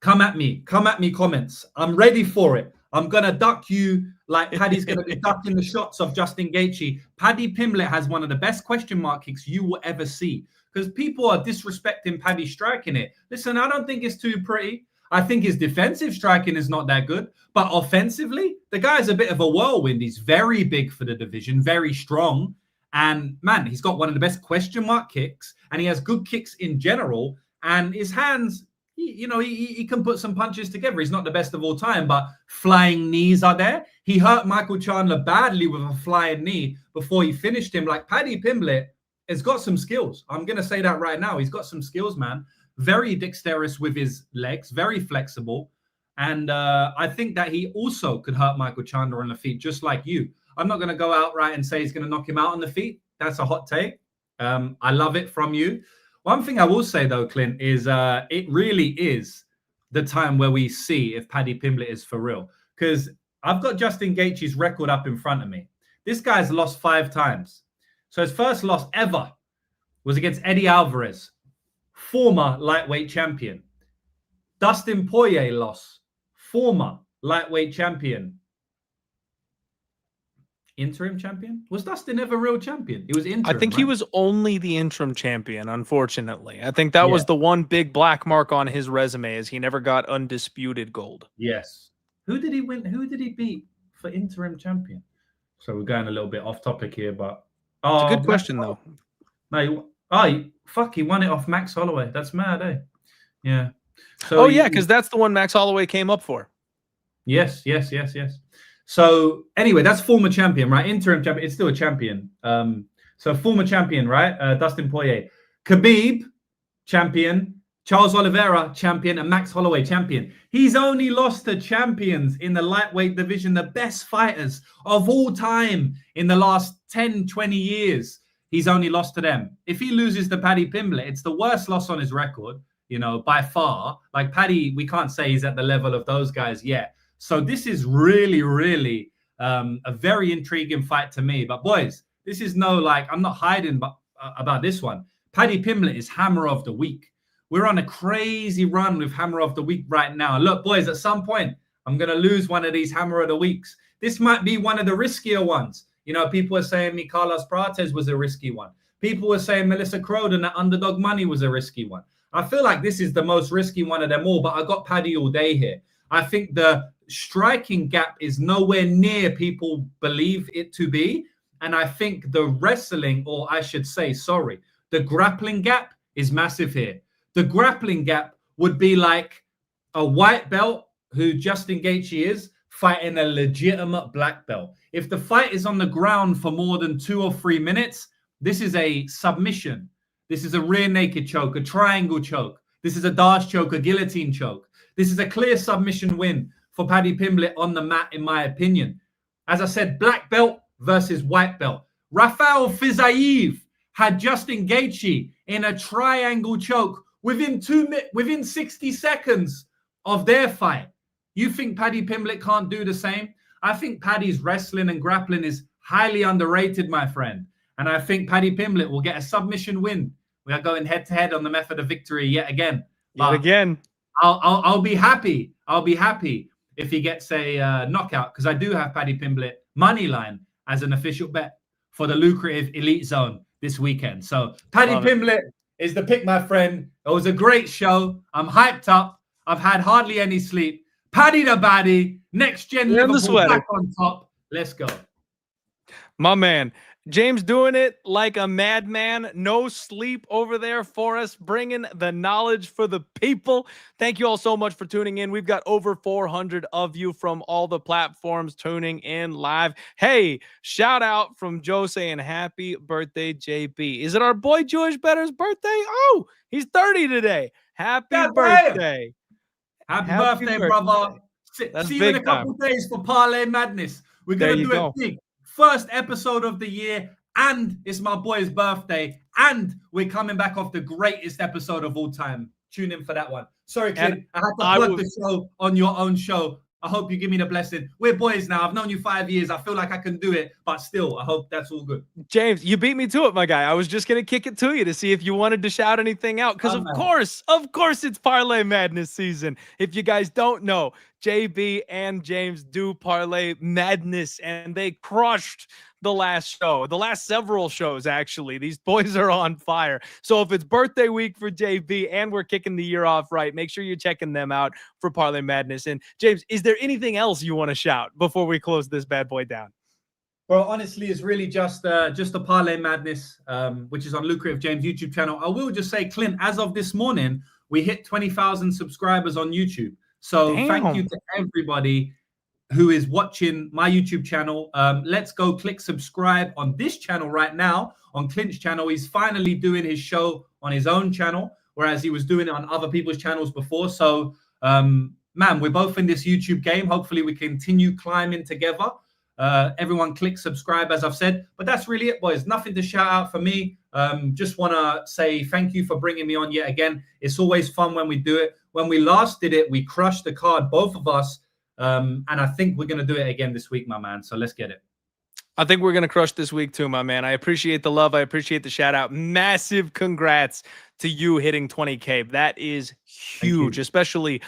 Come at me, comments. I'm ready for it. I'm going to duck you like Paddy's going to be ducking the shots of Justin Gaethje. Paddy Pimblett has one of the best question mark kicks you will ever see, because people are disrespecting Paddy striking it. Listen, I don't think it's too pretty. I think his defensive striking is not that good, but offensively, the guy's a bit of a whirlwind. He's very big for the division, very strong. And man, he's got one of the best question mark kicks, and he has good kicks in general. And his hands, he can put some punches together. He's not the best of all time, but flying knees are there. He hurt Michael Chandler badly with a flying knee before he finished him. Like Paddy Pimblett has got some skills. I'm going to say that right now. He's got some skills, man. Very dexterous with his legs, very flexible. And I think that he also could hurt Michael Chandler on the feet, just like you. I'm not going to go outright and say he's going to knock him out on the feet. That's a hot take. I love it from you. One thing I will say, though, Clint, is it really is the time where we see if Paddy Pimblett is for real. Because I've got Justin Gaethje's record up in front of me. This guy's lost 5 times. So his first loss ever was against Eddie Alvarez, former lightweight champion. Dustin Poirier loss, former lightweight champion. Interim champion? Was Dustin ever real champion? He was interim. I think he was only the interim champion, unfortunately. I think that was the one big black mark on his resume, is he never got undisputed gold. Yes. Who did he win? Who did he beat for interim champion? So we're going a little bit off topic here, but it's a good question though. No, he won it off Max Holloway. That's mad, eh? Yeah. So because that's the one Max Holloway came up for. Yes. So anyway, that's former champion, right? Interim champion. It's still a champion. So former champion, right? Dustin Poirier. Khabib, champion. Charles Oliveira, champion. And Max Holloway, champion. He's only lost to champions in the lightweight division, the best fighters of all time in the last 10, 20 years. He's only lost to them. If he loses to Paddy Pimblett, it's the worst loss on his record, by far. Like Paddy, we can't say he's at the level of those guys yet. So this is really, really a very intriguing fight to me. But boys, this is I'm not hiding about this one. Paddy Pimblett is Hammer of the Week. We're on a crazy run with Hammer of the Week right now. Look, boys, at some point, I'm going to lose one of these Hammer of the Weeks. This might be one of the riskier ones. People are saying Carlos Prates was a risky one. People were saying Melissa Croden at Underdog Money was a risky one. I feel like this is the most risky one of them all, but I got Paddy all day here. I think the striking gap is nowhere near people believe it to be. And I think the wrestling, or I should say, the grappling gap is massive here. The grappling gap would be like a white belt, who Justin Gaethje is, fighting a legitimate black belt. If the fight is on the ground for more than 2 or 3 minutes, this is a submission. This is a rear naked choke, a triangle choke. This is a Darce choke, a guillotine choke. This is a clear submission win for Paddy Pimblett on the mat, in my opinion. As I said, black belt versus white belt. Rafael Fiziev had Justin Gaethje in a triangle choke within 60 seconds of their fight. You think Paddy Pimblett can't do the same? I think Paddy's wrestling and grappling is highly underrated, my friend. And I think Paddy Pimblett will get a submission win We are going head to head on the method of victory yet again. Yet again. I'll be happy. I'll be happy if he gets a knockout, because I do have Paddy Pimblett money line as an official bet for the lucrative Elite Zone this weekend. So Paddy Pimblett is the pick, my friend. It was a great show. I'm hyped up. I've had hardly any sleep. Paddy the baddie, next gen Liverpool back on top. Let's go. My man. James doing it like a madman. No sleep over there for us, bringing the knowledge for the people. Thank you all so much for tuning in. We've got over 400 of you from all the platforms tuning in live. Hey, shout out from Joe saying happy birthday, JB. Is it our boy Jewish Better's birthday? Oh, he's 30 today. Happy birthday. Happy birthday, brother. See you in a couple days for Parlay Madness. We're going to do it big. First episode of the year, and it's my boy's birthday, and we're coming back off the greatest episode of all time. Tune in for that one. Sorry, Clint, I had to plug the show on your own show. I hope you give me the blessing. We're boys now. I've known you 5 years. I feel like I can do it, but still, I hope that's all good. James, you beat me to it, my guy. I was just going to kick it to you to see if you wanted to shout anything out, because of course, it's Parlay Madness season. If you guys don't know, JB and James do Parlay Madness, and they crushed the last show, the last several shows, actually. These boys are on fire. So if it's birthday week for JB and we're kicking the year off right, make sure you're checking them out for Parlay Madness. And James, is there anything else you want to shout before we close this bad boy down? Well, honestly, it's really just a Parlay Madness, which is on Lucrative James YouTube channel. I will just say, Clint, as of this morning, we hit 20,000 subscribers on YouTube. So thank you to everybody who is watching my YouTube channel. Let's go click subscribe on this channel right now, on Clint's channel. He's finally doing his show on his own channel, whereas he was doing it on other people's channels before. So, man, we're both in this YouTube game. Hopefully we continue climbing together. Everyone click subscribe, as I've said. But that's really it, boys. Nothing to shout out for me. Just want to say thank you for bringing me on yet again. It's always fun when we do it. When we last did it, we crushed the card, both of us. And I think we're going to do it again this week, my man. So let's get it. I think we're going to crush this week too, my man. I appreciate the love. I appreciate the shout out. Massive congrats to you hitting 20K. That is huge, especially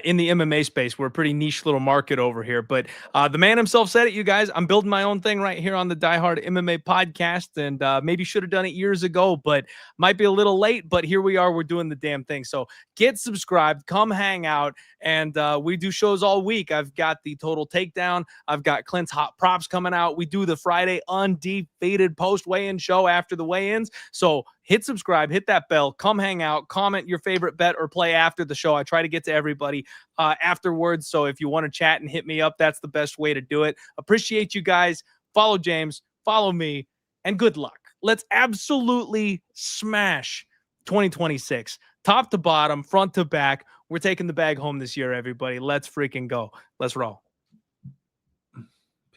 in the MMA space. We're a pretty niche little market over here. But the man himself said it, you guys. I'm building my own thing right here on the Die Hard MMA podcast, and maybe should have done it years ago, but might be a little late. But here we are. We're doing the damn thing. So get subscribed. Come hang out. And we do shows all week. I've got the Total Takedown. I've got Clint's Hot Props coming out. We do the Friday undefeated post weigh-in show after the weigh-ins. So hit subscribe, hit that bell, come hang out, comment your favorite bet or play after the show. I try to get to everybody afterwards. So if you want to chat and hit me up, that's the best way to do it. Appreciate you guys. Follow James, follow me, and good luck. Let's absolutely smash 2026. Top to bottom, front to back. We're taking the bag home this year, everybody. Let's freaking go. Let's roll.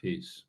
Peace.